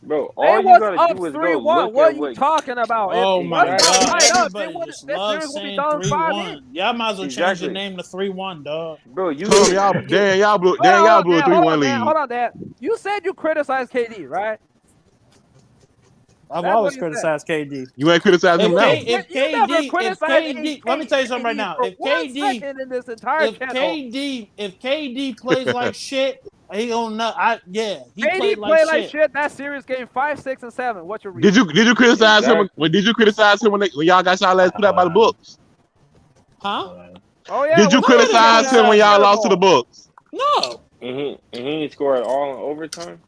Bro, They all you was gotta up do is go 3-1. look What at are you what. talking about? Oh If my Russ got God! tied up, Everybody just this loves series would be saying done 5-8. 3-1. Y'all might as well change the Exactly. name to 3-1, dog. Bro, you Told can y'all, get y'all blew a Hold 3-1 on, lead. hold on, Dan. You said you criticized KD, right? I've That's always what you criticized KD. You ain't criticizing him now. You never criticized Let me tell you something right now. for 1 second in this entire channel. If KD plays like shit, he gonna know. He KD played played like shit. That series game 5, 6, and 7. What's your reason? Did you criticize him? Exactly. Did you criticize him when y'all got y'all last put out by the books? Huh? Oh yeah. Did you criticize him when y'all lost to the Bucks? No. and he scored all in overtime.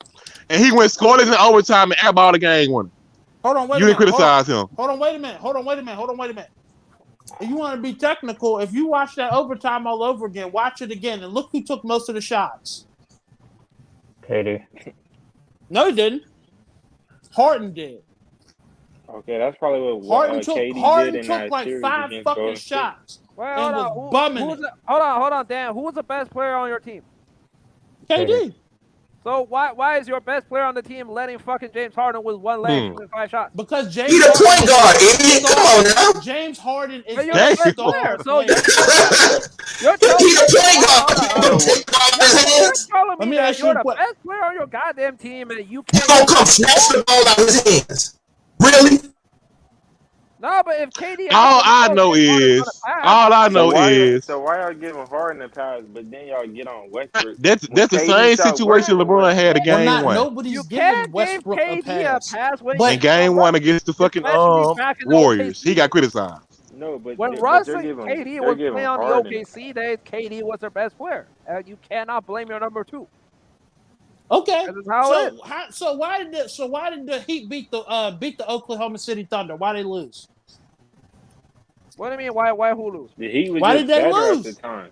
And he went scoreless in overtime and airballed the game winner. Hold on, wait You a didn't minute. criticize him. Hold on, wait a minute. If you want to be technical, if you watch that overtime all over again, watch it again, and look who took most of the shots. KD. No, he didn't. Harden did. Okay, that's probably what Harden KD did in took that like series 5 against fucking Golden State. shots. Wait, and hold was on. bumming it. Hold on, Dan. Who was the best player on your team? KD. So why is your best player on the team letting fucking James Harden with one leg shoot 5 shots? Because James He the Harden point guard, idiot. Come on now. James Harden is But you're a the best star player, so player. you're He the point guard. Hold You don't take it off his You're hands. telling Let me me that ask you you're a the question. best player on your goddamn team and you He can't. gonna come snatch the ball out of his hands. Really? No, but if KD, All I know is So why y'all giving Harden a pass, but then y'all get on Westbrook? that's the KD same shot situation Westbrook. LeBron had in game Well, one. nobody's you giving can't give Westbrook a KD pass. when In game one against the fucking especially back in the Warriors, OKC. he got criticized. No, but When but Russ they're and giving KD they're was giving playing on the Harden. OKC days, KD was their best player. You cannot blame your number 2. Okay. This is how it is. So why did the Heat beat the Oklahoma City Thunder? Why they lose? What do you mean? Why who lose? The Heat was Why just did they better lose? at the time.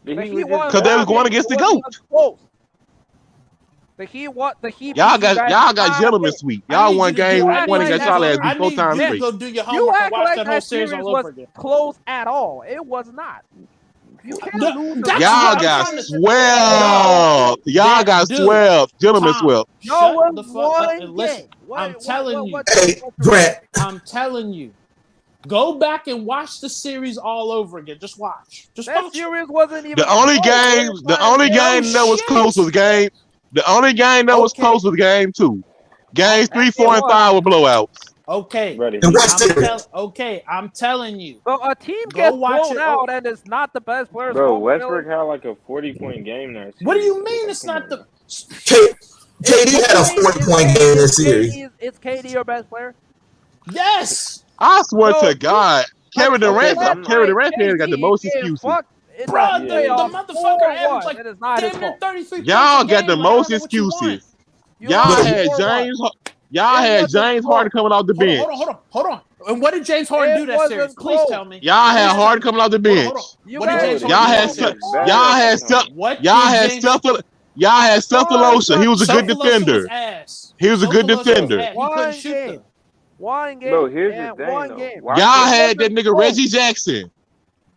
The Heat was won just Because they was better. going against the GOAT. Close. The Heat. Y'all beat you guys got 5-8. gentlemen sweep. I Y'all need won you to game do- I one need against you y'all to- ass I 4 need times you to straight. go do your You homework and act watch like that whole that series series all over was again. close at all. It was not. You can't No, lose. that's Y'all what I'm got trying to- swept. Y'all got Dude, swept. Gentlemen Tom, swept. No shut one the fuck up won and listen. game. I'm telling you. Hey, Grant. I'm telling you. Go back and watch the series all over again. Just watch. Just That watch. series wasn't even. The only close. game that was shit. close was game. The only game that was Okay. close was game 2. Games 3, 4, and was. 5 were blowouts. Okay. Ready. And what's the I'm telling you. So a team Go gets watch blown it. out and it's not the best players. Bro, Westbrook had like a 40-point game that series. What do you mean it's not the? KD had a 40-point game in this series. Is KD your best player? Yes. I swear No, to God, Kevin Durant got the most excuses. Bro, the motherfucker averaged like it is not his damn near fault. 33 Y'all points a got game. the Like, I most don't know what you want. excuses. Y'all had James Harden coming off the bench. Hold on. And what did James Harden do that wasn't series? Please close. tell me. Y'all had Harden coming off the bench. What did James Y'all Harden had do that series? Y'all had Steph Delosa. He was a good Delosa defender. was ass. He was a good Delosa was defender. ass. He couldn't shoot them. One game. Bro, here's man, the thing, one though. game. Why Y'all can't- had that nigga Reggie Jackson.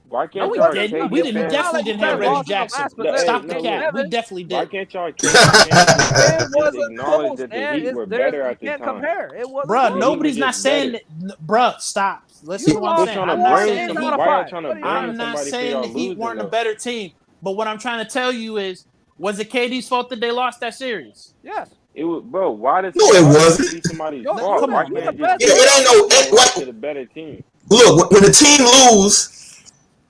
Why No, can't we y'all didn't. KD We didn't. fans- Definitely didn't have Reggie Jackson. Stop the cap. We definitely Why did. can't y'all KD fans It wasn't acknowledge close, that the man. Heat were It's better there. at You the can't time? compare. It wasn't Bruh, close. nobody's not just saying better. that. Bruh, stop. Listen to what I'm We're saying. trying to I'm not blame saying the somebody. Heat. Why y'all trying to blame I'm not somebody for saying y'all the Heat losing, weren't a though? better team. But what I'm trying to tell you is, was it KD's fault that they lost that series? Yes. It was, bro. Why does No, it wasn't. be somebody's Yo, fault? come Why on, you're can't the it best. just It ain't no lost like. to the better team? Look, when the team lose,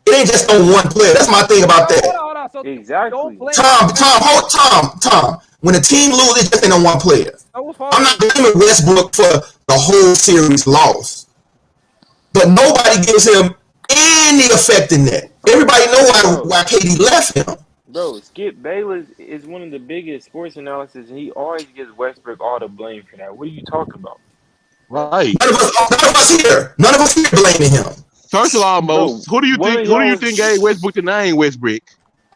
it ain't just on one player. That's my thing about that. Hold on. So Exactly. don't blame Tom. When the team loses, it just ain't on one player. Who's I'm not fault? blaming Westbrook for the whole series loss, but nobody gives him any effect in that. Everybody know why KD left him. Bro, Skip Bayless is one of the biggest sports analysts, and he always gives Westbrook all the blame for that. What are you talking about? Right. None of us here blaming him. First of all, Mose, Bro, who do you think gave Westbrook the name Westbrook?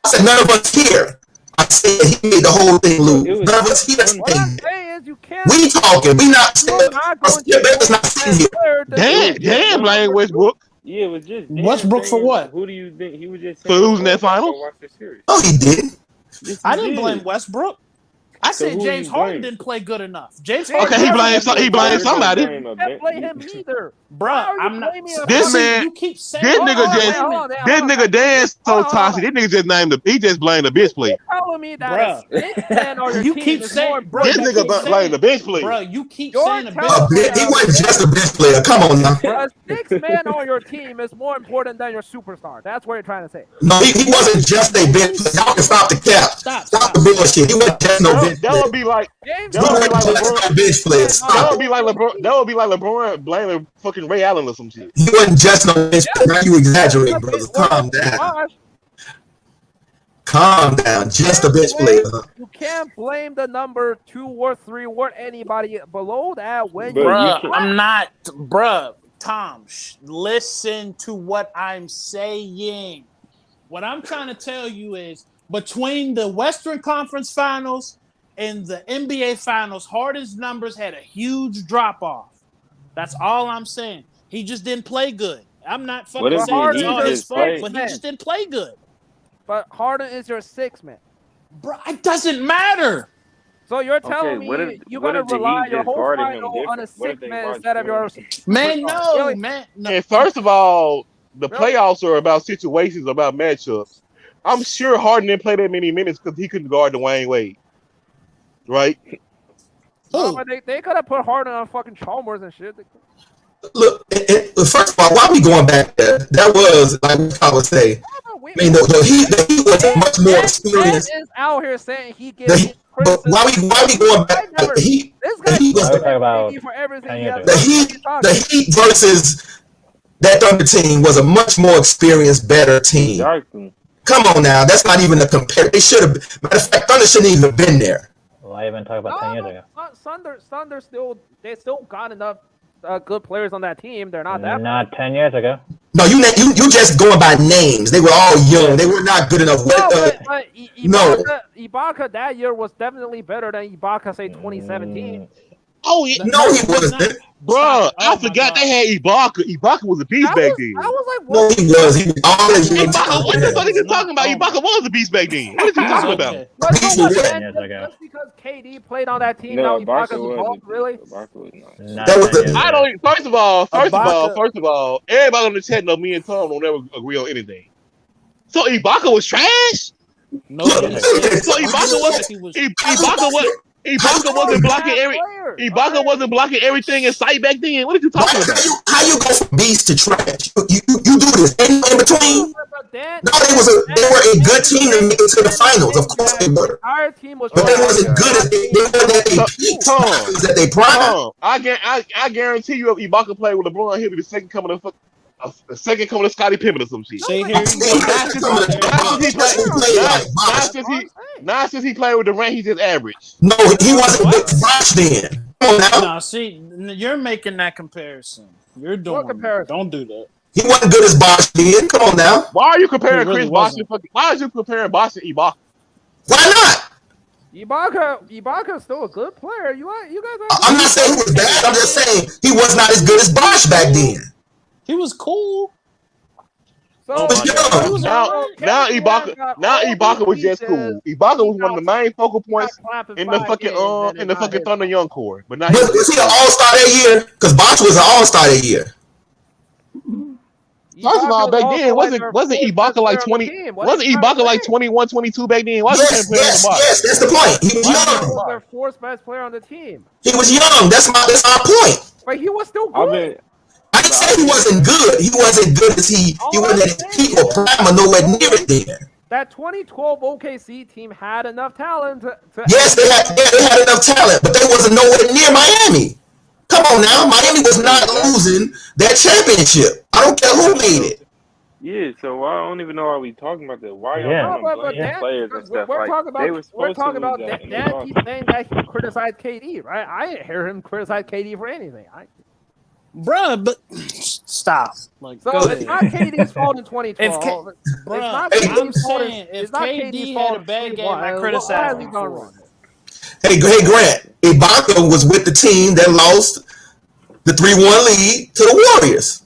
I said none of us here. I said he made the whole thing lose. None of us here What I'm saying that. saying is you can't. We talking. We not You're saying. not going Skip Bayless not sitting here. Dan blame Westbrook Yeah, it was just Westbrook for what? Who do you think he was just for saying? losing that finals. Watch the series. No, he didn't. Yes, I he didn't did. blame Westbrook. I So said who James you Harden blame? didn't play good enough. James Okay, Harden. he blamed somebody. You can't blame him either. Bruh, Why are you I'm not. blaming a This fucking- man- you keep saying This Hold nigga on, just, wait, hold on, this hold on. nigga Dan so Hold on. toxic. This nigga just he just blamed the bench player. You're telling me that Bruh. a six man on your You team keep is saying- more bro, This important you than nigga keep blamed the bench player. Bro, you keep You're saying a telling bench. He wasn't just a bench player. Come on now. a six man on your team is more important than your superstar. That's what you're trying to say. No, he wasn't just a bench player. Y'all can stop the cap. Stop the bullshit. He wasn't just no bench That player. would be like James He that would be wasn't like just LeBron. no bench player. That Stop would it. be like LeBron. That would be like LeBron blaming fucking Ray Allen or some shit. He wasn't just no bench player. Now you exaggerate, brothers. Calm down. Bosh, Calm down. Just a bench player. Huh? you can't blame the number 2 or 3 or anybody below that when Bro, you Bruh, can't- I'm not. Bruh, Tom, listen to what I'm saying. What I'm trying to tell you is between the Western Conference Finals and the NBA Finals, Harden's numbers had a huge drop off. That's all I'm saying. He just didn't play good. I'm not fucking What if saying it's he all just his fault, played? but he just didn't play good. but Harden is your 6 man. Bro, it doesn't matter. So you're Okay, telling me what if- you're what gonna if the rely Heat your just whole guarded him final on a different? What if 6 they man watched instead of him? your Man, superstar? no, Really? man. No. And first of all, the Really? playoffs are about situations, about matchups. I'm sure Harden didn't play that many minutes because he couldn't guard Dwayne Wade. Right? No, Who? but they could have put Harden on fucking Chalmers and shit. Look, first of all, why we going back there? That was, like I would say, I mean, the Heat was much more Dan experienced. is out here saying he The gives Heat, but why we going back? The Heat, This the guy Heat was I would talk about for everything 10 he years has ago. done. the Heat versus that Thunder team was a much more experienced, better team. Exactly. Come on now, that's not even a compare. They should have. Matter of fact, Thunder shouldn't even been there. Well, I even talk about 10 years ago. Thunder still got enough good players on that team. They're not that. Not 10 years ago. No, you just going by names. They were all young. They were not good enough. No, but No. Ibaka that year was definitely better than Ibaka say 2017. Oh, yeah. No, he wasn't. Bro, Stop it. I Oh, my forgot God. they had Ibaka. Ibaka was a beast That back was, then. I was like, No, what? he was. He was all that year. Ibaka, what the fuck is you No, talking about? oh Ibaka was a beast back then. What are you He was talking okay. about? But so He's what, the man? years ago. Just because KD played on that team, No, now Ibaka Ibaka's was. involved, really? Ibaka was not. Not That was 10 the- years I ago. don't. First of all, Ibaka- everybody on the chat know me and Tom don't ever agree on anything. So Ibaka was trash. Nobody said So Ibaka wasn't. he was. Ibaka wasn't blocking every. Ibaka wasn't blocking everything in sight back then. What are you talking about? How you go from beast to trash? You do this in between. No, they were a good team to make it to the finals. Of course they were. Our team was. But they wasn't good as they weren't at their peaks. That they prime. Tom, I guarantee you, if Ibaka played with LeBron, he'll be the second coming of Scottie Pippen or some shit. See, here you go. Not since he played with Durant, he's just average. No, he wasn't Big Bosh then. Come on now. No, see, you're making that comparison. You're doing. comparison? Don't do that. He wasn't good as Bosh then. Come on now. Why are you comparing He really Chris Bosh wasn't. and why are you comparing Bosh and Ibaka? Why not? Ibaka's still a good player. You guys. I'm not saying he was bad. I'm just saying he was not as good as Bosh back then. He was cool. So, Oh my God. Now Ibaka was just cool. Ibaka was one of the main focal points in the fucking Thunder Young core. But now But was he an all-star that year? Because Bosh was an all-star that year. First of all, Ibaka was back also then, like their wasn't fourth Ibaka best like player on the 20? team. What Wasn't are you trying to Ibaka like say? 21, 22 back then? Why was he Yes, playing in the yes, box? yes. That's the point. He was Ibaka young. was their fourth best player on the team, He was young. That's our point. but he was still I've good. been, I didn't but say I've he been, wasn't good. He wasn't good as he All wasn't I'm at his saying peak or is prime or nowhere near it then. that 2012 OKC team had enough talent to Yes, they had enough talent, but they wasn't nowhere near Miami. Come on now, Miami was not losing that championship. I don't care who made it. yeah. So I don't even know why we talking about that. Why y'all Yeah. want to but blame yeah. players and stuff? we're Like talking they about were supposed to lose that, and they Dan lost. keeps saying that he criticized KD, right? I didn't hear him criticize KD for anything. Bruh, but stop. Like, So go it's ahead. not KD's fault in 2012. Bruh, it's not Hey, I'm KD's fault. saying if It's not KD KD's had fault a in bad game, 21. I What criticized has he him done for wrong? Hey, Grant, Ibaka was with the team that lost the 3-1 lead to the Warriors.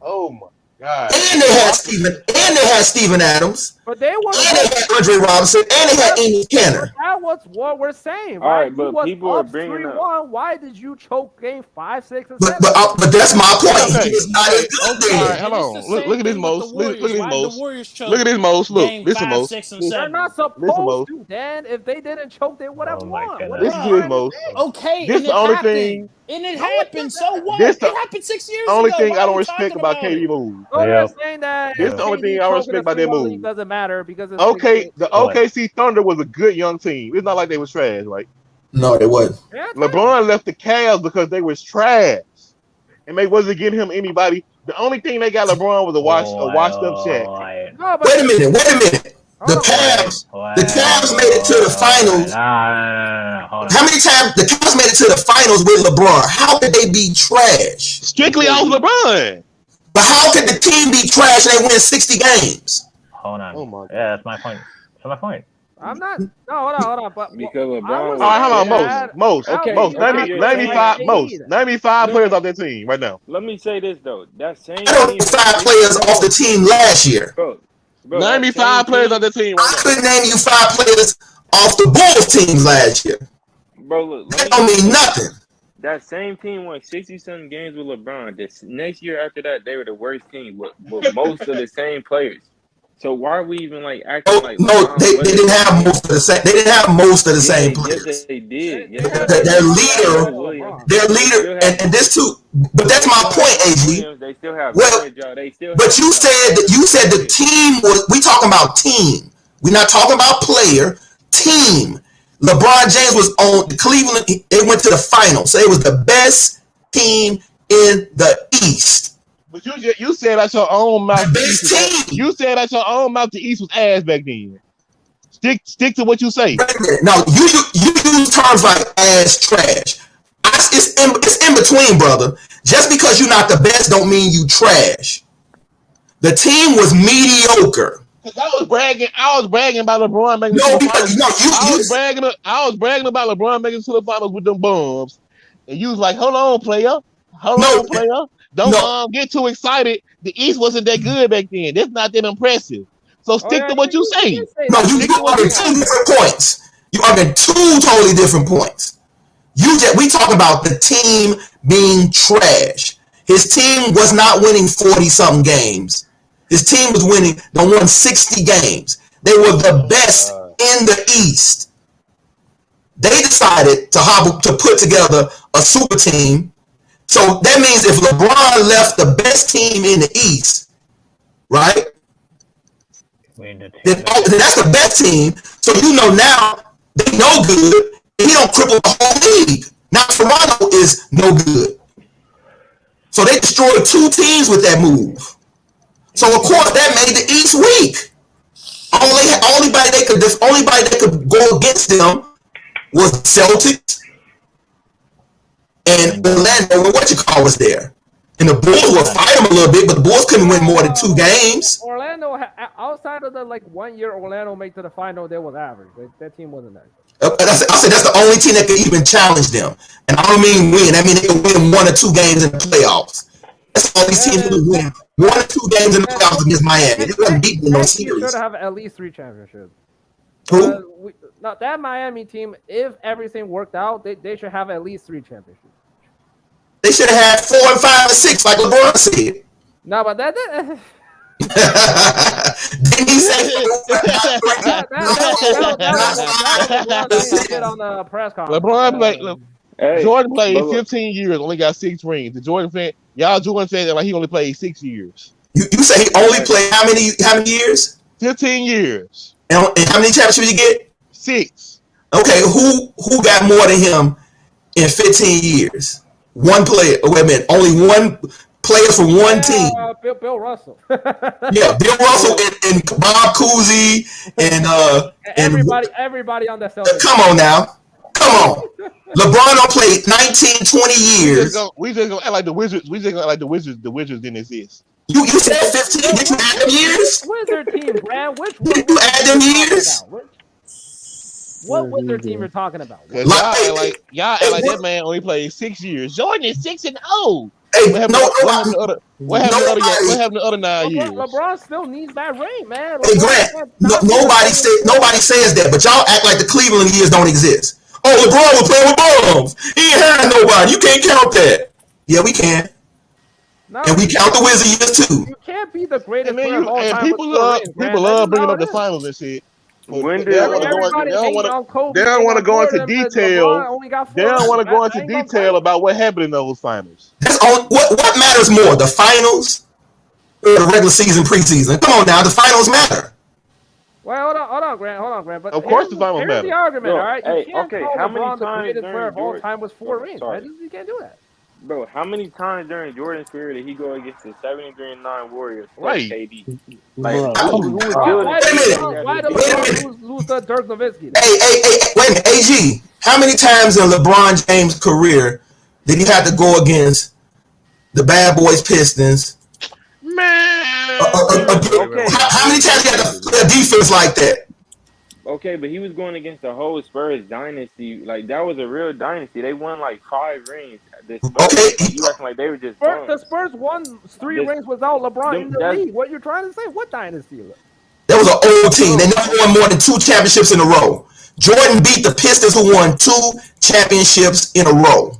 Oh my God. And they had Steven Adams. But they were. And they had Andre Robinson. And they had Enes Kanter. That was what we're saying, All right? right, but You was people are up bringing up. 3-1. Why did you choke game 5, 6, and But 7? but that's my point. Okay. He is not as good All then. right, hold And on. it's the Look same at this, thing with Mose. the Look Warriors. at this, Why did the Mose. Warriors choke Look at this, Mose. Look. game Listen, 5, Mose. 6, and Listen. They're 7? not Listen, supposed Mose. to, Dan. If they didn't choke, they would have Oh my won. goodness. What are you Listen to trying this, to Mose. say? Okay, This and the it only happened. thing. And it No, it happened. So didn't. what? This It the happened 6 years only ago. thing Why I are don't we respect talking about about KD it? move. So Yeah. they're saying that This if the only KD thing I choking respect a about that 3-1 league move. doesn't matter because it's Okay, the What? OKC Thunder was a good young team. It's not like they was trash, right? No, they wasn't. yeah, LeBron left the Cavs because they was trash, and they wasn't getting him anybody. The only thing they got LeBron was a washed up Shaq. no, but Wait a minute. The hold on. Cavs made it to the finals. No, hold on. How many times the Cavs made it to the finals with LeBron? How could they be trash? Strictly off LeBron. But how could the team be trash and they win 60 games? Hold on. Oh my God. Yeah, that's my point. That's my point. I'm not. No, hold on. But Because I LeBron was was All right, hold on, saying bad. that- Mose. Okay, Mose. okay, Name you're me saying five. KD. Mose. Name me 5 No. players off that team right now. Let me say this though. That same I don't team. know 5 players off the team last year. Bro, Name that me same 5 players team- off that team I right now. couldn't name you 5 players off the Bulls teams last year. Bro, look. That don't mean nothing. That same team won 60-something games with LeBron. This next year after that, they were the worst team with most of the same players. So why are we even like acting like No, LeBron they wasn't- didn't have most of the same. They didn't have most of the same Yes, players. they did. Yes, Their they did. leader- Their leader, and this too. But that's my point, AG. They still have Well, They still. But you said the team was. We talking about team. We're not talking about player. Team. LeBron James was on Cleveland. They went to the finals. So it was the best team in the East. But you said out your own mouth. The best team. You said out your own mouth the East was ass back then. Stick to what you say. Wait a minute. Now you use terms like ass, trash. It's in between, brother. Just because you're not the best don't mean you trash. The team was mediocre. I was bragging about LeBron making No, it to the because finals. no, I was bragging about LeBron making it to the finals with them bums, and you was like, "Hold on, player. Hold No. on, player. Don't get too excited. The East wasn't that good back then. That's not that impressive. So stick to what you say." No, you arguing 2 different points. You arguing 2 totally different points. We talking about the team being trash. His team was not winning 40-something games. His team was winning. They won 60 games. They were the best in the East. They decided to put together a super team. So that means if LeBron left the best team in the East, right? Then that's the best team. So now they no good. He don't cripple the whole league. Now Toronto is no good. So they destroyed 2 teams with that move. So of course that made the East weak. Only body that could go against them was Celtics and Orlando. What you call was there. And the Bulls would fight them a little bit, but the Bulls couldn't win more than 2 games. Orlando, outside of the 1 year Orlando made to the final, they was average. That team wasn't that. I said that's the only team that could even challenge them. And I don't mean win. I mean they could win 1 or 2 games in the playoffs. That's all these teams could win 1 or 2 games in the playoffs against Miami. They couldn't beat them in no series. Should have at least 3 championships. Who? Now that Miami team, if everything worked out, they should have at least 3 championships. They should have had 4 and 5 and 6, like LeBron said. No, but that Didn't he say? that was LeBron saying on the press conference. LeBron played. Hey, Jordan played but look, 15 years, only got 6 rings. The Jordan fan, y'all Jordan fans like he only played 6 years. You say he only played how many years? 15 years. And how many championships you get? 6. Okay, who got more than him in 15 years? One player. Oh, wait a minute. Only one player from one team. Bill Russell. Yeah, Bill Russell and Bob Cousy and everybody on that Celtics. Come on now. Come on. LeBron don't play 19, 20 years. We just gonna act like the Wizards. We just gonna act like the Wizards didn't exist. You said 15. Did you add them years? Wizard team, Brad. Which Did you add them years? What Wizard team you're talking about? Y'all act like that man only played 6 years. Jordan is 6-0. Hey, What happened to the other 9 years? LeBron still needs that ring, man. Hey, Grant, nobody says that, but y'all act like the Cleveland years don't exist. Oh, LeBron was playing with bums. He ain't had nobody. You can't count that. Yeah, we can. No, And we count the Wizard years too. You can't be the greatest And player of all time. people love bringing up the finals and shit. When They don't want to go into detail. They don't want to go into detail about what happened in those finals. That's all. What matters more, the finals or the regular season, preseason? Come on now, the finals matter. Well, hold on, Grant. But Of course the finals here's matter. the argument, Bro, all right? You hey, can't okay, call how many LeBron the times greatest during player of all Jordan- time with 4 rings. sorry. Right? You can't do that. Bro, how many times during Jordan's career did he go against the 73-9 Warriors? Right. KD. Bro. Why did Wait a LeBron lose to Dirk Nowitzki? Hey, wait a minute, AG. How many times in LeBron James' career did he have to go against the Bad Boys Pistons? Man. Okay. How many times he had to play a defense like that? Okay, but he was going against the whole Spurs dynasty. Like, that was a real dynasty. They won like 5 rings. The Spurs, Okay. you acting like they were just The bums. Spurs won 3 rings without LeBron in the league. What you trying to say? What dynasty? That was an old team. They never won more than 2 championships in a row. Jordan beat the Pistons, who won 2 championships in a row.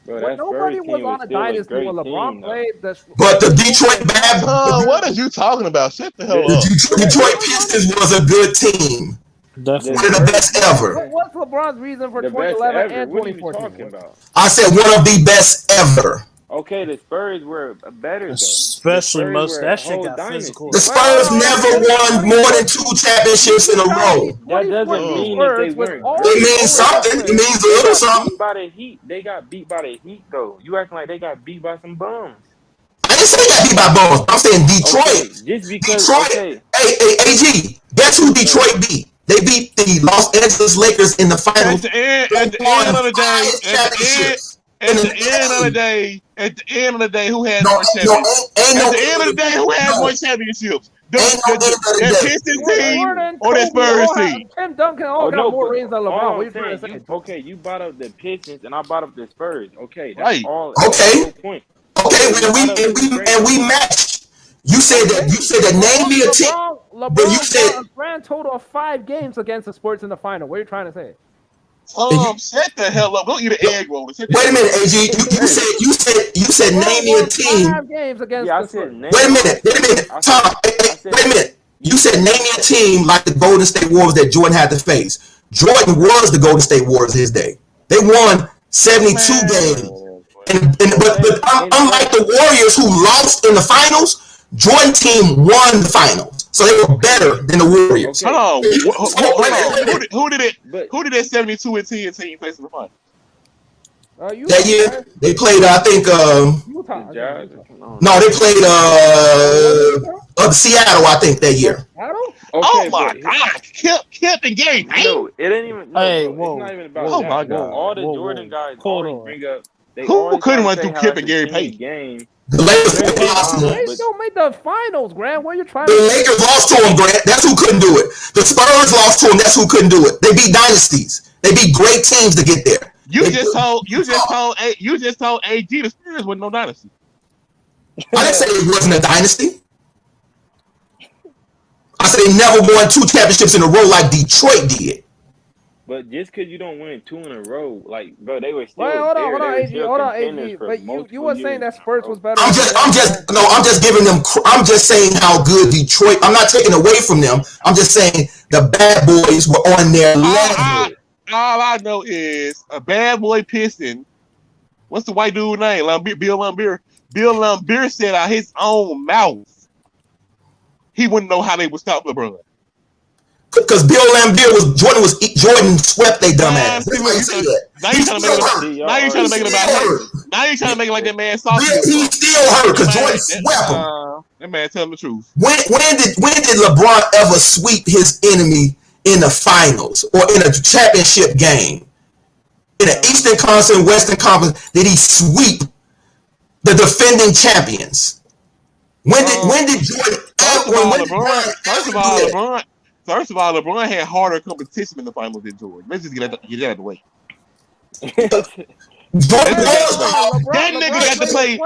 Bro, But that nobody Spurs was team on a still dynasty great when LeBron team, though. played. But the Detroit Bad What are you talking about? Shut the hell the up. Detroit Pistons was a good team. Definitely. One of the best ever. What's LeBron's reason for The best 2011 ever. and What are you 2014? talking about? I said one of the best ever. Okay, the Spurs were better, though. Especially The Spurs most were that a shit whole got dynasty. physical. The Spurs never won more than 2 championships in a row. That doesn't mean that they weren't It means something. It means a little something. beat by the Heat. They got beat by the Heat, though. You acting like they got beat by some bums. I didn't say they got beat by bums. I'm saying Detroit. Okay, just because, Detroit. okay. Hey, AG. Guess who Detroit beat? They beat the Los Angeles Lakers in the finals. At the end of the day, who had more championships? At the end of the day, who had more championships? The Pistons team or the Spurs team? Tim Duncan all got more rings than LeBron. all What you I'm trying to saying, say? okay, you brought up the Pistons and I brought up the Spurs. Okay, that's Right. all. Okay. That's the point. Okay, and we matched. You said that name me a team. LeBron you said- won a grand total of 5 games against the Spurs in the final. What are you trying to say? Shut the hell up. Go eat an egg roll. Wait a minute, AG. You said name me a team. 5 games against Yeah, I the said Spurs. name. Wait a minute, Tom. Wait a minute. You said name me a team like the Golden State Warriors that Jordan had to face. Jordan was the Golden State Warriors his day. They won 72 games. But unlike the Warriors who lost in the finals, Jordan team won the finals. So they were better than the Warriors. Okay. Hold on. Who did it? But Who did that 72 and 10 team face in the final? That year, they played, I think, Utah. the Jazz. no, they played Seattle, I think, that year. Seattle? Oh my God! Kip and Gary Payton. No, it ain't even. No, Hey, bro, whoa. it's not even about Oh that. my bro. God. All the Whoa, Jordan whoa. guys Hold always on. bring up. They Who always couldn't try run to through say Kip how and Gary it's a team Payton? game. The Lakers lost to They them. still made the finals, Grant. What are you trying The to say? Lakers lost to them, Grant. That's who couldn't do it. The Spurs lost to them. That's who couldn't do it. They beat dynasties. They beat great teams to get there. You just told AG the Spurs with no dynasty. I didn't say it wasn't a dynasty. I said they never won 2 championships in a row like Detroit did. But just because you don't win 2 in a row, like, bro, they were still Wait, hold on, there. They were AG, still hold on, contenders AG. for But you multiple were saying years that now, Spurs bro. was better. I'm just giving them. I'm just saying how good Detroit. I'm not taking away from them. I'm just saying the bad boys were on their level. All I know is a bad boy Piston. What's the white dude's name? Bill Laimbeer. Bill Laimbeer said out his own mouth he wouldn't know how they would stop LeBron. Because Bill Laimbeer Jordan swept they dumb ass. That's why you say that. Now you trying to make it about him. Now you trying to make it like that man soft. He still hurt because Jordan swept him. That man tell him the truth. When did LeBron ever sweep his enemy in the finals or in a championship game? In the Eastern Conference and Western Conference, did he sweep the defending champions? When did Jordan? First of all, LeBron had harder competition in the finals than Jordan. Let's just get that out of the way. That nigga got to play.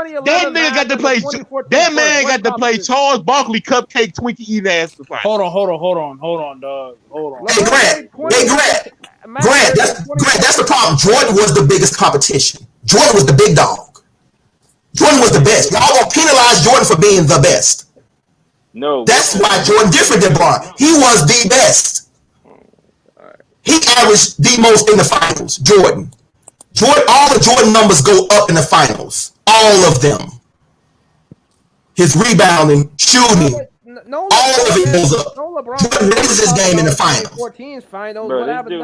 That man got to play Charles Barkley cupcake Twinkie eating ass. Hold on, dog. Hold on. Hey, Grant, that's the problem. Jordan was the biggest competition. Jordan was the big dog. Jordan was the best. Y'all gonna penalize Jordan for being the best. No. That's why Jordan different than LeBron. He was the best. He averaged the most in the finals. Jordan, all the Jordan numbers go up in the finals. All of them. His rebounding, shooting, all of it goes up. Jordan raises his game in the finals. 2014 finals. Bro, what happened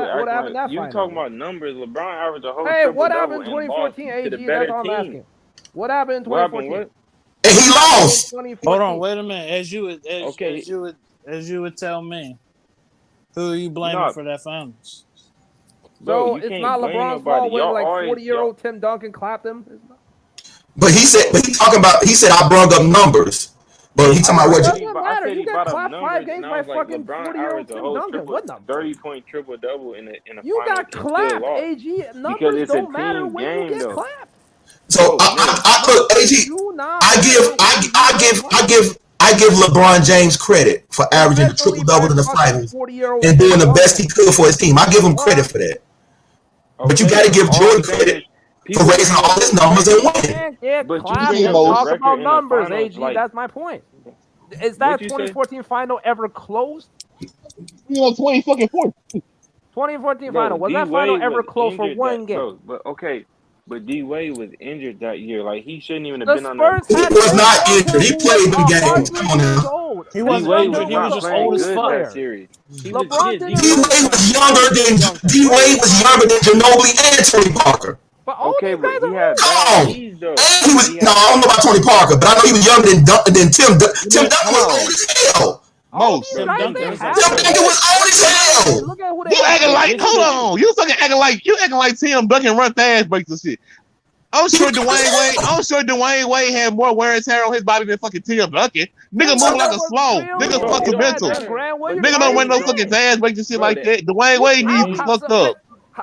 that you final? talking about numbers? LeBron averaged a whole. Hey, what happened in triple-double and 2014? lost to the AG, better that's all I'm team. asking. What happened in 2014? And he lost. Hold on, wait a minute. As you would tell me, who are you blaming for that finals? So it's not LeBron's fault when like 40-year-old Tim Duncan clapped him. But he said I brought up numbers. But he talking about what? Doesn't matter. You got clapped 5 games by fucking 40-year-old Tim Duncan. What number? 30-point triple-double in a You got clapped, AG. Numbers don't matter when you get clapped. So I put AG. I give LeBron James credit for averaging the triple-double in the finals and doing the best he could for his team. I give him credit for that. But you got to give Jordan credit for raising all his numbers and winning. But you talk about numbers, AG. That's my point. Is that 2014 final ever closed? 2014. 2014 final. Was that final ever close for one game? But D Wade was injured that year. Like he shouldn't even have been on that. He was not injured. He played the games. Come on now. He wasn't injured. He was just old as fuck. D Wade was younger than Ginobili and Tony Parker. But he had bad knees, though. I don't know about Tony Parker, but I know he was younger than Tim. Tim Duncan was old as hell. Tim Duncan was old as hell. You acting like, hold on. You acting like Tim Duncan run fast breaks and shit. I'm sure Dwayne Wade had more wear and tear on his body than fucking Tim Duncan. Nigga move like a slow. Nigga fucking mental. Nigga don't run no fucking fast breaks and shit like that. Dwayne Wade needs to fucked up.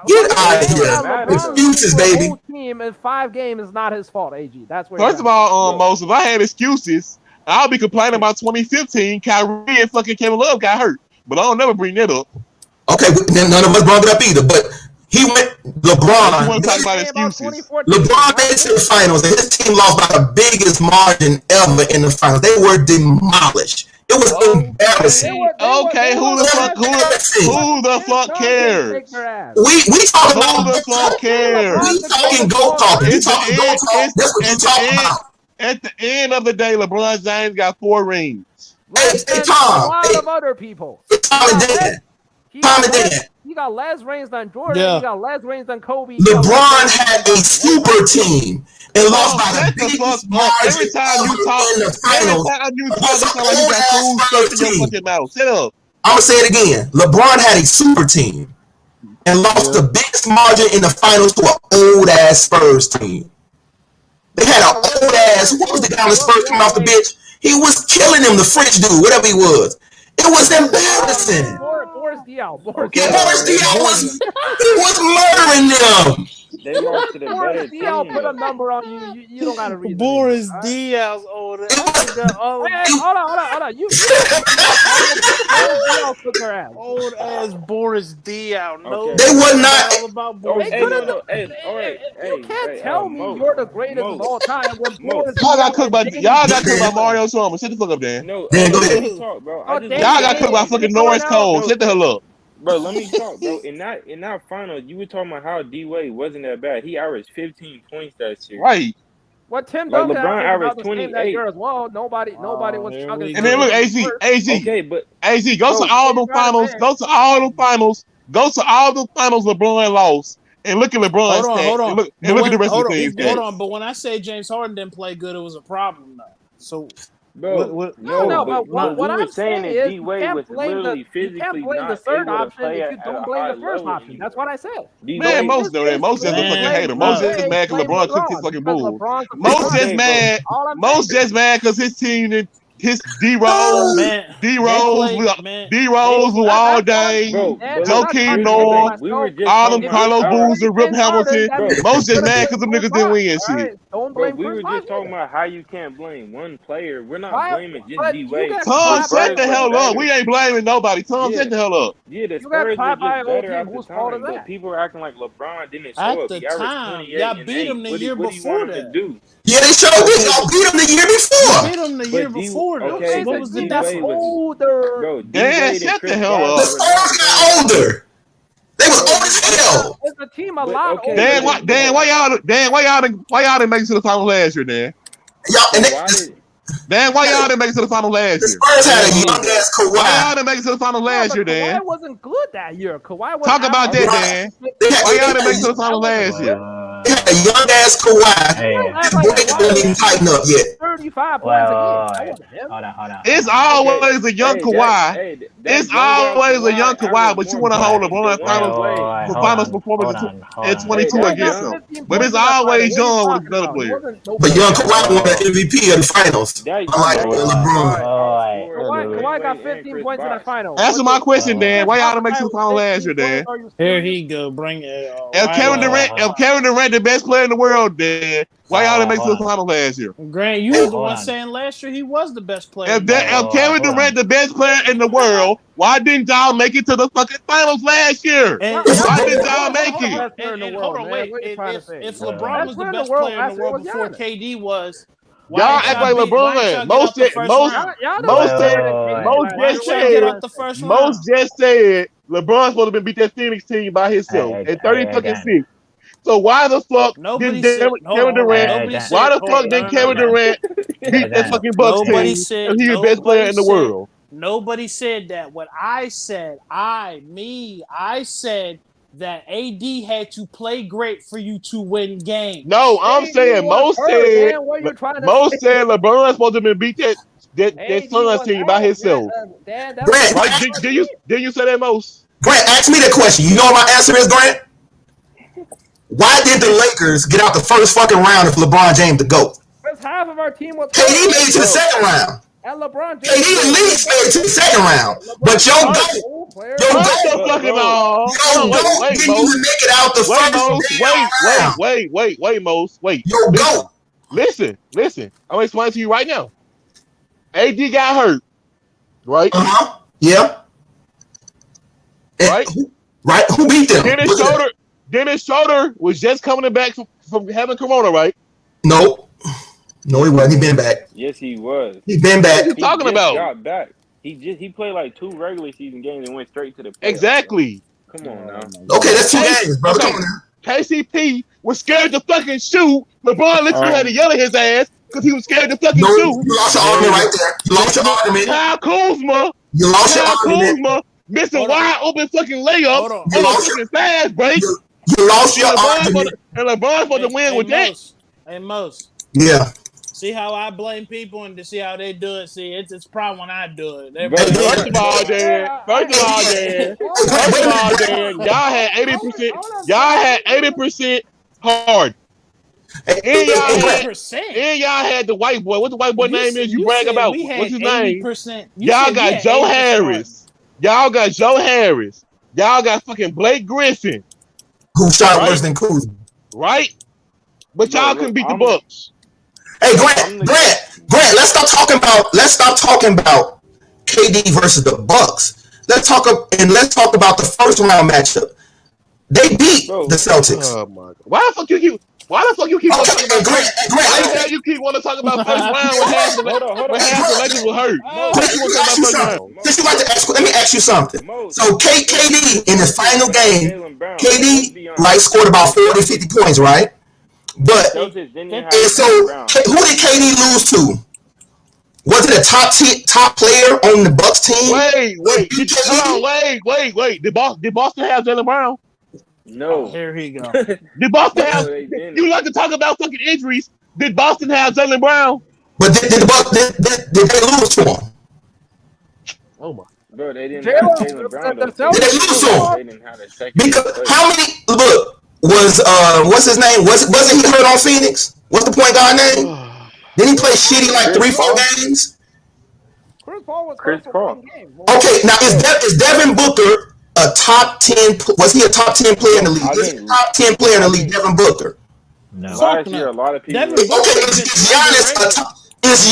Get out of here. Excuses, baby. Whole team in 5 games is not his fault, AG. That's where. First of all, Mose, if I had excuses, I'll be complaining about 2015. Kyrie and fucking Kevin Love got hurt, but I don't never bring that up. Okay, none of us brought it up either. But he went. LeBron. LeBron made it to the finals, and his team lost by the biggest margin ever in the finals. They were demolished. It was embarrassing. Okay, who the fuck cares? We talking about who the fuck cares? We talking GOAT talking. You talking GOAT talk? That's what you talking about. At the end of the day, LeBron James got 4 rings. Hey, Tom. A lot of other people. Tom and Dan. You got less rings than Jordan. Yeah. You got less rings than Kobe. LeBron had a super team and lost by the biggest margin. Every time you talk, it's like you got food stuck in your fucking mouth. Shut up. I'm gonna say it again. LeBron had a super team and lost the biggest margin in the finals to an old ass Spurs team. They had an old ass. What was the guy on the Spurs coming off the bench? He was killing him. The French dude, whatever he was. It was embarrassing. Boris Diaw. Boris Diaw was murdering them. They lost to the better Boris Diaw team. put a though. number on you. You don't got a reason. Boris Diaw's older. I forgot all Hey, hold on. You Diaw took her ass. old ass Boris Diaw. No, Okay. They would not. all about Oh, Boris hey, Diaw. no. Hey, all right. You Hey, can't hey, tell me Mo, you're the greatest of Mo. all time when Boris Y'all got Diaw cooked by and Danny y'all got Green- cooked by Mario Summer. Shut the fuck up, Dan. No, Dan, go let ahead. me talk, bro. Oh, I just Dan, Y'all got Dan, cooked by Dan, fucking Dan, Norris Dan, Cole. no. Shut the hell up. Bro, let me talk, bro. In that final, you were talking about how D Wade wasn't that bad. He averaged 15 points that year. Right. What Tim Like, Duncan LeBron averaged about averaged the same that 28. year as well. Nobody was here chugging. we And then look, go. AZ. Okay, but AZ, go Bro, to all you the gotta finals. say it. Go to all the finals. Go to all the finals LeBron lost. And look at LeBron's stats. Hold on. And look But at when- the rest hold of the on, team's hold stats. on. But when I say James Harden didn't play good, it was a problem though. So bro, what- No, but what what we I'm were saying saying is is D you Wade can't was blame literally the physically third not option able to if play you at don't a blame high the first level option. anymore. That's what I said. D Man, Wade, most know that. Most just a Man, fucking hater. no. Most just mad because LeBron cooked his fucking bulls. Most just mad. Most just mad because his team, his D Rose, man, D they Rose, played- man, D Rose, Luol Day, bro. But Joe look, King here's the North, thing. We were just all them talking Carlos about how- Boozer, Rip Hamilton. Bro, Most just mad because them niggas didn't win shit. Don't Bro, blame we were Chris just Bosh talking either. about how you can't blame one player. We're not Why- blaming just but D you Wade. got Tom, clapped by shut the a hell team. up. We ain't blaming nobody. Tom, Yeah. shut the hell up. Yeah, the You got Spurs were clapped by just a whole better team. at the Whose fault is time, but that? people were acting like LeBron didn't show at up. the He averaged time, 28 y'all and beat 8. him the What do year you want before him to that. do? Yeah, they showed this. Y'all beat them the year You before. beat him the year But D- before though. okay, So Okay, what but was the the D team that's Wade difference? was older. bro. D Dan, Wade and shut the Chris hell Bosh up. The were not Spurs playing. got older. They was Bro, old as hell. It's a team a But, lot okay, older. Dan, but why y'all didn't make it to the finals last year, Dan? Y'all and But they, why did Dan, why y'all didn't make it to the finals last the year? Spurs had a Because- young ass Why y'all Kawhi. didn't make it to the finals Yeah, last but year, Dan? Kawhi wasn't good that year. Kawhi was Talk about that, average. Dan. They had, Why they y'all had, didn't make it to the finals That last year? they had a young ass Kawhi. Hey, act like Boy, Kawhi didn't even tighten up yet. 35 points well, a game. That wasn't him. hold on. It's always a young Kawhi. It's always a young Kawhi, but you want to hold LeBron finals Finals performance at 22 Hey, that against young- him. But it's always young with another player. But young Kawhi won the MVP of the finals. That- Unlike that- LeBron. Kawhi got 15 points in the final. Answer my question, Dan. Why y'all didn't make it to the finals last year, Dan? Here he go. Bring it. If Kevin Durant, the best player in the world, Dan, why y'all didn't make it to the Hold finals last year? Grant, you was the Hold one on. saying last year he was the best player. If Kevin hold Durant, the best player in the world, why didn't y'all make it to the fucking finals last year? And- Why didn't y'all make it? And hold on, wait. If LeBron was the Best best player player in the world was before Giannis. KD was, Y'all act like LeBron. Most just get out the first round. Most just said LeBron's supposed to have beat that Phoenix team by himself at 30-6. So why the fuck Nobody did said Kevin Durant? nobody Why said- Why the hold fuck on, did no, Kevin no. Durant beat that fucking Bucks Nobody team? said And he the best player in the world. Nobody said that. What I said, I said that AD had to play great for you to win games. No, I'm saying most said most said LeBron's supposed to have beat that Suns team by himself. Grant, Right? Did you say that, most? Grant, ask me the question. You know what my answer is, Grant? Why did the Lakers get out the first fucking round if LeBron James the GOAT? Because half of our team was KD made it to the second round. And LeBron KD at least made it to the second round. But your GOAT, First of fucking all, didn't even make it out the first round. Wait, Mose. Wait. Your GOAT. Listen. I'm gonna explain to you right now. AD got hurt, right? Yeah. Right? Right? Who beat them? Dennis Schroeder was just coming back from having corona, right? Nope. No, he wasn't. He been back. Yes, he was. He been back. What you talking about? Got back. He played like 2 regular season games and went straight to the playoffs. Exactly. Come on now. Okay, that's 2 games, brother. Come on now. KCP was scared to fucking shoot. LeBron literally had to yell at his ass because he was scared to fucking shoot. You lost your argument right there. You lost your argument. Kyle Kuzma. You lost your argument. Missing wide open fucking layups on a fucking fast break. You lost your argument. And LeBron's supposed to win with that. Hey, Most. Yeah. See how I blame people and to see how they do it. See, it's probably when I do it. First of all, Dan, y'all had 80%. Y'all had 80% hard. And y'all had the white boy. What the white boy name is? You brag about. What's his name? Y'all got Joe Harris. Y'all got fucking Blake Griffin. Who shot worse than Kuzma? right? But Bro, y'all look, couldn't beat the I'm- Bucks. Hey, I'm the- Grant. Let's stop talking about KD versus the Bucks. Let's talk about the first round matchup. They beat Bro. the Celtics. Oh my God! Why the fuck you keep on talking about? Grant, Why the hell you keep want to talk about first round when half the Lakers were hurt? Why you want to talk about first round? Since you like to ask, let me ask you something. Mo, So KD in his final game, Jaylen Brown, KD like scored about 40, 50 points, right? But Celtics didn't have and so Jaylen Brown. who did KD lose to? Was it a top player on the Bucks team? Wait. Did Boston have Jaylen Brown? No. Here he go. Did Boston No, have? they didn't. You like to talk about fucking injuries? Did Boston have Jaylen Brown? But did the Bucks did they lose to him? Oh my! Bro, they didn't Jaylen- have Jaylen Brown. the though. Celtics- They lose to him. They didn't have a second. Because how many was what's his name? Wasn't he hurt on Phoenix? What's the point guard name? Didn't he play shitty like Chris 3-4 Paul. games? Chris Paul was Chris hurt for Paul. one game. Okay, now is Devin Booker a top 10? Was he a top 10 player in the league? I Is he a think- top 10 player in the league? Devin Booker. No. Last year, a lot of people. Devin Okay, is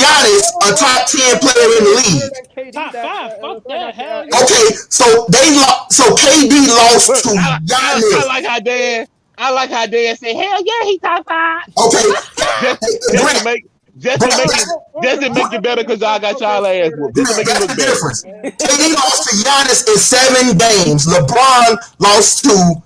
Giannis a top 10 player in the league? Top 5. Fuck that. Hell yeah. Okay, so KD lost Look, to I Giannis. like how Dan said, hell yeah, he top 5. Okay, Just to make it better because y'all got y'all ass whooped. Just to make it that's look the better. difference. KD lost to Giannis in 7 games. LeBron lost to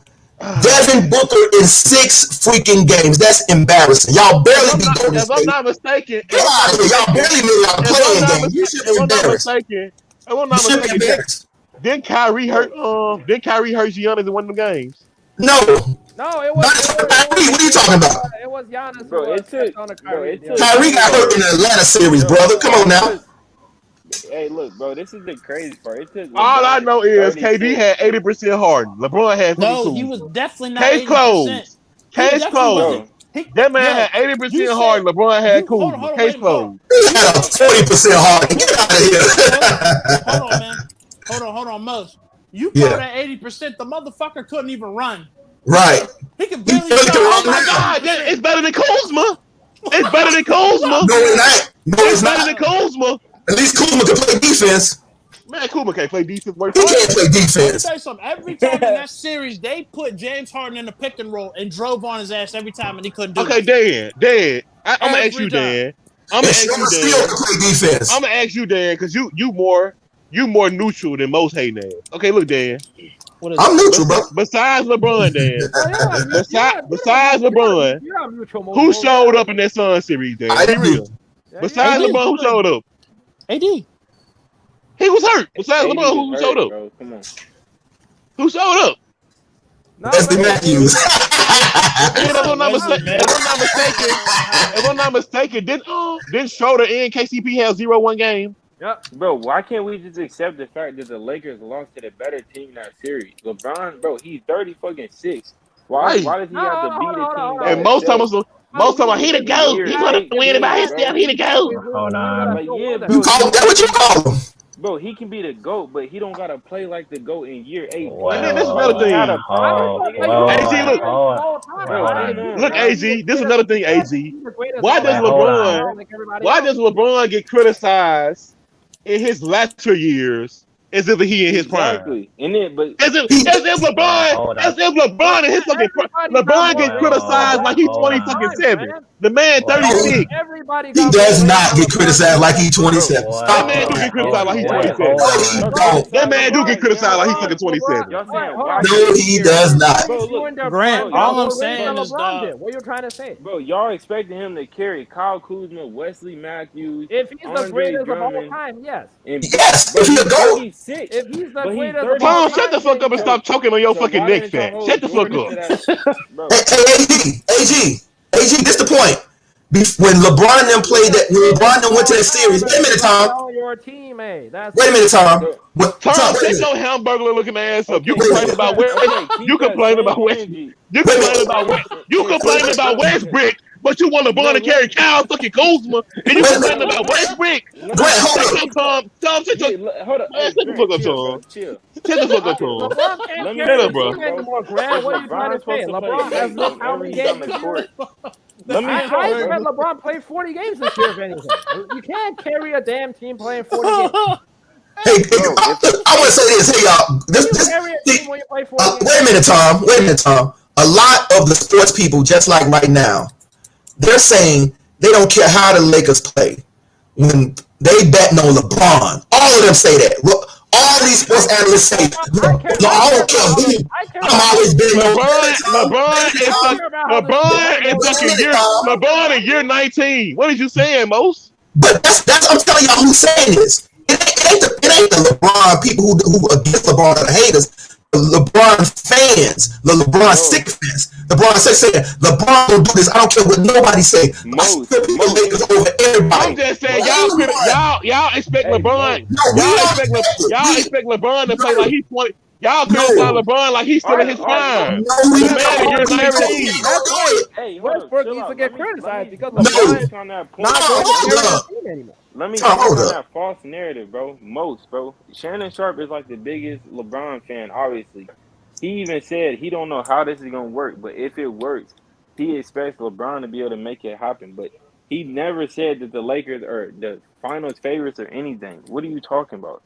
Devin Booker in 6 freaking games. That's embarrassing. Y'all barely beat Golden If I'm State. not mistaken, Get out of here. Y'all barely made y'all playing game. You should be embarrassed. You should be embarrassed. Didn't Kyrie hurt Giannis in one of the games? No, No, it not was. Kyrie. What are you talking about? It was Giannis. Bro, who it took- kept on a bro, Kyrie it deal. took- Kyrie got hurt in the Atlanta series, brother. Come on now. Hey, look, bro, this is the crazy part. It took All I LeBron know is 36. KD had 80% Harden. LeBron had 52. No, he was definitely not Case 80%. closed. He Case definitely closed. wasn't. That man Yo, had 80% you said- Harden. LeBron had you- hold on, Kuzma. hold on, Case wait, closed. He had a 40% Harden. Get out of here. Hold on, man. Hold on, Mos. You Yeah. call that 80%. The motherfucker couldn't even run. Right. He could barely barely run. can run Oh my now. God, it's better than Kuzma. It's better than Kuzma. No, it's not. No, It's it's better not. than Kuzma. At least Kuzma can play defense. Man, Kuzma can't play defense. He can't play Let me defense. tell you something. Every time in that series, they put James Harden in the pick and roll and drove on his ass every time, and he couldn't do Okay, it. Dan. I'm gonna ask Every you, time. Dan. I'm And gonna ask Schroeder you, still Dan. can play defense. I'm gonna ask you, Dan, because you more neutral than most hating ass. Okay, look, Dan. What is I'm neutral, bro. Besides LeBron, Dan. Oh, yeah, Besides LeBron, you're not mutual, Mo. who showed up in that Sun series, Dan? I Be do. real. Besides AD. LeBron, who showed up? AD? He was hurt. Besides AD LeBron, who was showed hurt, up? bro. Come on. Who showed up? No, Wesley but- Matthews. And if I'm not mistaken, didn't Schroeder and KCP have 0-1 game? Yep. Bro, why can't we just accept the fact that the Lakers lost to the better team in that series? LeBron, bro, he's 36. Why? Right. Why does he have to beat a team? by And most himself? times, he the GOAT. He's gonna win it by himself. He the GOAT. Hold on. Like, yeah, bro, You call that what you call him? bro, he can be the GOAT, but he don't gotta play like the GOAT in year 8. And then this is another thing. Look, AG, this is another thing, AG. Why does LeBron get criticized in his latter years as if he in his prime? Exactly. And then, but As if LeBron in his fucking prime. LeBron gets criticized like he's 27. The man 36. Everybody He does not get criticized like he's 27. That Stop man do it. get criticized like he's 27. No, That man do get criticized like he's fucking 27. y'all saying why? no, he does not. Bro, look, Grant, bro, all I'm y'all saying is, dog, what are you trying to say? bro, y'all expecting him to carry Kyle Kuzma, Wesley Matthews, If he's the Andre greatest of all Drummond, time, yes. and Yes, bro, if he a he's GOAT. 36. If he's the But he's greatest 30. of all Tom, time, shut the fuck up and stop choking on your fucking why neck didn't y'all fat. hold Shut the fuck Jordan up. to that- Bro, Hey, AG, this the point. When LeBron and them played that, when LeBron and them went to that series, wait a minute, Tom. your teammate. That's Wait a minute, Tom. So, What, Tom, Tom, wait a shut minute. your hamburger looking ass up. You okay, complain keep about that. West. Okay, keep You that complain same about West. energy. You Wait a complain minute. about West. You Hey, complain about Westbrook, but you want LeBron to carry Kyle fucking Kuzma, and you Wait a complain minute. about Westbrook. Let Grant, me hold Shut up. up, Tom. Tom, shut yeah, your hold up. man. Hey, Shut the Grant, fuck up, chill, bro. Tom. Chill. Shut the fuck up, Tom. LeBron can't Let me Shut carry up, the bro. team bro. anymore, Grant. If What are you trying LeBron's to supposed say? to play LeBron has every missed how every many he's on games the this year? court, let me I talk, expect bro. LeBron play 40 games this year, if anything. You can't carry a damn team playing 40 games. Hey, Bro, if I want to say this. Hey, y'all. You carry a team when you play 40 games. Wait a minute, Tom. Wait a minute, Tom. A lot of the sports people, just like right now, they're saying they don't care how the Lakers play when they betting on LeBron. All of them say that. Look, all these sports analysts say, I don't care who. I'm always betting on LeBron is fucking LeBron in year 19. What is you saying, Mos? But that's I'm telling y'all who's saying this. It ain't the LeBron people who against LeBron are the haters. The LeBron fans, the LeBron sycophants. LeBron saying, LeBron don't do this. I don't care what nobody say. I still pick the Lakers over everybody. I'm just saying, y'all expect hey, LeBron. Mo, Y'all expect LeBron to play like he's 20. Y'all criticize LeBron like he's still in his prime. The man in year 19. That's right. hey, hold up, Westbrook chill needs to out. get Let criticized me because let me LeBron is speak on that point. not going to Hold carry the up. team anymore. Let me Tom, speak hold on up. that false narrative, bro. Bro. Shannon Sharp is like the biggest LeBron fan, obviously. He even said he don't know how this is gonna work, but if it works, he expects LeBron to be able to make it happen. But he never said that the Lakers are the finals favorites or anything. What are you talking about?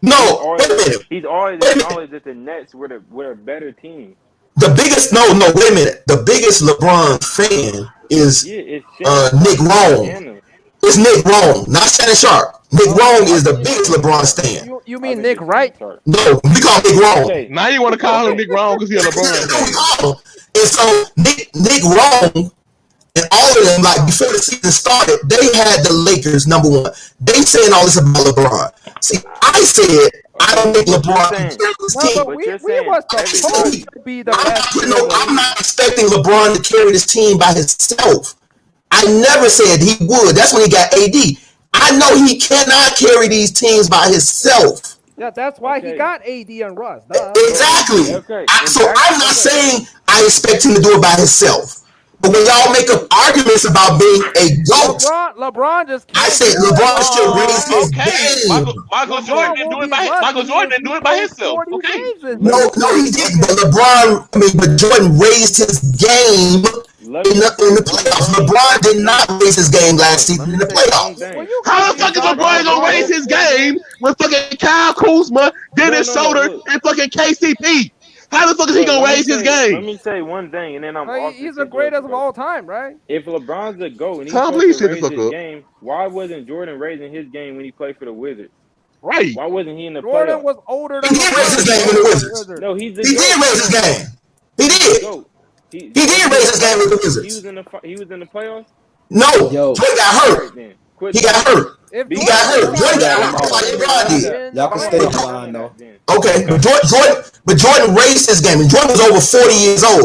No, wait a minute. He's always Wait a minute. acknowledged that the Nets were a better team. The biggest wait a minute. The biggest LeBron fan is Yeah, it's Shannon Nick Sharp Rome. and It's Nick Rome, not Shannon Sharp. Nick Rome is the biggest LeBron stan. You I mean think Nick it's Wright? Shannon Sharp. No, we call Nick Rome. Okay, Now you want to call him Nick Wrong because he's a LeBron fan. And so Nick Rome and all of them, like before the season started, they had the Lakers number one. They saying all this about LeBron. See, I said I don't think LeBron can carry this No, team. but But you're we saying was supposed to be the best team in the I'm league. not expecting LeBron to carry this team by himself. I never said he would. That's when he got AD. I know he cannot carry these teams by himself. Yeah, that's why he got AD and Russ. Duh. Exactly. Okay, So I'm not saying I expect him to do it by himself. But when y'all make up arguments about being a GOAT, LeBron just can't I say do it. LeBron should raise his Okay, game. Michael Jordan didn't do it by himself. Okay. No, he didn't. But but Jordan raised his game in the playoffs. LeBron did not raise his game last season in the playoffs. How the fuck is LeBron gonna raise his game with fucking Kyle Kuzma, Dennis Schroeder, and fucking KCP? How the fuck is he gonna raise his game? Let me say one thing, and then I'm off. He's the greatest of all time, right? If LeBron's a GOAT and he's Tom, supposed please to shut the raise fuck his up. game, why wasn't Jordan raising his game when he played for the Wizards? Right. Why wasn't he in the Jordan playoffs? was older than He did raise his game in the Wizards. No, he's the He did raise his game. He did. GOAT. He did raise his game in the He Wizards. was in the playoffs. No, Jordan got hurt. Then He got hurt. If He got hurt. Jordan got hurt like LeBron did. Y'all can stay offline though. Okay, but Jordan raised his game, and Jordan was over 40 years old.